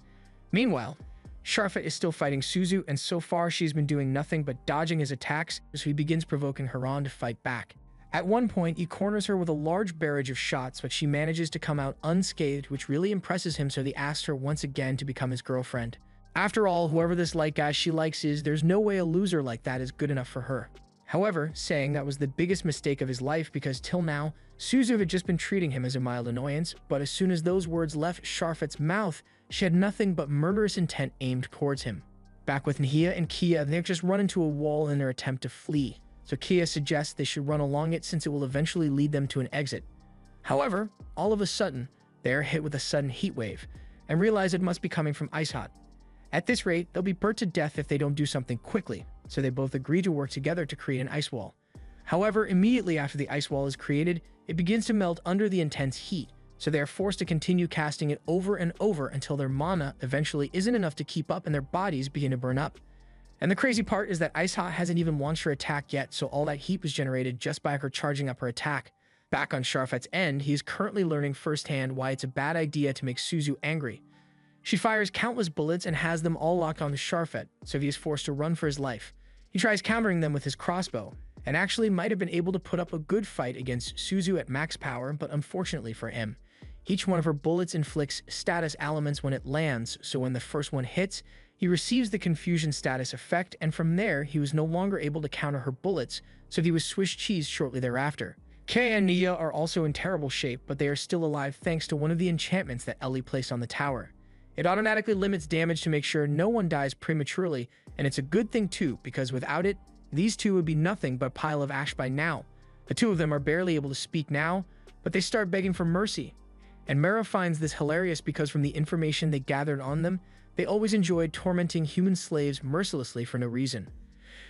Meanwhile, Sharfet is still fighting Suzu, and so far she's been doing nothing but dodging his attacks, so he begins provoking her on to fight back. At one point, he corners her with a large barrage of shots, but she manages to come out unscathed, which really impresses him, so he asks her once again to become his girlfriend. After all, whoever this Light guy she likes is, there's no way a loser like that is good enough for her. However, saying that was the biggest mistake of his life because till now, Suzu had just been treating him as a mild annoyance, but as soon as those words left Sharfet's mouth, she had nothing but murderous intent aimed towards him. Back with Nia and Kia, they've just run into a wall in their attempt to flee, so Kia suggests they should run along it since it will eventually lead them to an exit. However, all of a sudden, they are hit with a sudden heat wave, and realize it must be coming from Ice Hot. At this rate, they'll be burnt to death if they don't do something quickly, so they both agree to work together to create an ice wall. However, immediately after the ice wall is created, it begins to melt under the intense heat, so they are forced to continue casting it over and over until their mana eventually isn't enough to keep up and their bodies begin to burn up. And the crazy part is that Ice Hot hasn't even launched her attack yet, so all that heat was generated just by her charging up her attack. Back on Sharfet's end, he is currently learning firsthand why it's a bad idea to make Suzu angry. She fires countless bullets and has them all locked onto Sharfet, so he is forced to run for his life. He tries countering them with his crossbow, and actually might have been able to put up a good fight against Suzu at max power, but unfortunately for him, each one of her bullets inflicts status elements when it lands, so when the first one hits, he receives the confusion status effect, and from there, he was no longer able to counter her bullets, so he was Swiss cheese shortly thereafter. Kay and Nia are also in terrible shape, but they are still alive thanks to one of the enchantments that Ellie placed on the tower. It automatically limits damage to make sure no one dies prematurely, and it's a good thing too, because without it, these two would be nothing but a pile of ash by now. The two of them are barely able to speak now, but they start begging for mercy. And Mara finds this hilarious because from the information they gathered on them, they always enjoyed tormenting human slaves mercilessly for no reason.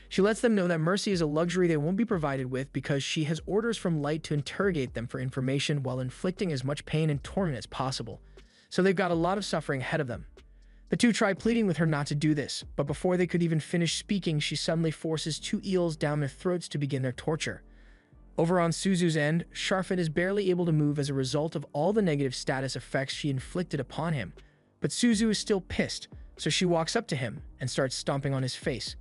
She lets them know that mercy is a luxury they won't be provided with because she has orders from Light to interrogate them for information while inflicting as much pain and torment as possible. So they've got a lot of suffering ahead of them. The two try pleading with her not to do this, but before they could even finish speaking, she suddenly forces two eels down their throats to begin their torture. Over on Suzu's end, Sharfet is barely able to move as a result of all the negative status effects she inflicted upon him, but Suzu is still pissed, so she walks up to him and starts stomping on his face.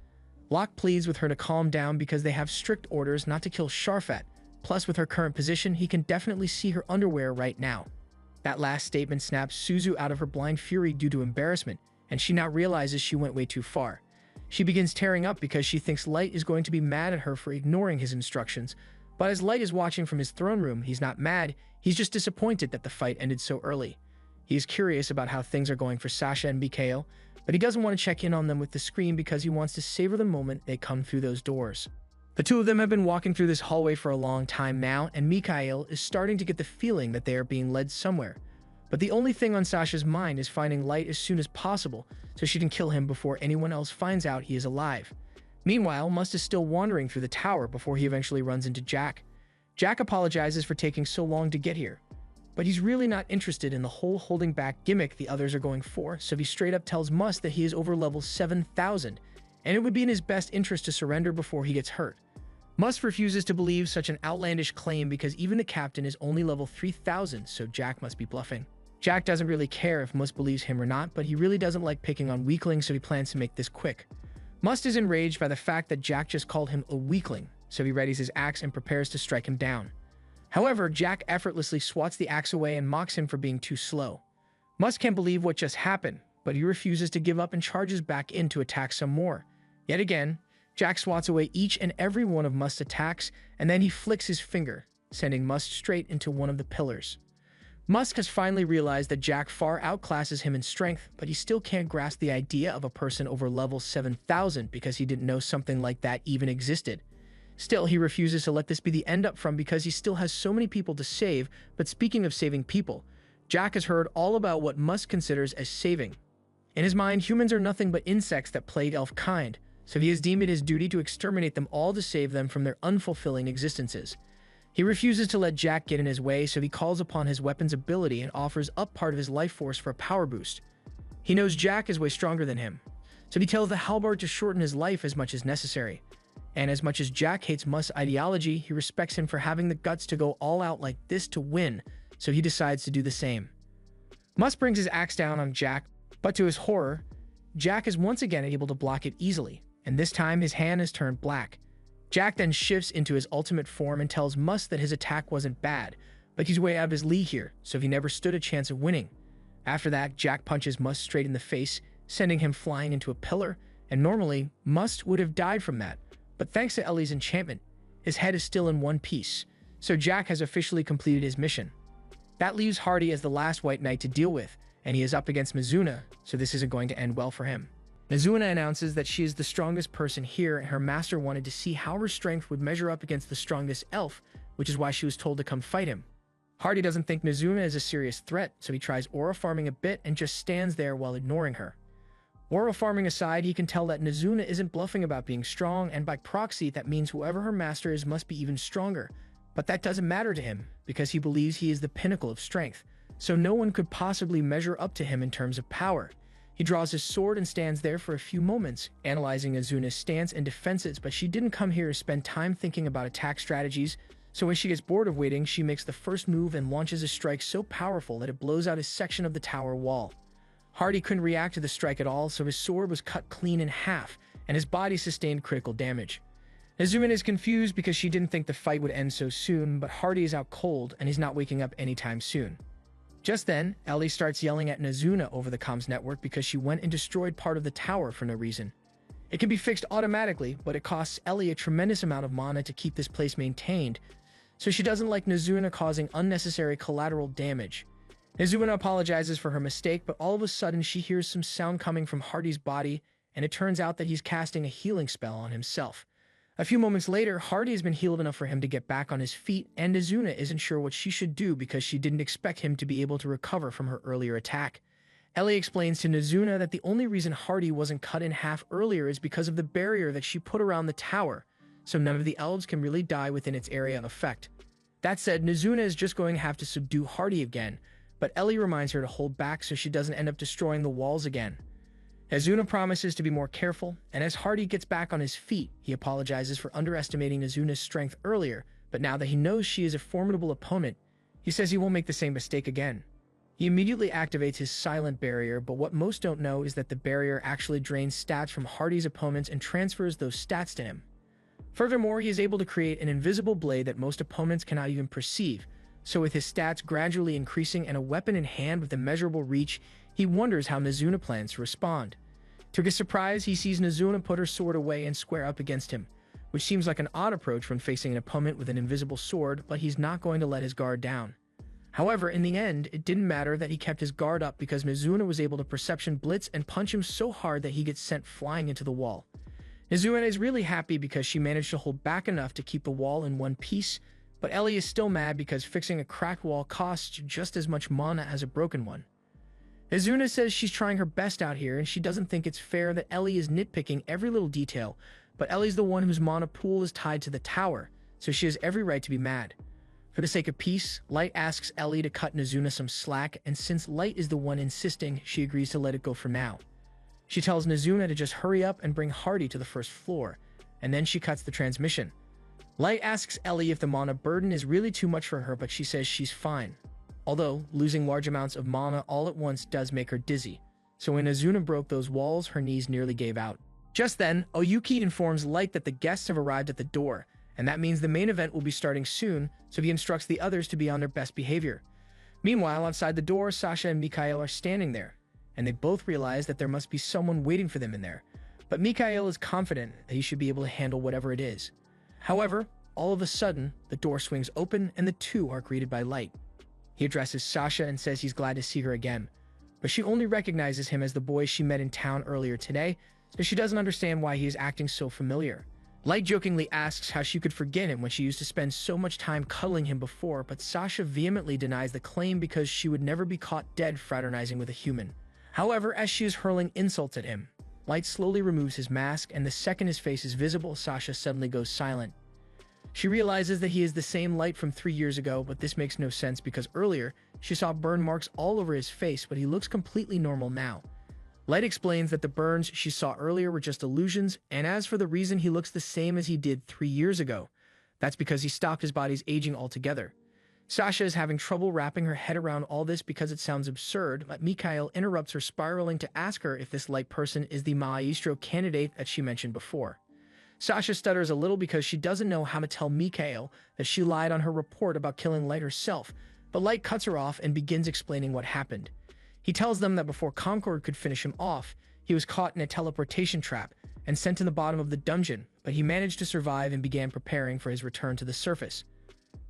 Locke pleads with her to calm down because they have strict orders not to kill Sharfet, plus with her current position, he can definitely see her underwear right now. That last statement snaps Suzu out of her blind fury due to embarrassment, and she now realizes she went way too far. She begins tearing up because she thinks Light is going to be mad at her for ignoring his instructions, but as Light is watching from his throne room, he's not mad, he's just disappointed that the fight ended so early. He is curious about how things are going for Sasha and Mikhail, but he doesn't want to check in on them with the screen because he wants to savor the moment they come through those doors. The two of them have been walking through this hallway for a long time now, and Mikhail is starting to get the feeling that they are being led somewhere. But the only thing on Sasha's mind is finding Light as soon as possible, so she can kill him before anyone else finds out he is alive. Meanwhile, Must is still wandering through the tower before he eventually runs into Jack. Jack apologizes for taking so long to get here, but he's really not interested in the whole holding back gimmick the others are going for, so he straight up tells Must that he is over level 7,000, and it would be in his best interest to surrender before he gets hurt. Must refuses to believe such an outlandish claim because even the captain is only level 3,000, so Jack must be bluffing. Jack doesn't really care if Must believes him or not, but he really doesn't like picking on weaklings, so he plans to make this quick. Must is enraged by the fact that Jack just called him a weakling, so he readies his axe and prepares to strike him down. However, Jack effortlessly swats the axe away and mocks him for being too slow. Must can't believe what just happened, but he refuses to give up and charges back in to attack some more. Yet again, Jack swats away each and every one of Must's attacks, and then he flicks his finger, sending Must straight into one of the pillars. Must has finally realized that Jack far outclasses him in strength, but he still can't grasp the idea of a person over level 7,000 because he didn't know something like that even existed. Still, he refuses to let this be the end up from because he still has so many people to save. But speaking of saving people, Jack has heard all about what Must considers as saving. In his mind, humans are nothing but insects that plague elf kind, so he has deemed it his duty to exterminate them all to save them from their unfulfilling existences. He refuses to let Jack get in his way, so he calls upon his weapon's ability and offers up part of his life force for a power boost. He knows Jack is way stronger than him, so he tells the halberd to shorten his life as much as necessary. And as much as Jack hates Must's ideology, he respects him for having the guts to go all out like this to win, so he decides to do the same. Must brings his axe down on Jack, but to his horror, Jack is once again able to block it easily, and this time his hand has turned black. Jack then shifts into his ultimate form and tells Must that his attack wasn't bad, but he's way out of his league here, so he never stood a chance of winning. After that, Jack punches Must straight in the face, sending him flying into a pillar, and normally, Must would have died from that, but thanks to Ellie's enchantment, his head is still in one piece, so Jack has officially completed his mission. That leaves Hardy as the last White Knight to deal with, and he is up against Mizuna, so this isn't going to end well for him. Mizuna announces that she is the strongest person here, and her master wanted to see how her strength would measure up against the strongest elf, which is why she was told to come fight him. Hardy doesn't think Mizuna is a serious threat, so he tries aura farming a bit and just stands there while ignoring her. Aura farming aside, he can tell that Mizuna isn't bluffing about being strong, and by proxy, that means whoever her master is must be even stronger. But that doesn't matter to him, because he believes he is the pinnacle of strength, so no one could possibly measure up to him in terms of power. He draws his sword and stands there for a few moments, analyzing Mizuna's stance and defenses, but she didn't come here to spend time thinking about attack strategies, so when she gets bored of waiting, she makes the first move and launches a strike so powerful that it blows out a section of the tower wall. Hardy couldn't react to the strike at all, so his sword was cut clean in half, and his body sustained critical damage. Azuma is confused because she didn't think the fight would end so soon, but Hardy is out cold and he's not waking up anytime soon. Just then, Ellie starts yelling at Nazuna over the comms network because she went and destroyed part of the tower for no reason. It can be fixed automatically, but it costs Ellie a tremendous amount of mana to keep this place maintained, so she doesn't like Nazuna causing unnecessary collateral damage. Nazuna apologizes for her mistake, but all of a sudden she hears some sound coming from Hardy's body, and it turns out that he's casting a healing spell on himself. A few moments later, Hardy has been healed enough for him to get back on his feet, and Nazuna isn't sure what she should do because she didn't expect him to be able to recover from her earlier attack. Ellie explains to Nazuna that the only reason Hardy wasn't cut in half earlier is because of the barrier that she put around the tower, so none of the elves can really die within its area of effect. That said, Nazuna is just going to have to subdue Hardy again, but Ellie reminds her to hold back so she doesn't end up destroying the walls again. Nazuna promises to be more careful, and as Hardy gets back on his feet, he apologizes for underestimating Nazuna's strength earlier, but now that he knows she is a formidable opponent, he says he won't make the same mistake again. He immediately activates his silent barrier, but what most don't know is that the barrier actually drains stats from Hardy's opponents and transfers those stats to him. Furthermore, he is able to create an invisible blade that most opponents cannot even perceive, so with his stats gradually increasing and a weapon in hand with immeasurable reach, he wonders how Nazuna plans to respond. To his surprise, he sees Nazuna put her sword away and square up against him, which seems like an odd approach when facing an opponent with an invisible sword, but he's not going to let his guard down. However, in the end, it didn't matter that he kept his guard up because Nazuna was able to perception blitz and punch him so hard that he gets sent flying into the wall. Nazuna is really happy because she managed to hold back enough to keep the wall in one piece, but Ellie is still mad because fixing a cracked wall costs just as much mana as a broken one. Nazuna says she's trying her best out here and she doesn't think it's fair that Ellie is nitpicking every little detail, but Ellie's the one whose mana pool is tied to the tower, so she has every right to be mad. For the sake of peace, Light asks Ellie to cut Nazuna some slack, and since Light is the one insisting, she agrees to let it go for now. She tells Nazuna to just hurry up and bring Hardy to the first floor, and then she cuts the transmission. Light asks Ellie if the mana burden is really too much for her, but she says she's fine. Although, losing large amounts of mana all at once does make her dizzy, so when Nazuna broke those walls, her knees nearly gave out. Just then, Oyuki informs Light that the guests have arrived at the door, and that means the main event will be starting soon, so he instructs the others to be on their best behavior. Meanwhile, outside the door, Sasha and Mikhail are standing there, and they both realize that there must be someone waiting for them in there. But Mikhail is confident that he should be able to handle whatever it is. However, all of a sudden, the door swings open and the two are greeted by Light. He addresses Sasha and says he's glad to see her again, but she only recognizes him as the boy she met in town earlier today, so she doesn't understand why he is acting so familiar. Light jokingly asks how she could forget him when she used to spend so much time cuddling him before, but Sasha vehemently denies the claim because she would never be caught dead fraternizing with a human. However, as she is hurling insults at him, Light slowly removes his mask, and the second his face is visible, Sasha suddenly goes silent. She realizes that he is the same Light from 3 years ago, but this makes no sense because earlier, she saw burn marks all over his face, but he looks completely normal now. Light explains that the burns she saw earlier were just illusions, and as for the reason he looks the same as he did 3 years ago, that's because he stopped his body's aging altogether. Sasha is having trouble wrapping her head around all this because it sounds absurd, but Mikhail interrupts her, spiraling to ask her if this Light person is the maestro candidate that she mentioned before. Sasha stutters a little because she doesn't know how to tell Mikhail that she lied on her report about killing Light herself, but Light cuts her off and begins explaining what happened. He tells them that before Concord could finish him off, he was caught in a teleportation trap and sent to the bottom of the dungeon, but he managed to survive and began preparing for his return to the surface.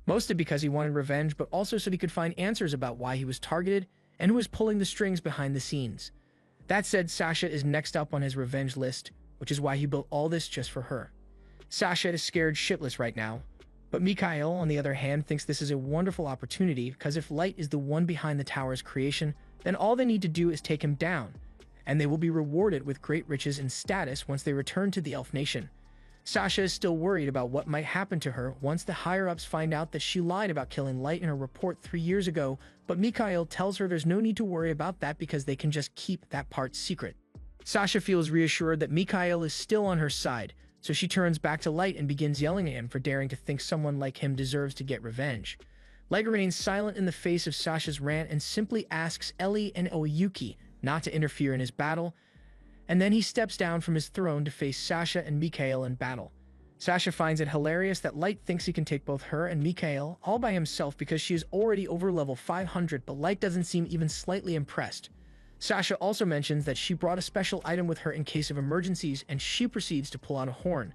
Mostly because he wanted revenge, but also so he could find answers about why he was targeted and who was pulling the strings behind the scenes. That said, Sasha is next up on his revenge list, which is why he built all this just for her. Sasha is scared shitless right now, but Mikhail, on the other hand, thinks this is a wonderful opportunity because if Light is the one behind the tower's creation, then all they need to do is take him down, and they will be rewarded with great riches and status once they return to the Elf Nation. Sasha is still worried about what might happen to her once the higher-ups find out that she lied about killing Light in her report 3 years ago, but Mikhail tells her there's no need to worry about that because they can just keep that part secret. Sasha feels reassured that Mikhail is still on her side, so she turns back to Light and begins yelling at him for daring to think someone like him deserves to get revenge. Light remains silent in the face of Sasha's rant and simply asks Ellie and Oyuki not to interfere in his battle, and then he steps down from his throne to face Sasha and Mikhail in battle. Sasha finds it hilarious that Light thinks he can take both her and Mikhail all by himself because she is already over level 500, but Light doesn't seem even slightly impressed. Sasha also mentions that she brought a special item with her in case of emergencies, and she proceeds to pull out a horn.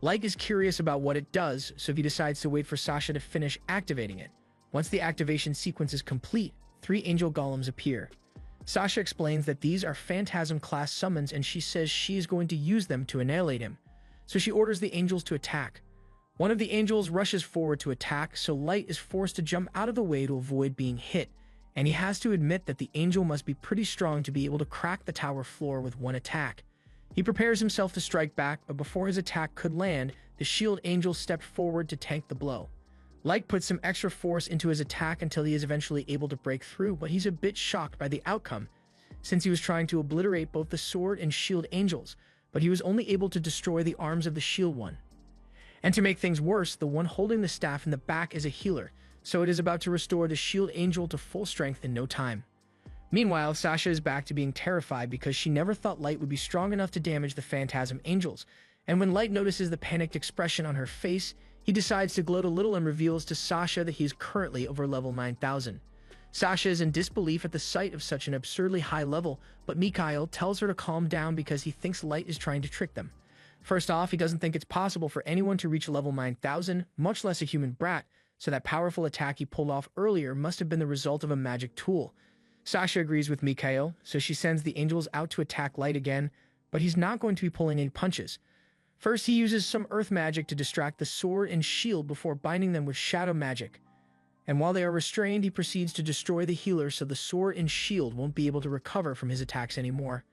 Light is curious about what it does, so he decides to wait for Sasha to finish activating it. Once the activation sequence is complete, 3 angel golems appear. Sasha explains that these are Phantasm-class summons, and she says she is going to use them to annihilate him. So she orders the angels to attack. One of the angels rushes forward to attack, so Light is forced to jump out of the way to avoid being hit, and he has to admit that the angel must be pretty strong to be able to crack the tower floor with one attack. He prepares himself to strike back, but before his attack could land, the shield angel stepped forward to tank the blow. Light puts some extra force into his attack until he is eventually able to break through, but he's a bit shocked by the outcome, since he was trying to obliterate both the sword and shield angels, but he was only able to destroy the arms of the shield one. And to make things worse, the one holding the staff in the back is a healer, so it is about to restore the shield angel to full strength in no time. Meanwhile, Sasha is back to being terrified because she never thought Light would be strong enough to damage the Phantasm angels, and when Light notices the panicked expression on her face, he decides to gloat a little and reveals to Sasha that he is currently over level 9000. Sasha is in disbelief at the sight of such an absurdly high level, but Mikhail tells her to calm down because he thinks Light is trying to trick them. First off, he doesn't think it's possible for anyone to reach level 9000, much less a human brat, so that powerful attack he pulled off earlier must have been the result of a magic tool. Sasha agrees with Mikhail, so she sends the angels out to attack Light again, but he's not going to be pulling any punches. First, he uses some earth magic to distract the sword and shield before binding them with shadow magic. And while they are restrained, he proceeds to destroy the healer so the sword and shield won't be able to recover from his attacks anymore.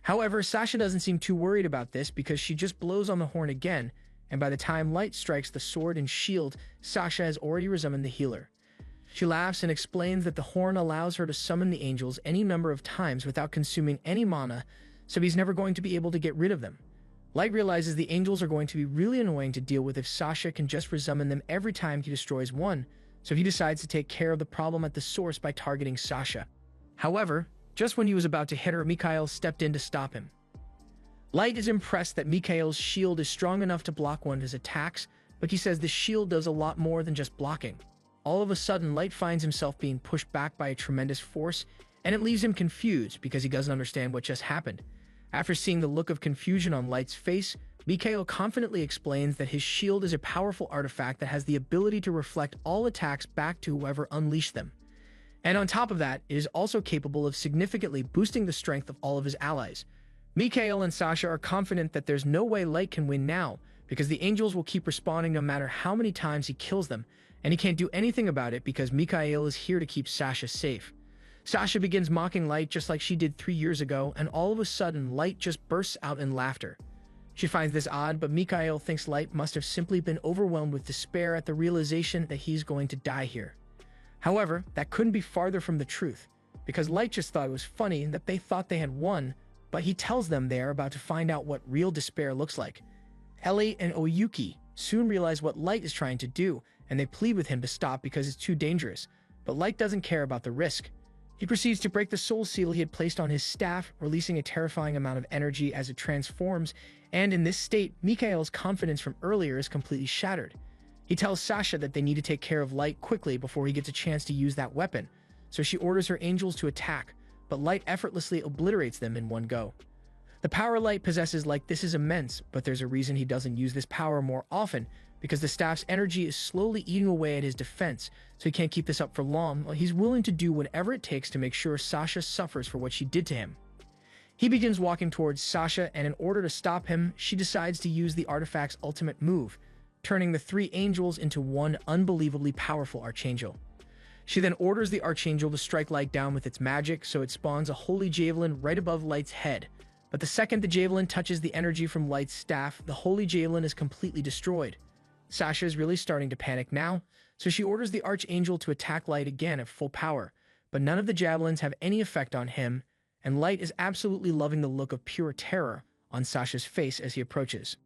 However, Sasha doesn't seem too worried about this because she just blows on the horn again, and by the time Light strikes the sword and shield, Sasha has already resummoned the healer. She laughs and explains that the horn allows her to summon the angels any number of times without consuming any mana, so he's never going to be able to get rid of them. Light realizes the angels are going to be really annoying to deal with if Sasha can just resummon them every time he destroys one, so he decides to take care of the problem at the source by targeting Sasha. However, just when he was about to hit her, Mikhail stepped in to stop him. Light is impressed that Mikhail's shield is strong enough to block one of his attacks, But he says the shield does a lot more than just blocking. All of a sudden, Light finds himself being pushed back by a tremendous force, and it leaves him confused because he doesn't understand what just happened. After seeing the look of confusion on Light's face, Mikhail confidently explains that his shield is a powerful artifact that has the ability to reflect all attacks back to whoever unleashed them. And on top of that, it is also capable of significantly boosting the strength of all of his allies. Mikhail and Sasha are confident that there's no way Light can win now, because the angels will keep respawning no matter how many times he kills them, and he can't do anything about it because Mikhail is here to keep Sasha safe. Sasha begins mocking Light just like she did 3 years ago, and all of a sudden, Light just bursts out in laughter. She finds this odd, but Mikhail thinks Light must have simply been overwhelmed with despair at the realization that he's going to die here. However, that couldn't be farther from the truth, because Light just thought it was funny that they thought they had won, but he tells them they are about to find out what real despair looks like. Ellie and Oyuki soon realize what Light is trying to do, and they plead with him to stop because it's too dangerous, but Light doesn't care about the risk. He proceeds to break the soul seal he had placed on his staff, releasing a terrifying amount of energy as it transforms, and in this state, Mikhail's confidence from earlier is completely shattered. He tells Sasha that they need to take care of Light quickly before he gets a chance to use that weapon, so she orders her angels to attack, but Light effortlessly obliterates them in one go. The power Light possesses like this is immense, but there's a reason he doesn't use this power more often, because the staff's energy is slowly eating away at his defense, so he can't keep this up for long. He's willing to do whatever it takes to make sure Sasha suffers for what she did to him. He begins walking towards Sasha, and in order to stop him, she decides to use the artifact's ultimate move, turning the 3 angels into one unbelievably powerful archangel. She then orders the archangel to strike Light down with its magic, so it spawns a holy javelin right above Light's head. But the second the javelin touches the energy from Light's staff, the holy javelin is completely destroyed. Sasha is really starting to panic now, so she orders the archangel to attack Light again at full power, but none of the javelins have any effect on him, and Light is absolutely loving the look of pure terror on Sasha's face as he approaches.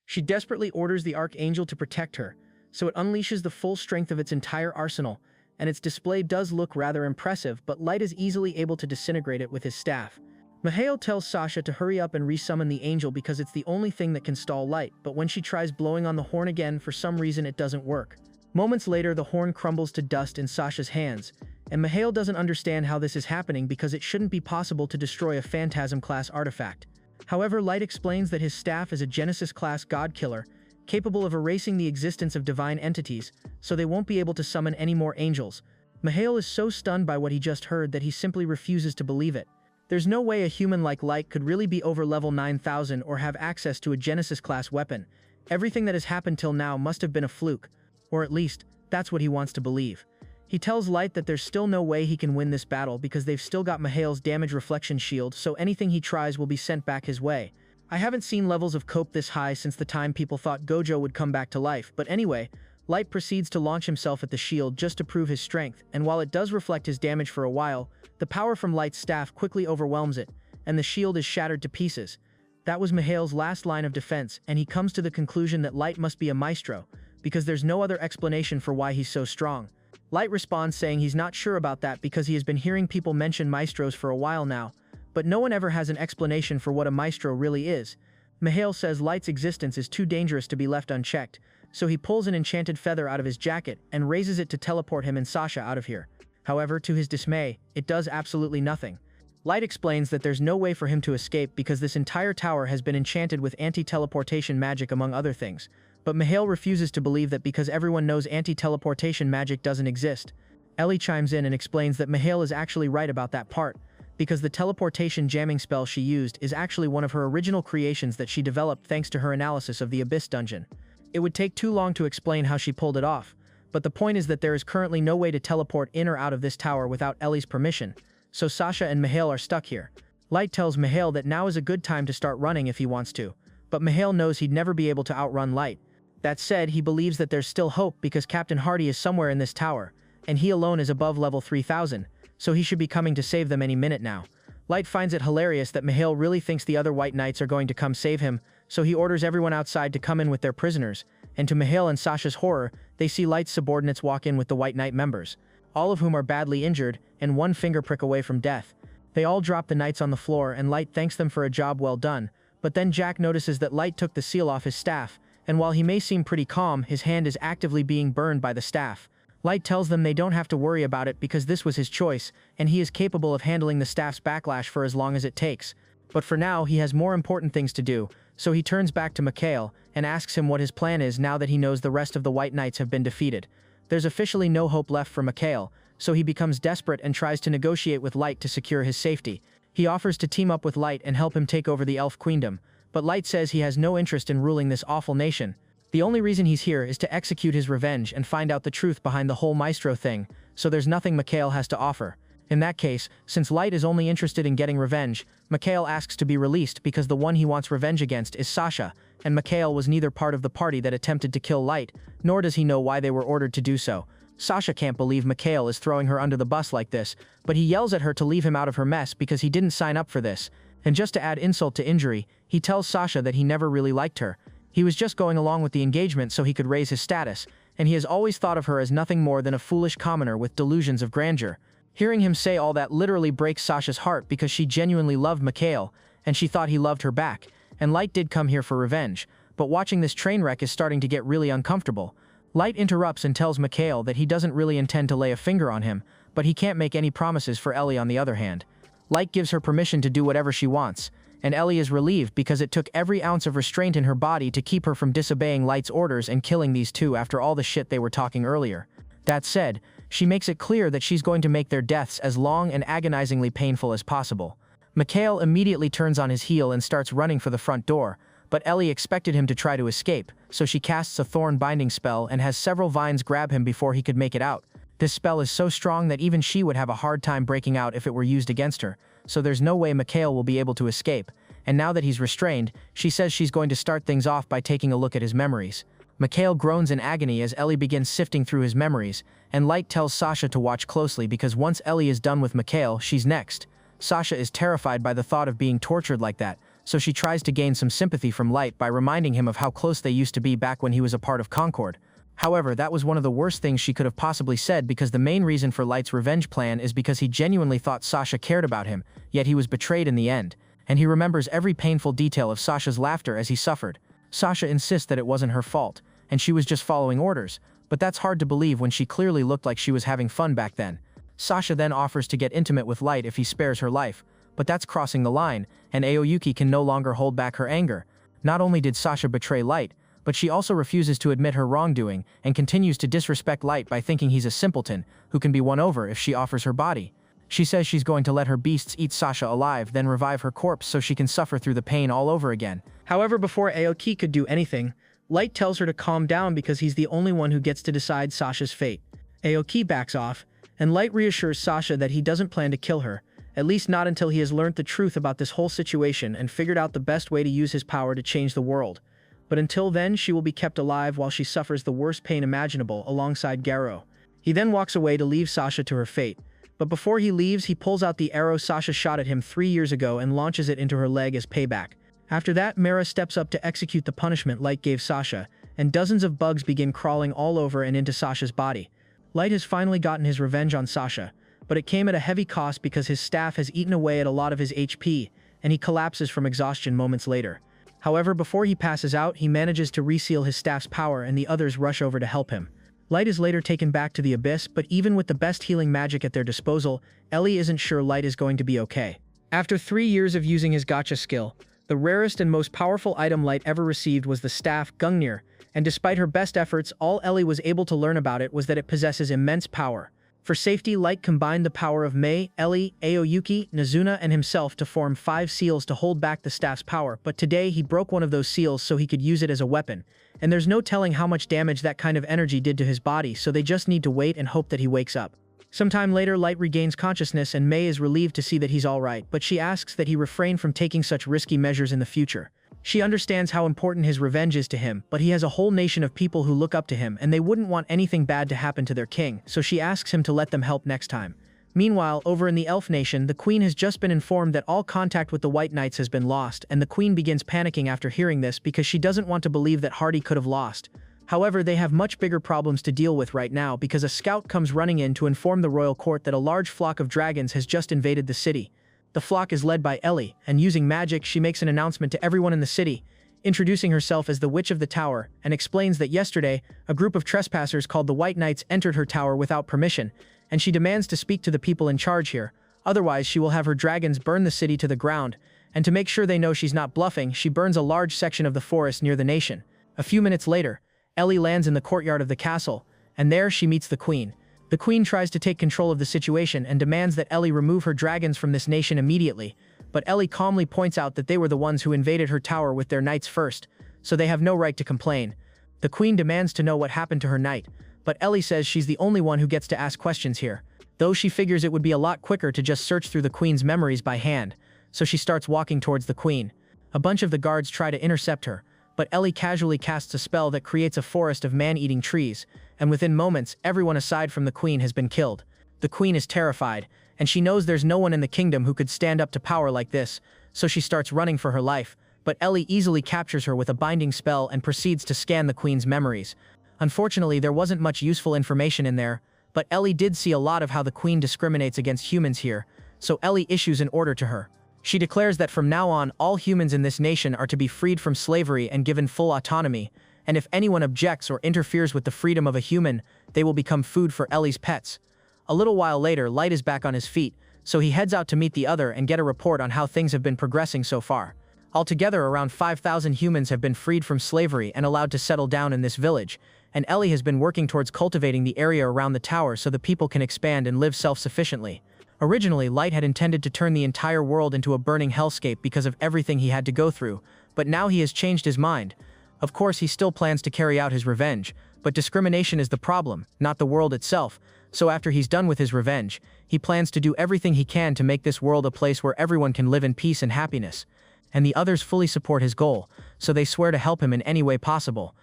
She desperately orders the archangel to protect her, so it unleashes the full strength of its entire arsenal, and its display does look rather impressive, but Light is easily able to disintegrate it with his staff. Mikhail tells Sasha to hurry up and resummon the angel because it's the only thing that can stall Light, but when she tries blowing on the horn again, for some reason it doesn't work. Moments later, the horn crumbles to dust in Sasha's hands, and Mikhail doesn't understand how this is happening because it shouldn't be possible to destroy a Phantasm-class artifact. However, Light explains that his staff is a Genesis-class god killer, capable of erasing the existence of divine entities, so they won't be able to summon any more angels. Mikhail is so stunned by what he just heard that he simply refuses to believe it. There's no way a human like Light could really be over level 9000 or have access to a Genesis-class weapon. Everything that has happened till now must have been a fluke, or at least, that's what he wants to believe. He tells Light that there's still no way he can win this battle because they've still got Mikhail's damage reflection shield, so anything he tries will be sent back his way. I haven't seen levels of cope this high since the time people thought Gojo would come back to life, but anyway, Light proceeds to launch himself at the shield just to prove his strength, and while it does reflect his damage for a while, the power from Light's staff quickly overwhelms it, and the shield is shattered to pieces. That was Mikhail's last line of defense, and he comes to the conclusion that Light must be a maestro, because there's no other explanation for why he's so strong. Light responds saying he's not sure about that because he has been hearing people mention maestros for a while now, but no one ever has an explanation for what a maestro really is. Mikhail says Light's existence is too dangerous to be left unchecked, so he pulls an enchanted feather out of his jacket and raises it to teleport him and Sasha out of here. However, to his dismay, it does absolutely nothing. Light explains that there's no way for him to escape because this entire tower has been enchanted with anti-teleportation magic among other things, but Mikhail refuses to believe that because everyone knows anti-teleportation magic doesn't exist. Ellie chimes in and explains that Mikhail is actually right about that part, because the teleportation jamming spell she used is actually one of her original creations that she developed thanks to her analysis of the Abyss dungeon. It would take too long to explain how she pulled it off, but the point is that there is currently no way to teleport in or out of this tower without Ellie's permission, so Sasha and Mikhail are stuck here. Light tells Mikhail that now is a good time to start running if he wants to, but Mikhail knows he'd never be able to outrun Light. That said, he believes that there's still hope because Captain Hardy is somewhere in this tower, and he alone is above level 3000, so he should be coming to save them any minute now. Light finds it hilarious that Mikhail really thinks the other White Knights are going to come save him, so he orders everyone outside to come in with their prisoners, and to Mikhail and Sasha's horror, they see Light's subordinates walk in with the White Knight members, all of whom are badly injured and one finger prick away from death. They all drop the knights on the floor and Light thanks them for a job well done, but then Jack notices that Light took the seal off his staff, and while he may seem pretty calm, his hand is actively being burned by the staff. Light tells them they don't have to worry about it because this was his choice, and he is capable of handling the staff's backlash for as long as it takes. But for now, he has more important things to do, so he turns back to Mikhail and asks him what his plan is now that he knows the rest of the White Knights have been defeated. There's officially no hope left for Mikhail, so he becomes desperate and tries to negotiate with Light to secure his safety. He offers to team up with Light and help him take over the Elf Queendom, but Light says he has no interest in ruling this awful nation. The only reason he's here is to execute his revenge and find out the truth behind the whole Maestro thing, so there's nothing Mikhail has to offer. In that case, since Light is only interested in getting revenge, Mikhail asks to be released because the one he wants revenge against is Sasha, and Mikhail was neither part of the party that attempted to kill Light, nor does he know why they were ordered to do so. Sasha can't believe Mikhail is throwing her under the bus like this, but he yells at her to leave him out of her mess because he didn't sign up for this, and just to add insult to injury, he tells Sasha that he never really liked her. He was just going along with the engagement so he could raise his status, and he has always thought of her as nothing more than a foolish commoner with delusions of grandeur. Hearing him say all that literally breaks Sasha's heart because she genuinely loved Mikhail, and she thought he loved her back, and Light did come here for revenge, but watching this train wreck is starting to get really uncomfortable. Light interrupts and tells Mikhail that he doesn't really intend to lay a finger on him, but he can't make any promises for Ellie on the other hand. Light gives her permission to do whatever she wants, and Ellie is relieved because it took every ounce of restraint in her body to keep her from disobeying Light's orders and killing these two after all the shit they were talking earlier. That said, she makes it clear that she's going to make their deaths as long and agonizingly painful as possible. Mikhail immediately turns on his heel and starts running for the front door, but Ellie expected him to try to escape, so she casts a thorn binding spell and has several vines grab him before he could make it out. This spell is so strong that even she would have a hard time breaking out if it were used against her, so there's no way Mikhail will be able to escape, and now that he's restrained, she says she's going to start things off by taking a look at his memories. Mikhail groans in agony as Ellie begins sifting through his memories, and Light tells Sasha to watch closely because once Ellie is done with Mikhail, she's next. Sasha is terrified by the thought of being tortured like that, so she tries to gain some sympathy from Light by reminding him of how close they used to be back when he was a part of Concord. However, that was one of the worst things she could have possibly said because the main reason for Light's revenge plan is because he genuinely thought Sasha cared about him, yet he was betrayed in the end, and he remembers every painful detail of Sasha's laughter as he suffered. Sasha insists that it wasn't her fault, and she was just following orders, but that's hard to believe when she clearly looked like she was having fun back then. Sasha then offers to get intimate with Light if he spares her life, but that's crossing the line, and Aoyuki can no longer hold back her anger. Not only did Sasha betray Light, but she also refuses to admit her wrongdoing and continues to disrespect Light by thinking he's a simpleton who can be won over if she offers her body. She says she's going to let her beasts eat Sasha alive, then revive her corpse so she can suffer through the pain all over again. However, before Aoki could do anything, Light tells her to calm down because he's the only one who gets to decide Sasha's fate. Aoki backs off, and Light reassures Sasha that he doesn't plan to kill her, at least not until he has learned the truth about this whole situation and figured out the best way to use his power to change the world. But until then, she will be kept alive while she suffers the worst pain imaginable alongside Garo. He then walks away to leave Sasha to her fate, but before he leaves, he pulls out the arrow Sasha shot at him 3 years ago and launches it into her leg as payback. After that, Mara steps up to execute the punishment Light gave Sasha, and dozens of bugs begin crawling all over and into Sasha's body. Light has finally gotten his revenge on Sasha, but it came at a heavy cost because his staff has eaten away at a lot of his HP, and he collapses from exhaustion moments later. However, before he passes out, he manages to reseal his staff's power and the others rush over to help him. Light is later taken back to the Abyss, but even with the best healing magic at their disposal, Ellie isn't sure Light is going to be okay. After 3 years of using his gotcha skill, the rarest and most powerful item Light ever received was the staff Gungnir, and despite her best efforts, all Ellie was able to learn about it was that it possesses immense power. For safety, Light combined the power of Mei, Ellie, Aoyuki, Nazuna, and himself to form 5 seals to hold back the staff's power, but today he broke one of those seals so he could use it as a weapon, and there's no telling how much damage that kind of energy did to his body, so they just need to wait and hope that he wakes up. Sometime later, Light regains consciousness and Mei is relieved to see that he's alright, but she asks that he refrain from taking such risky measures in the future. She understands how important his revenge is to him, but he has a whole nation of people who look up to him and they wouldn't want anything bad to happen to their king, so she asks him to let them help next time. Meanwhile, over in the Elf Nation, the Queen has just been informed that all contact with the White Knights has been lost, and the Queen begins panicking after hearing this because she doesn't want to believe that Hardy could have lost. However, they have much bigger problems to deal with right now because a scout comes running in to inform the royal court that a large flock of dragons has just invaded the city. The flock is led by Ellie, and using magic, she makes an announcement to everyone in the city. introducing herself as the Witch of the Tower, and explains that yesterday, a group of trespassers called the White Knights entered her tower without permission, and she demands to speak to the people in charge here. Otherwise, she will have her dragons burn the city to the ground, and to make sure they know she's not bluffing, she burns a large section of the forest near the nation. A few minutes later, Ellie lands in the courtyard of the castle, and there she meets the Queen. The Queen tries to take control of the situation and demands that Ellie remove her dragons from this nation immediately, but Ellie calmly points out that they were the ones who invaded her tower with their knights first, so they have no right to complain. The Queen demands to know what happened to her knight, but Ellie says she's the only one who gets to ask questions here, though she figures it would be a lot quicker to just search through the Queen's memories by hand, so she starts walking towards the Queen. A bunch of the guards try to intercept her, but Ellie casually casts a spell that creates a forest of man-eating trees, and within moments, everyone aside from the Queen has been killed. The Queen is terrified, and she knows there's no one in the kingdom who could stand up to power like this, so she starts running for her life, but Ellie easily captures her with a binding spell and proceeds to scan the Queen's memories. Unfortunately, there wasn't much useful information in there, but Ellie did see a lot of how the Queen discriminates against humans here, so Ellie issues an order to her. She declares that from now on, all humans in this nation are to be freed from slavery and given full autonomy, and if anyone objects or interferes with the freedom of a human, they will become food for Ellie's pets. A little while later, Light is back on his feet, so he heads out to meet the other and get a report on how things have been progressing so far. Altogether, around 5,000 humans have been freed from slavery and allowed to settle down in this village, and Ellie has been working towards cultivating the area around the tower so the people can expand and live self-sufficiently. Originally, Light had intended to turn the entire world into a burning hellscape because of everything he had to go through, but now he has changed his mind. Of course, he still plans to carry out his revenge, but discrimination is the problem, not the world itself, so after he's done with his revenge, he plans to do everything he can to make this world a place where everyone can live in peace and happiness. And the others fully support his goal, so they swear to help him in any way possible.